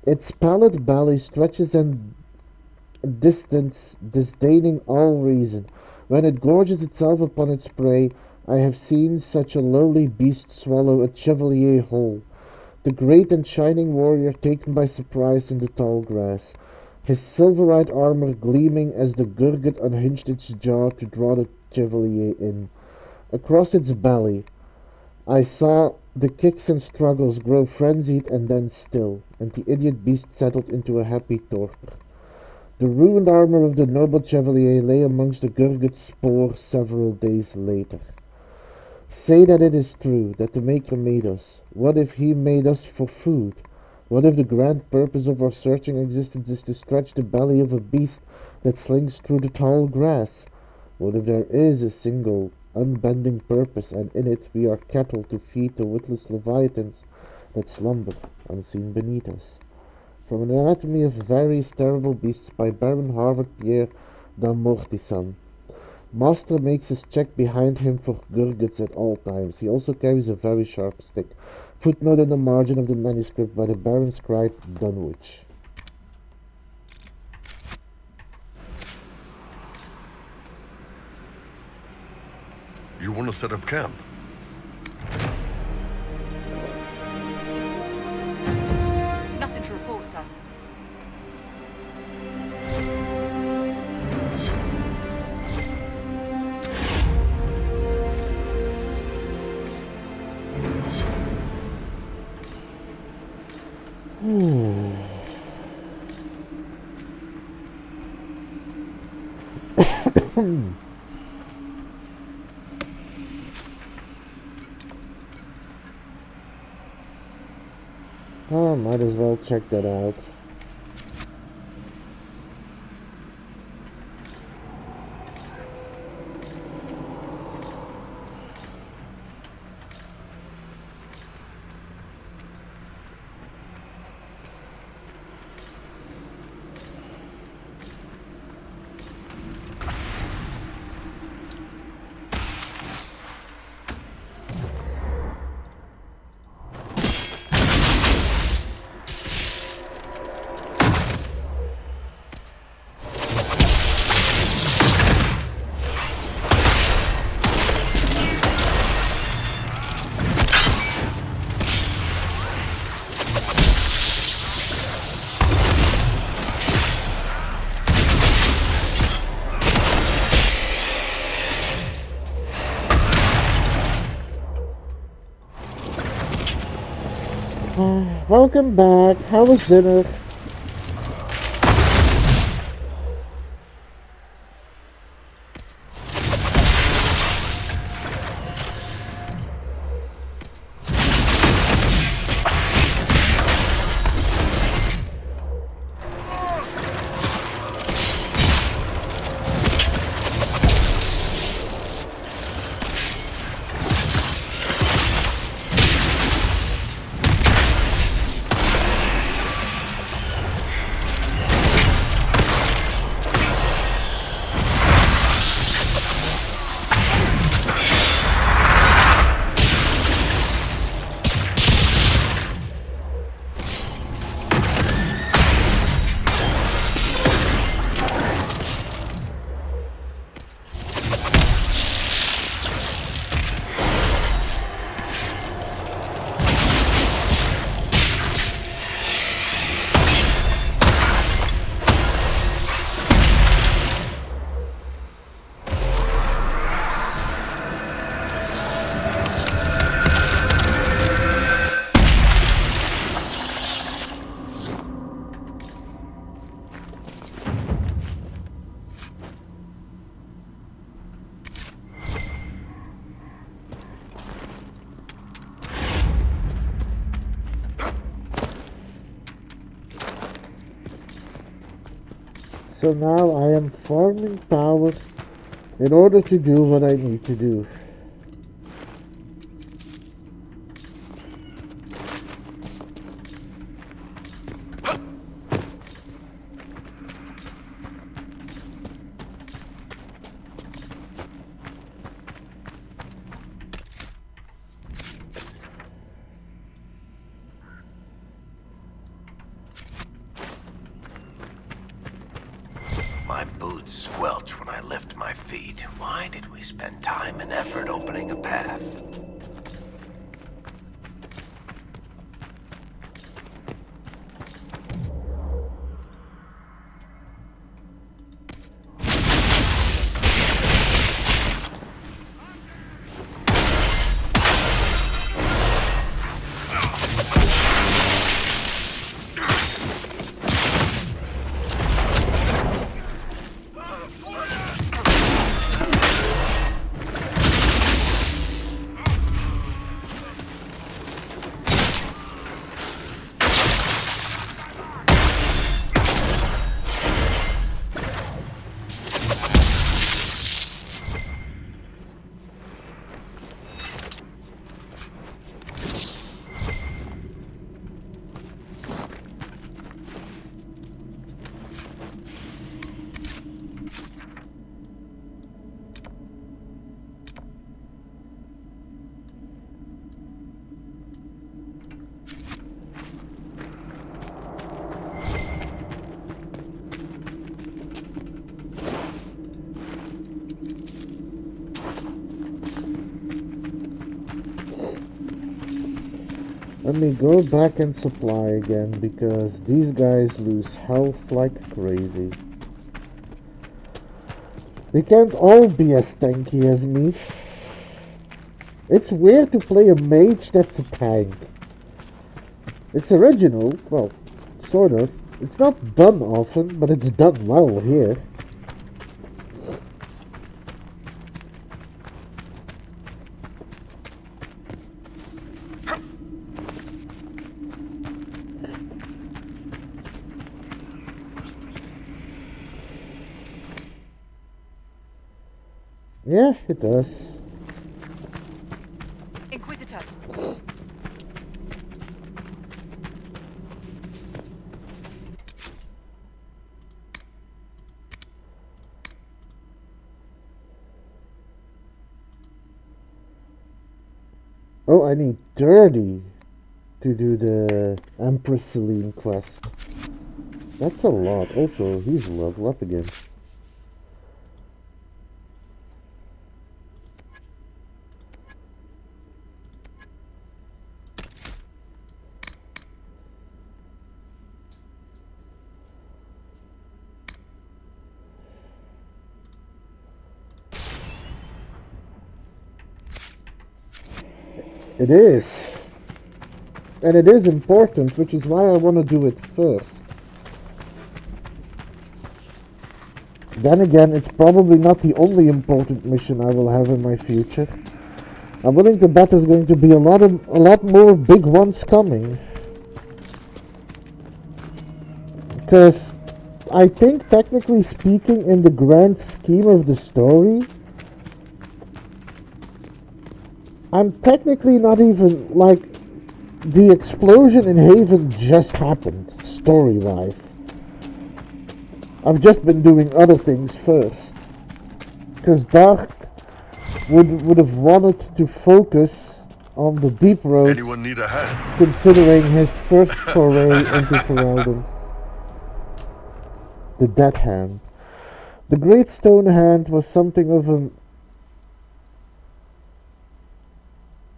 Its pallid belly stretches in distance, disdaining all reason. When it gorges itself upon its prey, I have seen such a lowly beast swallow a chevalier whole, the great and shining warrior taken by surprise in the tall grass, his silver-eyed armor gleaming as the Gurgut unhinged its jaw to draw the chevalier in. Across its belly, I saw the kicks and struggles grow frenzied and then still, and the idiot beast settled into a happy torpor. The ruined armor of the noble chevalier lay amongst the Gurgut's spoor several days later. Say that it is true, that the Maker made us. What if he made us for food? What if the grand purpose of our searching existence is to stretch the belly of a beast that slings through the tall grass? What if there is a single, unbending purpose, and in it we are cattle to feed the witless leviathans that slumber unseen beneath us? From an Anatomy of Various Terrible Beasts by Baron Harvard Pierre d'Amortissan. Master makes his check behind him for Gurguts at all times. He also carries a very sharp stick. Footnote in the margin of the manuscript by the Baron scribe Dunwich. You want to set up camp? Nothing to report, sir. Oh, might as well check that out. Welcome back. How was dinner? So now I am farming power in order to do what I need to do. My boots squelch when I lift my feet. Why did we spend time and effort opening a path? Let me go back and supply again, because these guys lose health like crazy. They can't all be as tanky as me. It's weird to play a mage that's a tank. It's original, well, sort of. It's not done often, but it's done well here. Yeah, it does. Inquisitor. Oh, I need Dirty to do the Empress Celine quest. That's a lot. Also, he's level up again. It is. And it is important, which is why I want to do it first. Then again, it's probably not the only important mission I will have in my future. I'm willing to bet there's going to be a lot more big ones coming. Because I think, technically speaking, in the grand scheme of the story, I'm technically not even, like, the explosion in Haven just happened, story-wise. I've just been doing other things first. Because Dark would have wanted to focus on the Deep Roads, Anyone need a hand? considering his first foray into Ferelden. The Dead Hand. The Great Stone Hand was something of a...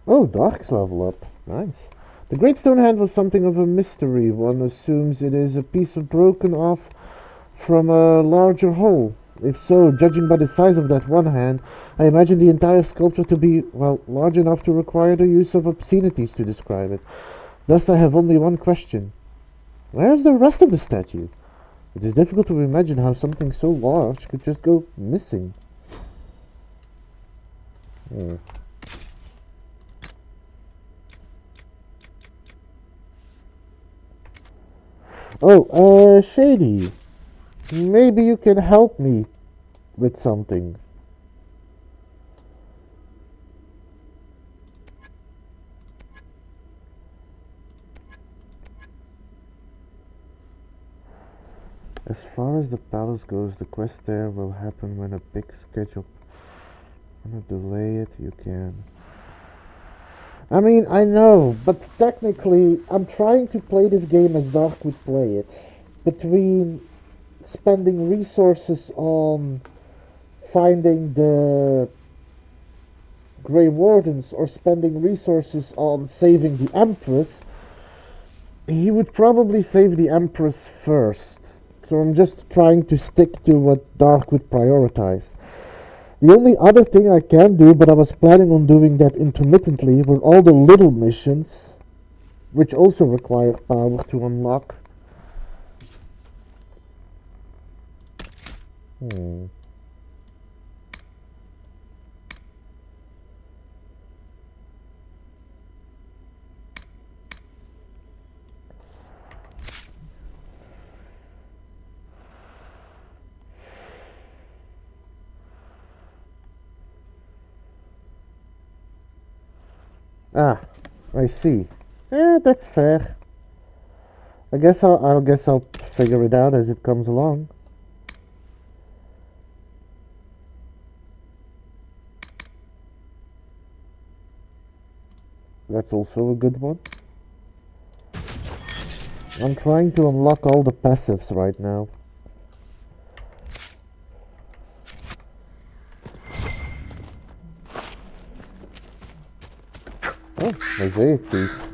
Oh, Dark's level up. Nice. The Great Stone Hand was something of a mystery. One assumes it is a piece of broken off from a larger whole. If so, judging by the size of that one hand, I imagine the entire sculpture to be, well, large enough to require the use of obscenities to describe it. Thus, I have only one question. Where is the rest of the statue? It is difficult to imagine how something so large could just go missing. Oh, Shady. maybe you can help me with something. As far as the palace goes, the quest there will happen when a big schedule. Want to delay it? You can. I mean, I know, but technically, I'm trying to play this game as Dark would play it. Between spending resources on finding the Grey Wardens or spending resources on saving the Empress, he would probably save the Empress first. So I'm just trying to stick to what Dark would prioritize. The only other thing I can do, but I was planning on doing that intermittently, were all the little missions, which also require power to unlock. Ah, I see. Yeah, that's fair. I guess I'll figure it out as it comes along. That's also a good one. I'm trying to unlock all the passives right now. Oh, mosaic piece.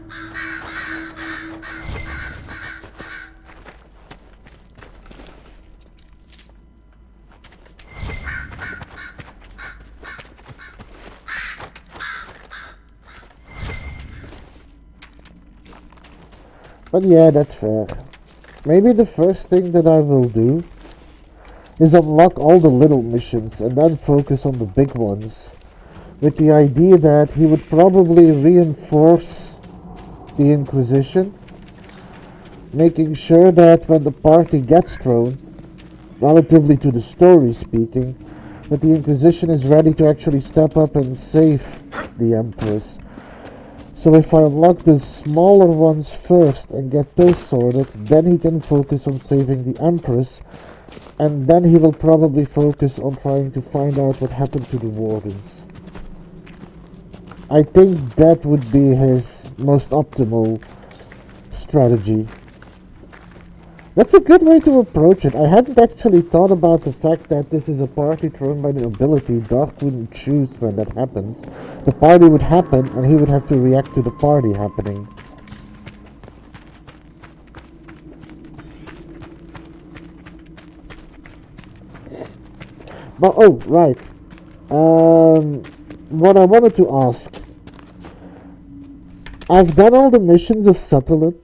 But yeah, that's fair. Maybe the first thing that I will do is unlock all the little missions and then focus on the big ones, with the idea that he would probably reinforce the Inquisition, making sure that when the party gets thrown, relatively to the story speaking, that the Inquisition is ready to actually step up and save the Empress. So if I unlock the smaller ones first and get those sorted, then he can focus on saving the Empress, and then he will probably focus on trying to find out what happened to the Wardens. I think that would be his most optimal strategy. That's a good way to approach it. I hadn't actually thought about the fact that this is a party thrown by the nobility. Dark wouldn't choose when that happens. The party would happen and he would have to react to the party happening. But, oh, right. What I wanted to ask. I've done all the missions of Settlement,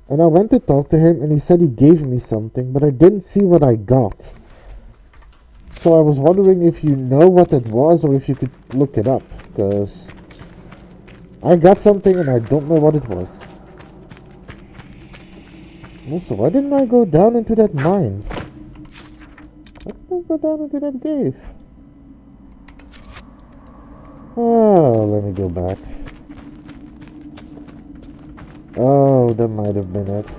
and I went to talk to him, and he said he gave me something, but I didn't see what I got. So I was wondering if you know what it was, or if you could look it up, because I got something and I don't know what it was. Also, why didn't I go down into that mine? Why didn't I go down into that cave? Oh, let me go back. Oh, that might have been it.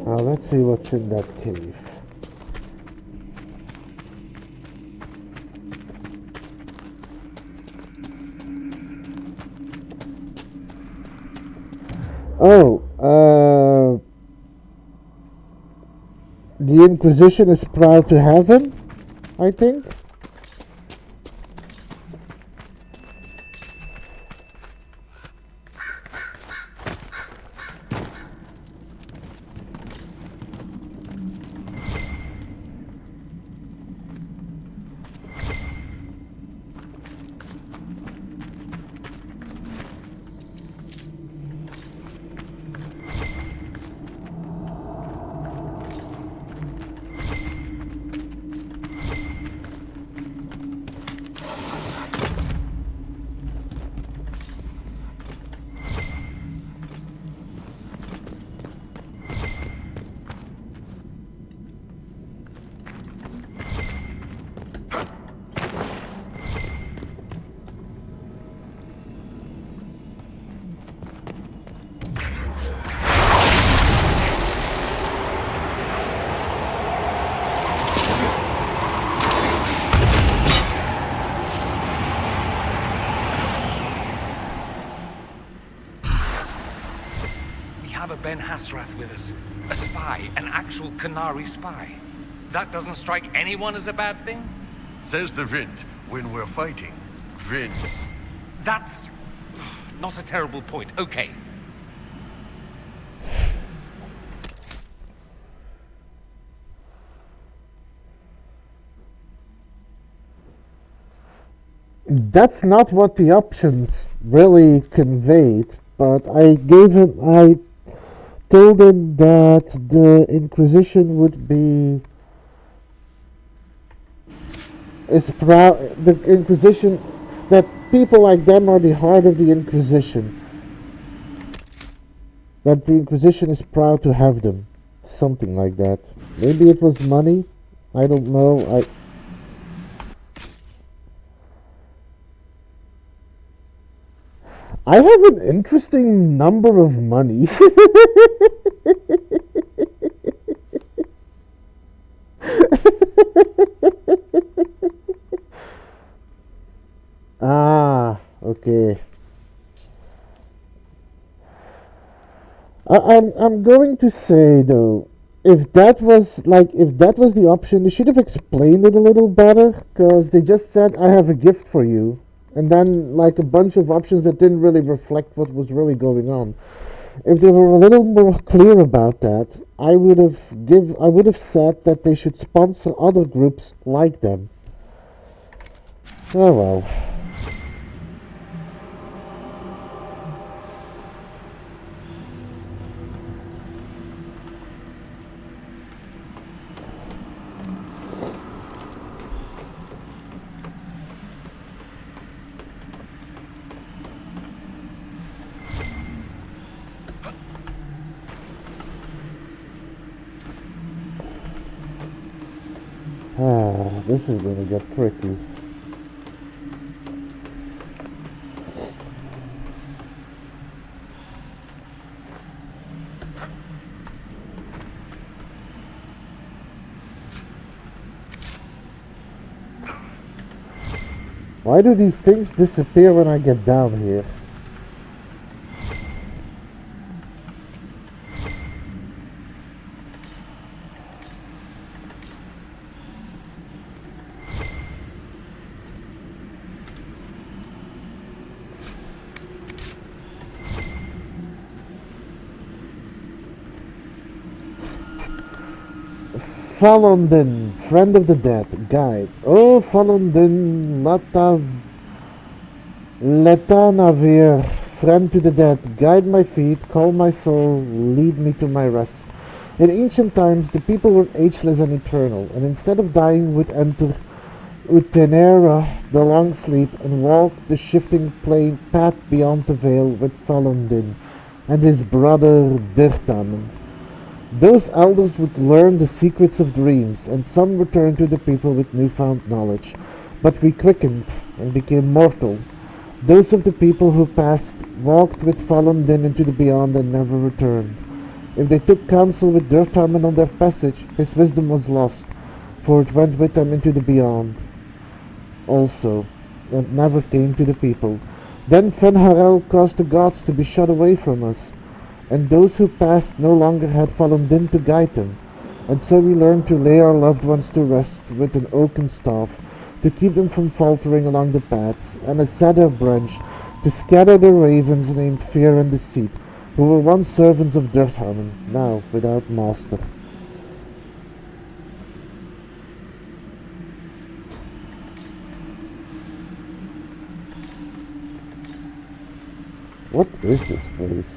Now let's see what's in that cave. Oh, the Inquisition is proud to have him, I think. Ben Hasrath with us. A spy, an actual Canary spy. That doesn't strike anyone as a bad thing? Says the Vint, when we're fighting. Vince. That's not a terrible point. Okay. That's not what the options really conveyed, but I told him that the Inquisition would be the Inquisition, that people like them are the heart of the Inquisition. That the Inquisition is proud to have them. Something like that. Maybe it was money? I don't know. I have an interesting number of money. Okay. I'm going to say though, if that was the option, they should have explained it a little better, because they just said, I have a gift for you. And then, like, a bunch of options that didn't really reflect what was really going on. If they were a little more clear about that, I would have said that they should sponsor other groups like them. Oh well. This is going to get tricky. Why do these things disappear when I get down here? Falondin, friend of the dead, guide. Oh, Falondin, Letanavir, friend to the dead, guide my feet, calm my soul, lead me to my rest. In ancient times, the people were ageless and eternal, and instead of dying would enter Utenera, the long sleep, and walk the shifting plain path beyond the veil with Falondin and his brother Dirtamen. Those elders would learn the secrets of dreams, and some returned to the people with newfound knowledge. But we quickened and became mortal. Those of the people who passed walked with Falondin into the beyond and never returned. If they took counsel with Dirtharman on their passage, his wisdom was lost, for it went with them into the beyond. Also, and never came to the people. Then Fen'Harel caused the gods to be shut away from us, and those who passed no longer had Falun Din to guide them, and so we learned to lay our loved ones to rest with an oaken staff, to keep them from faltering along the paths, and a cedar branch, to scatter the ravens named Fear and Deceit, who were once servants of Dirtharman, now without master. What is this place?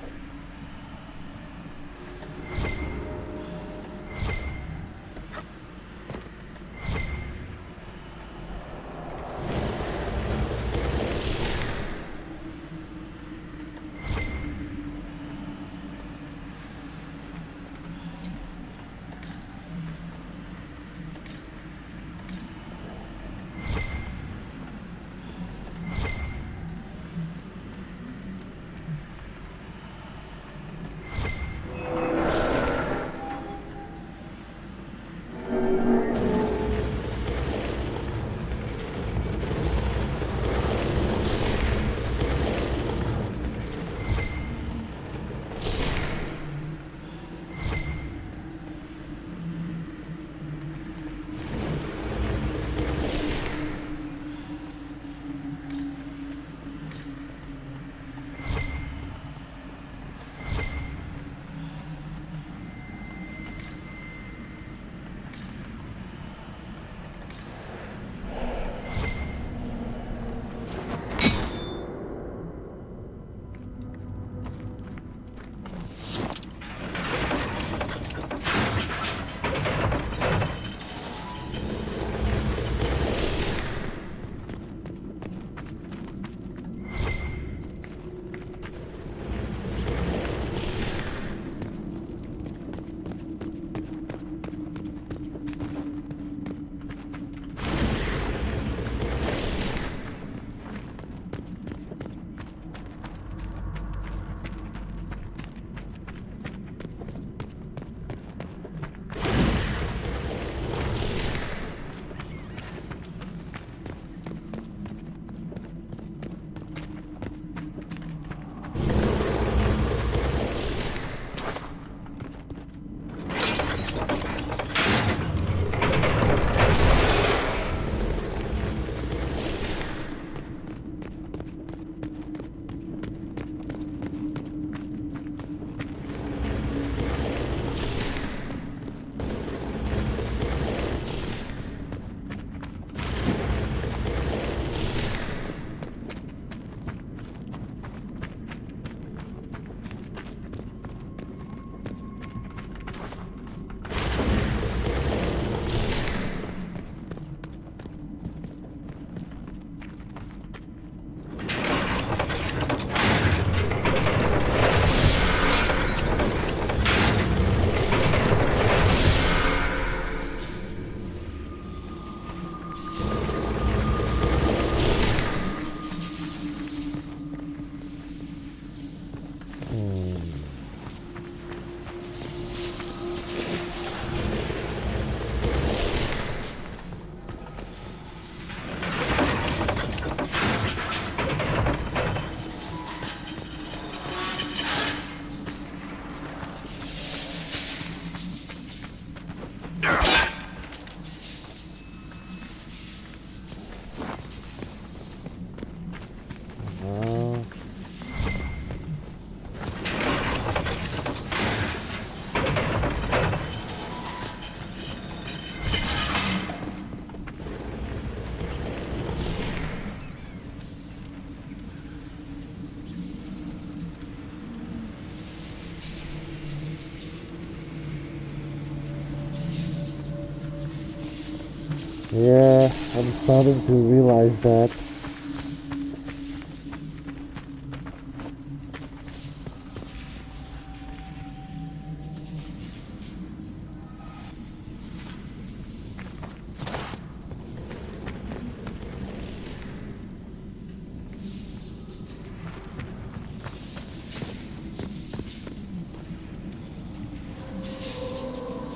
Yeah, I'm starting to realize that.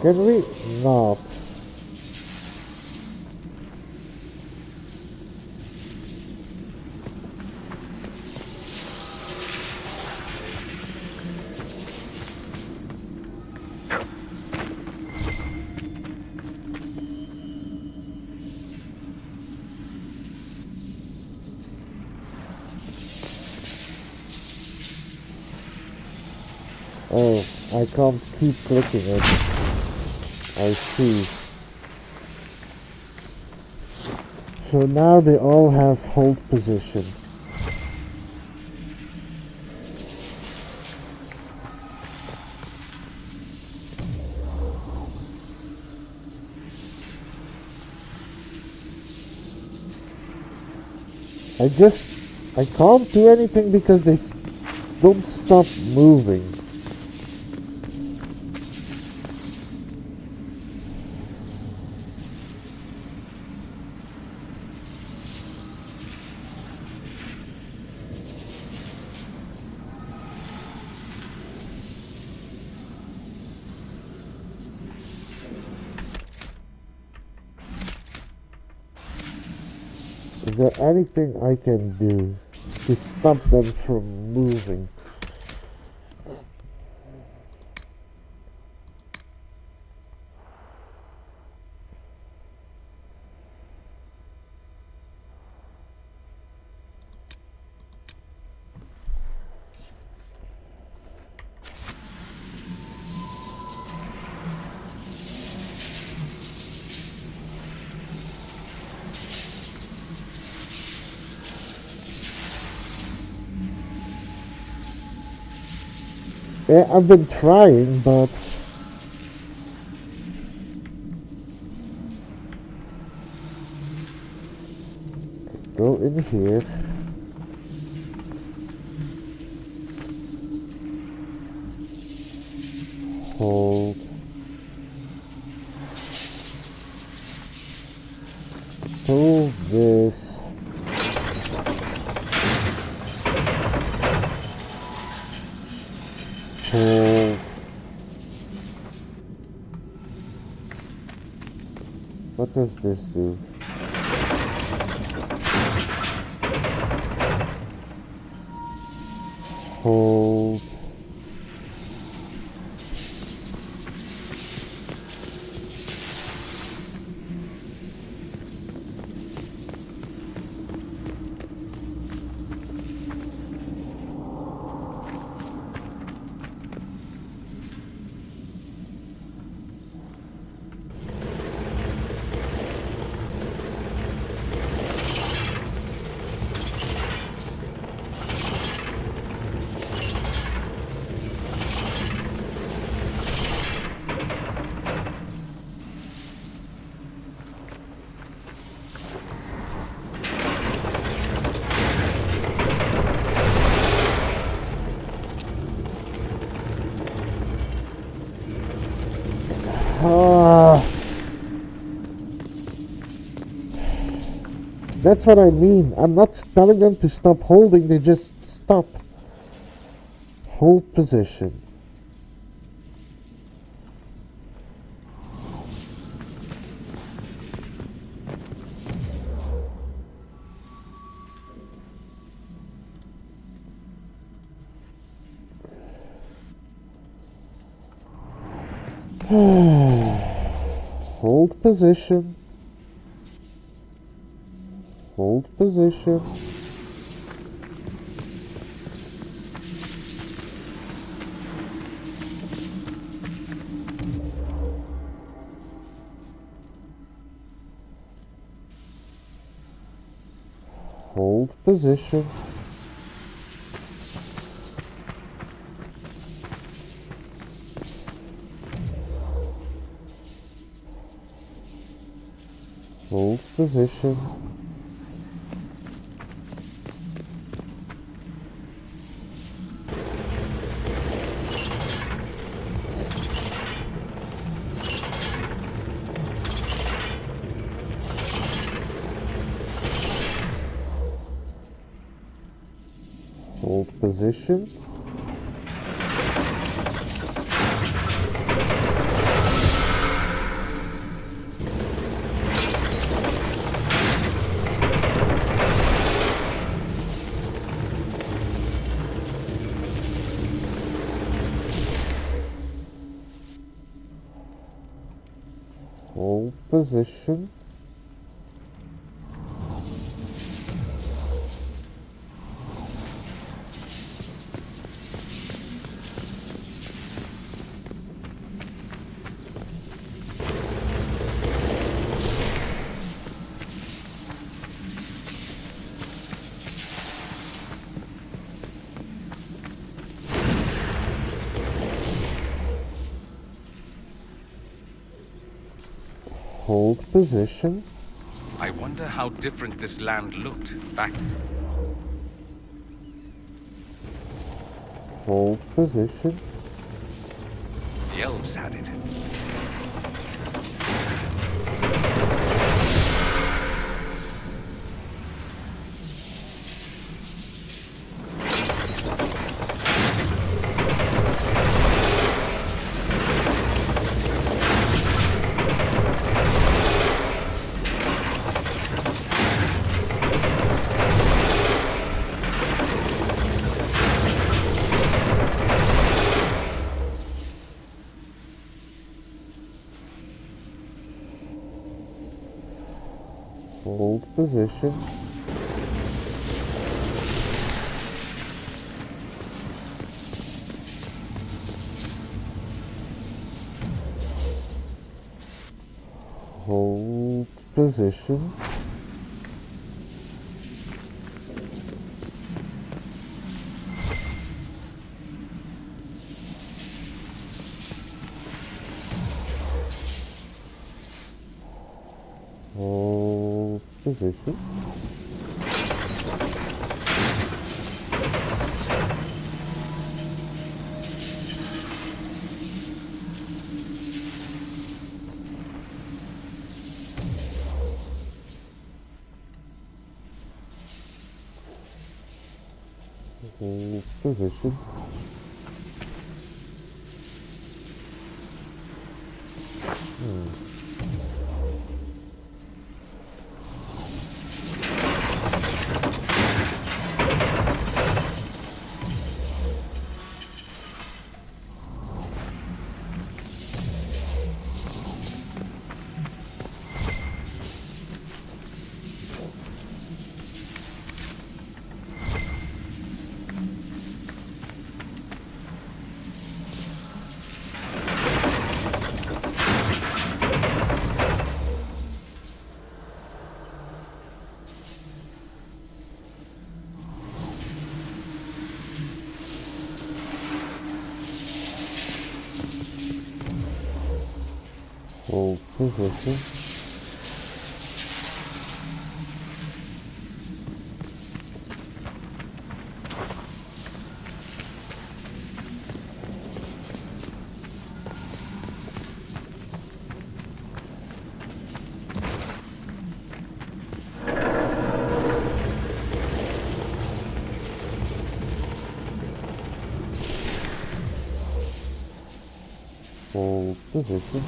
Can we not? Oh, I can't keep clicking it. I see. So now they all have hold position. I can't do anything because they don't stop moving. Is there anything I can do to stop them from moving? Yeah, I've been trying, but go in here. Hold. Hold this. Hold. What does this do? Hold. That's what I mean. I'm not telling them to stop holding, they just stop. Hold position. Hold position. Hold position. Hold position. Hold position. Hold position. Hold position. Hold position. I wonder how different this land looked back. Hold position. The elves had it. Hold position. Hold position. Hold position. Hold position. Hold position. Hold position.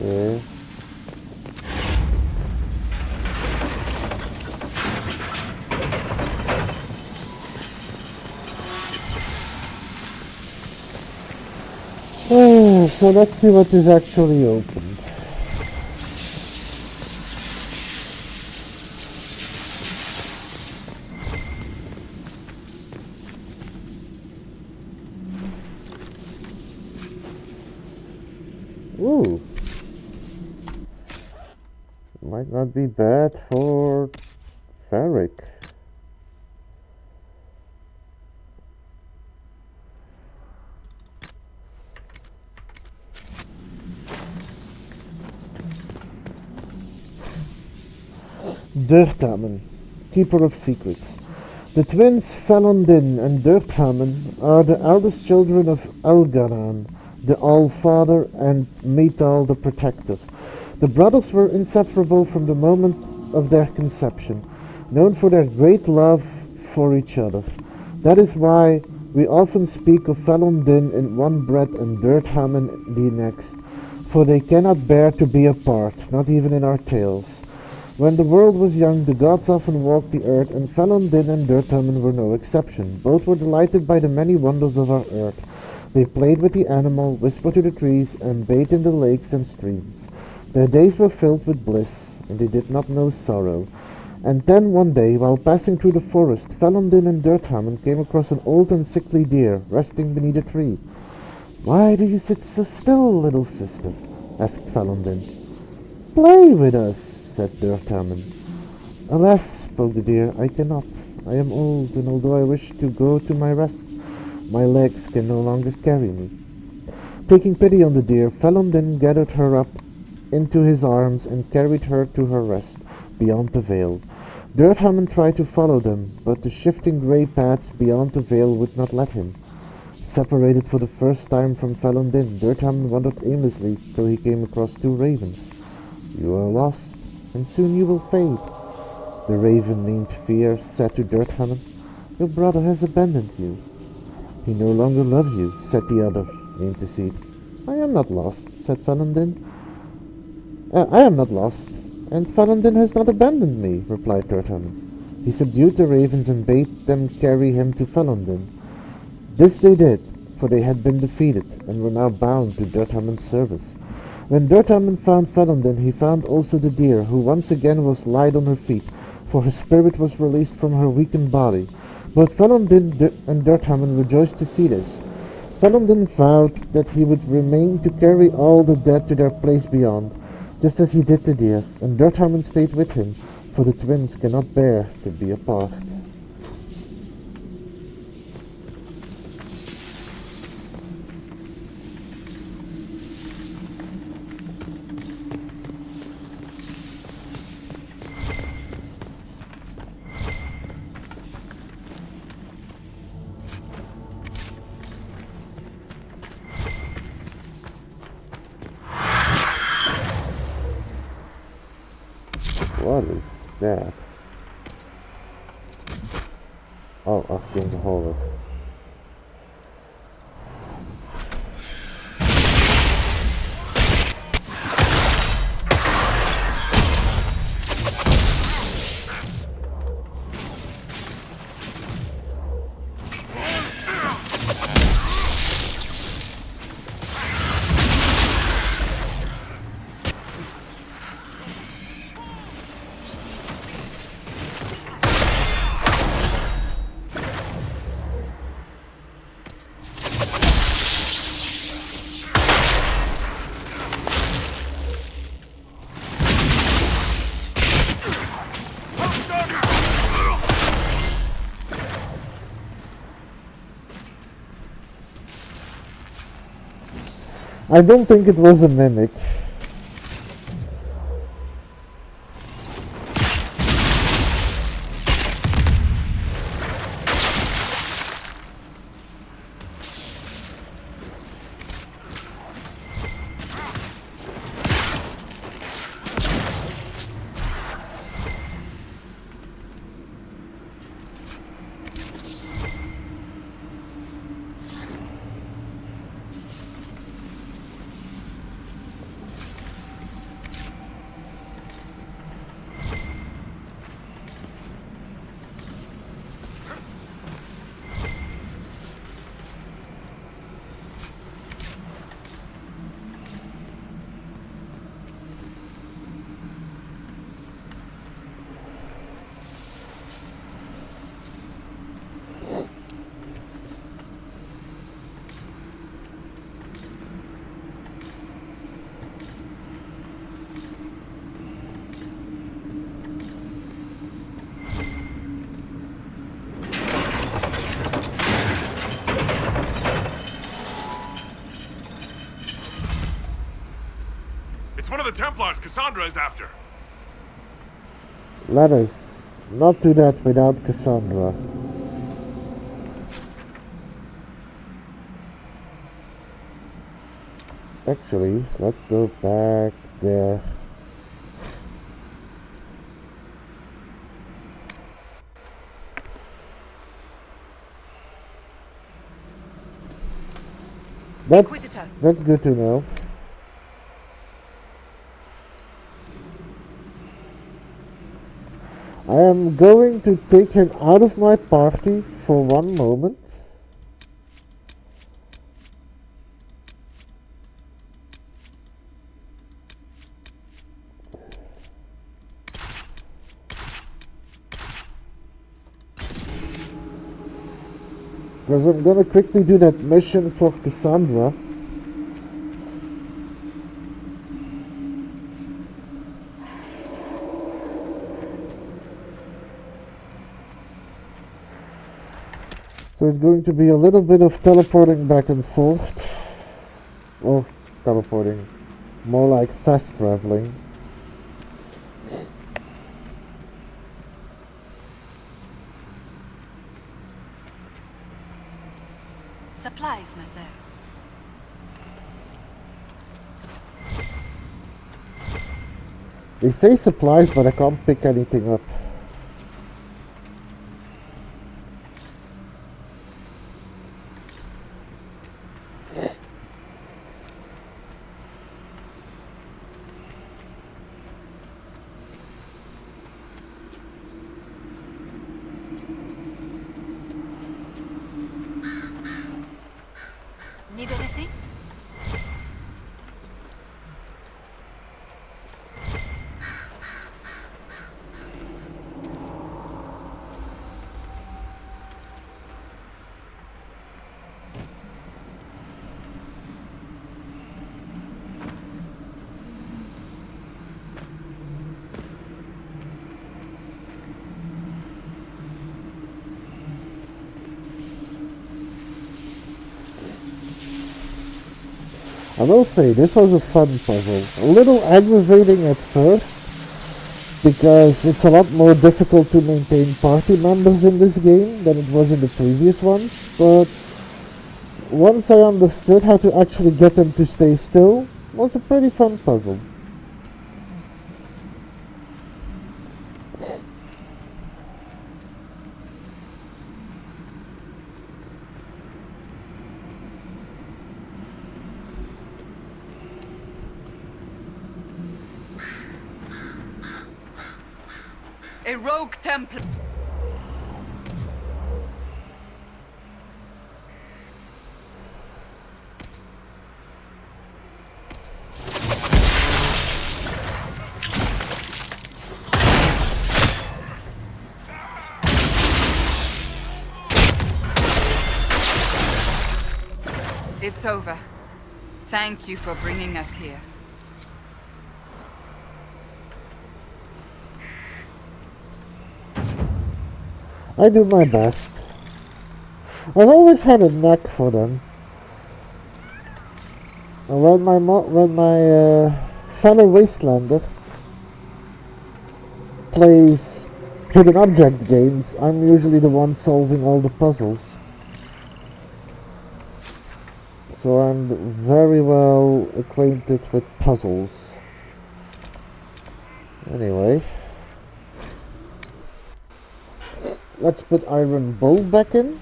Okay. Oh, so let's see what is actually opened. Ooh. Might not be bad for Varric. Durthamen, Keeper of Secrets. The twins Felondin and Durthamen are the eldest children of Elgaran, the All-Father, and Metal the Protective. The brothers were inseparable from the moment of their conception, known for their great love for each other. That is why we often speak of Felondin in one breath and Durthamen the next, for they cannot bear to be apart, not even in our tales. When the world was young, the gods often walked the earth, and Felondin and Durthamen were no exception. Both were delighted by the many wonders of our earth. They played with the animal, whispered to the trees, and bathed in the lakes and streams. Their days were filled with bliss, and they did not know sorrow. And then one day, while passing through the forest, Felondin and Durthamen came across an old and sickly deer, resting beneath a tree. "Why do you sit so still, little sister?" asked Felondin. "Play with us," said Durthamen. "Alas," spoke the deer, "I cannot. I am old, and although I wish to go to my rest, my legs can no longer carry me." Taking pity on the deer, Felondin gathered her up into his arms and carried her to her rest beyond the vale. Durthamen tried to follow them, but the shifting grey paths beyond the vale would not let him. Separated for the first time from Felondin, Durthamen wandered aimlessly till he came across two ravens. "You are lost, and soon you will fade." The raven named Fear said to Durthamen, "Your brother has abandoned you." "He no longer loves you," said the other, named Deceit. "I am not lost," said Felondin. "I am not lost, and Felondin has not abandoned me," replied Durthamen. He subdued the ravens and bade them carry him to Felondin. This they did, for they had been defeated, and were now bound to Durthamen's service. When Durthamen found Felondin, he found also the deer, who once again was light on her feet, for her spirit was released from her weakened body. Both Felondin and Durthamen rejoiced to see this. Felondin vowed that he would remain to carry all the dead to their place beyond, just as he did the deer, and Durthamen stayed with him, for the twins cannot bear to be apart. What is that? Oh, asking the horror. I don't think it was a mimic. It's one of the Templars Cassandra is after. Let us not do that without Cassandra. Actually, let's go back there. That's good to know. I am going to take him out of my party for one moment. Because I'm gonna quickly do that mission for Cassandra. So it's going to be a little bit of teleporting back and forth. Or teleporting. More like fast traveling. Supplies, monsieur. They say supplies, but I can't pick anything up. Need anything? I will say, this was a fun puzzle. A little aggravating at first, because it's a lot more difficult to maintain party members in this game than it was in the previous ones, but once I understood how to actually get them to stay still, it was a pretty fun puzzle. A rogue Templar. It's over. Thank you for bringing us here. I do my best. I've always had a knack for them. And when my fellow Wastelander plays hidden object games, I'm usually the one solving all the puzzles. So I'm very well acquainted with puzzles. Anyway. Let's put Iron Bow back in.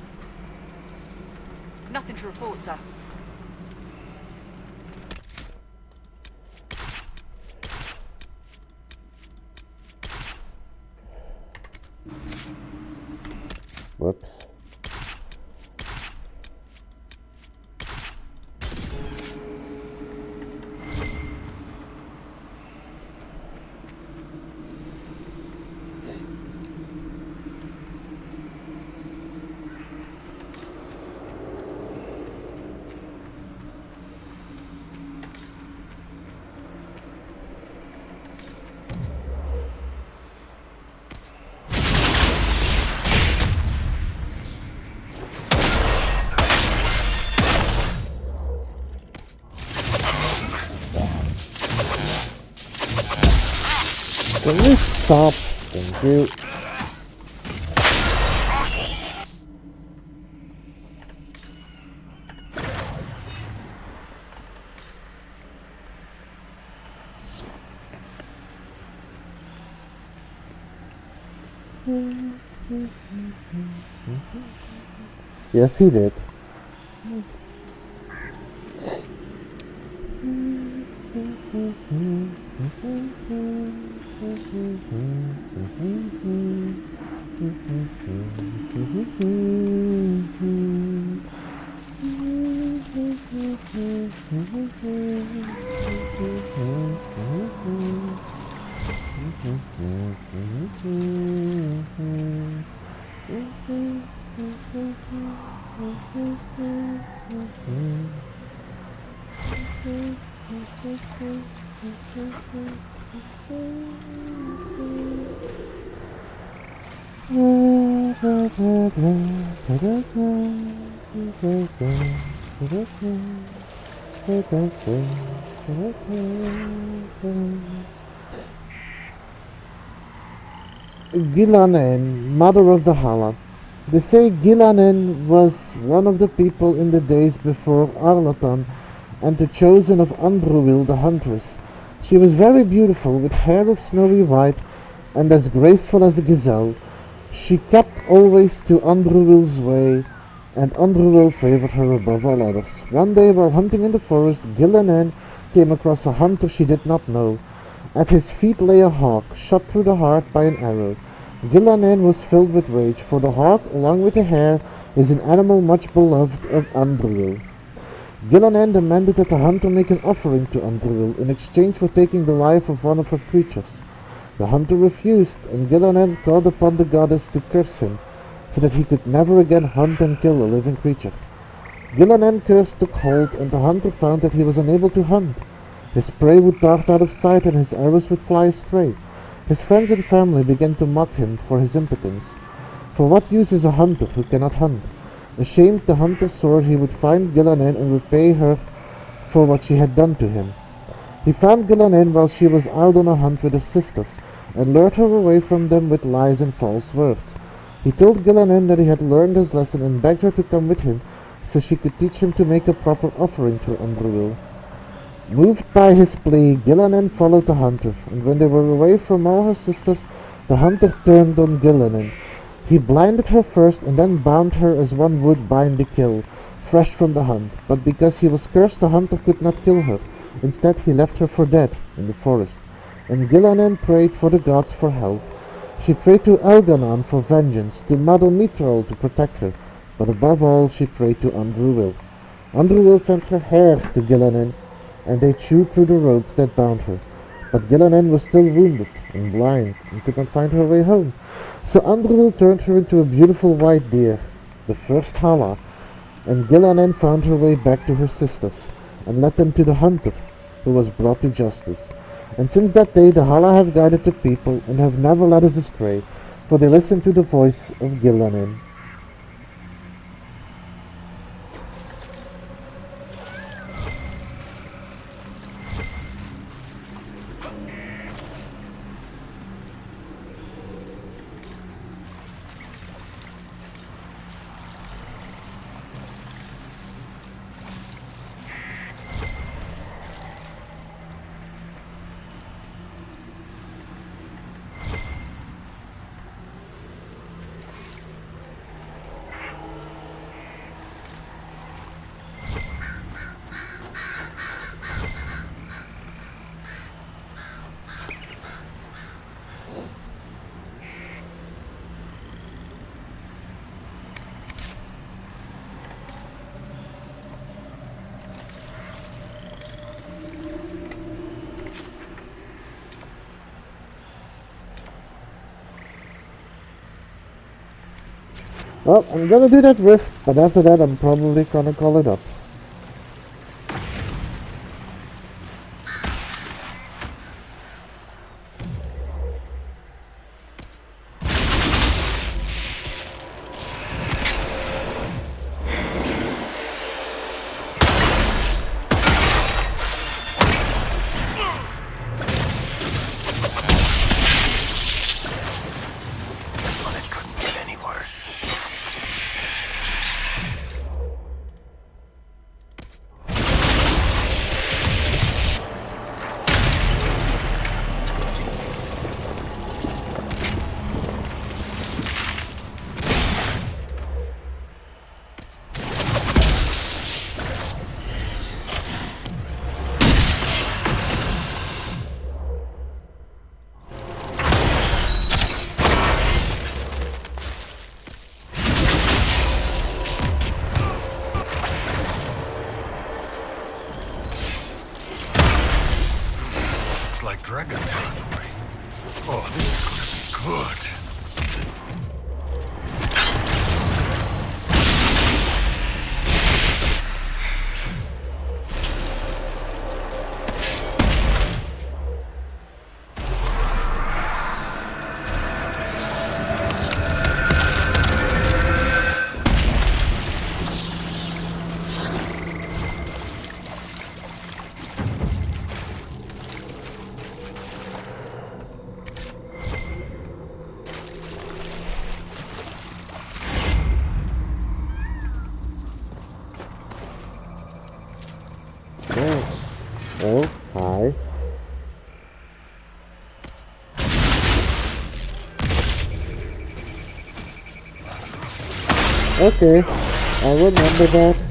Nothing to report, sir. Whoops. Can you stop Thank you. Yes, he did. Gilanen, mother of the Hala. They say Gilanen was one of the people in the days before Arlotan and the chosen of Andruil the huntress. She was very beautiful, with hair of snowy white and as graceful as a gazelle. She kept always to Andruil's way, and Andruil favored her above all others. One day, while hunting in the forest, Gilanen came across a hunter she did not know. At his feet lay a hawk, shot through the heart by an arrow. Gilanen was filled with rage, for the hawk, along with the hare, is an animal much beloved of Andruil. Gilanen demanded that the hunter make an offering to Andruil in exchange for taking the life of one of her creatures. The hunter refused, and Gilanen called upon the goddess to curse him, so that he could never again hunt and kill a living creature. Gilanen's curse took hold, and the hunter found that he was unable to hunt. His prey would dart out of sight, and his arrows would fly astray. His friends and family began to mock him for his impotence. For what use is a hunter who cannot hunt? Ashamed, the hunter swore he would find Gilanen and repay her for what she had done to him. He found Gilanen while she was out on a hunt with his sisters, and lured her away from them with lies and false words. He told Gilanen that he had learned his lesson and begged her to come with him, so she could teach him to make a proper offering to Andruil. Moved by his plea, Gilanen followed the hunter, and when they were away from all her sisters, the hunter turned on Gilanen. He blinded her first, and then bound her as one would bind a kill, fresh from the hunt. But because he was cursed, the hunter could not kill her. Instead, he left her for dead in the forest, and Gilanen prayed for the gods for help. She prayed to Elganon for vengeance, to Mother Mithril to protect her, but above all she prayed to Andruil. Andruil sent her hares to Gilanen, and they chewed through the ropes that bound her. But Gilanen was still wounded and blind, and could not find her way home. So Andruil turned her into a beautiful white deer, the first Hala, and Gilanen found her way back to her sisters, and led them to the hunter, who was brought to justice. And since that day the Hala have guided the people, and have never led us astray, for they listen to the voice of Gilanen. Well, I'm gonna do that rift, but after that I'm probably gonna call it up. Oh, this is gonna be good. Oh, hi. Okay, I'll remember that.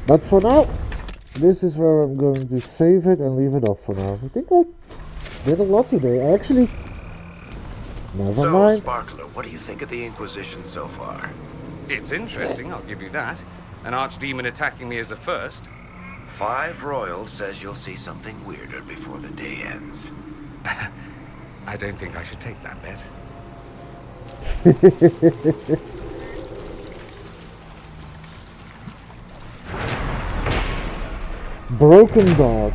But for now, this is where I'm going to save it and leave it off for now. I think I did a lot today. I actually... Never mind. Sparkler, what do you think of the Inquisition so far? It's interesting, I'll give you that. An archdemon attacking me is a first. 5 Royal says you'll see something weirder before the day ends. I don't think I should take that bet. Broken Dog.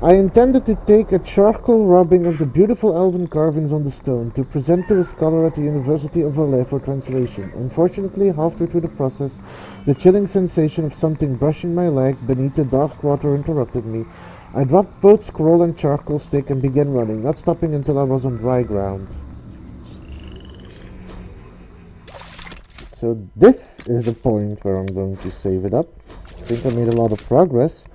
I intended to take a charcoal rubbing of the beautiful elven carvings on the stone to present to a scholar at the University of Valais for translation. Unfortunately, halfway through the process, the chilling sensation of something brushing my leg beneath the dark water interrupted me. I dropped both scroll and charcoal stick and began running, not stopping until I was on dry ground. So this is the point where I'm going to save it up. I think I made a lot of progress.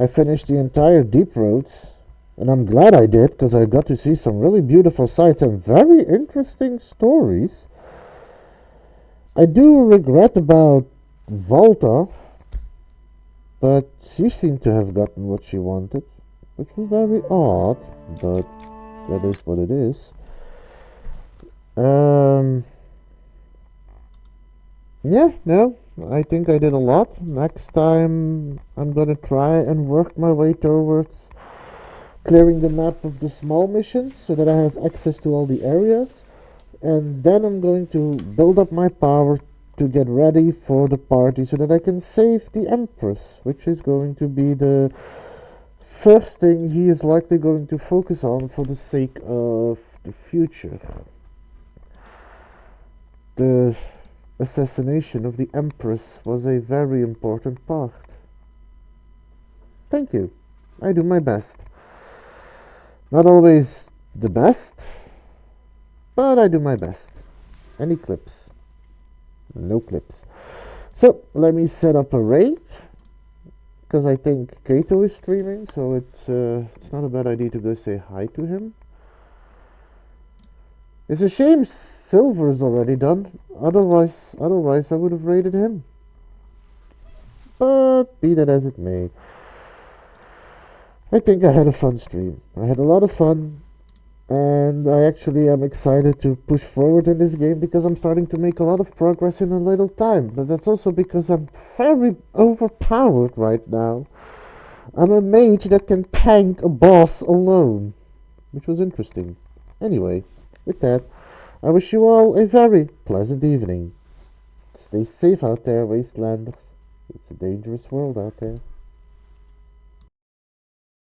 I finished the entire Deep Roads, and I'm glad I did, because I got to see some really beautiful sights and very interesting stories. I do regret about Volta, but she seemed to have gotten what she wanted, which was very odd, but that is what it is. Yeah, no, I think I did a lot. Next time I'm gonna try and work my way towards clearing the map of the small missions so that I have access to all the areas, and then I'm going to build up my power to get ready for the party so that I can save the Empress, which is going to be the first thing he is likely going to focus on for the sake of the future. The assassination of the Empress was a very important part. Thank you. I do my best. Not always the best, but I do my best. Any clips? No clips. So, let me set up a raid, because I think Kato is streaming, so it's not a bad idea to go say hi to him. It's a shame Silver is already done. Otherwise I would have raided him. But be that as it may, I think I had a fun stream. I had a lot of fun, and I actually am excited to push forward in this game because I'm starting to make a lot of progress in a little time. But that's also because I'm very overpowered right now. I'm a mage that can tank a boss alone, which was interesting. Anyway, with that, I wish you all a very pleasant evening. Stay safe out there, Wastelanders. It's a dangerous world out there.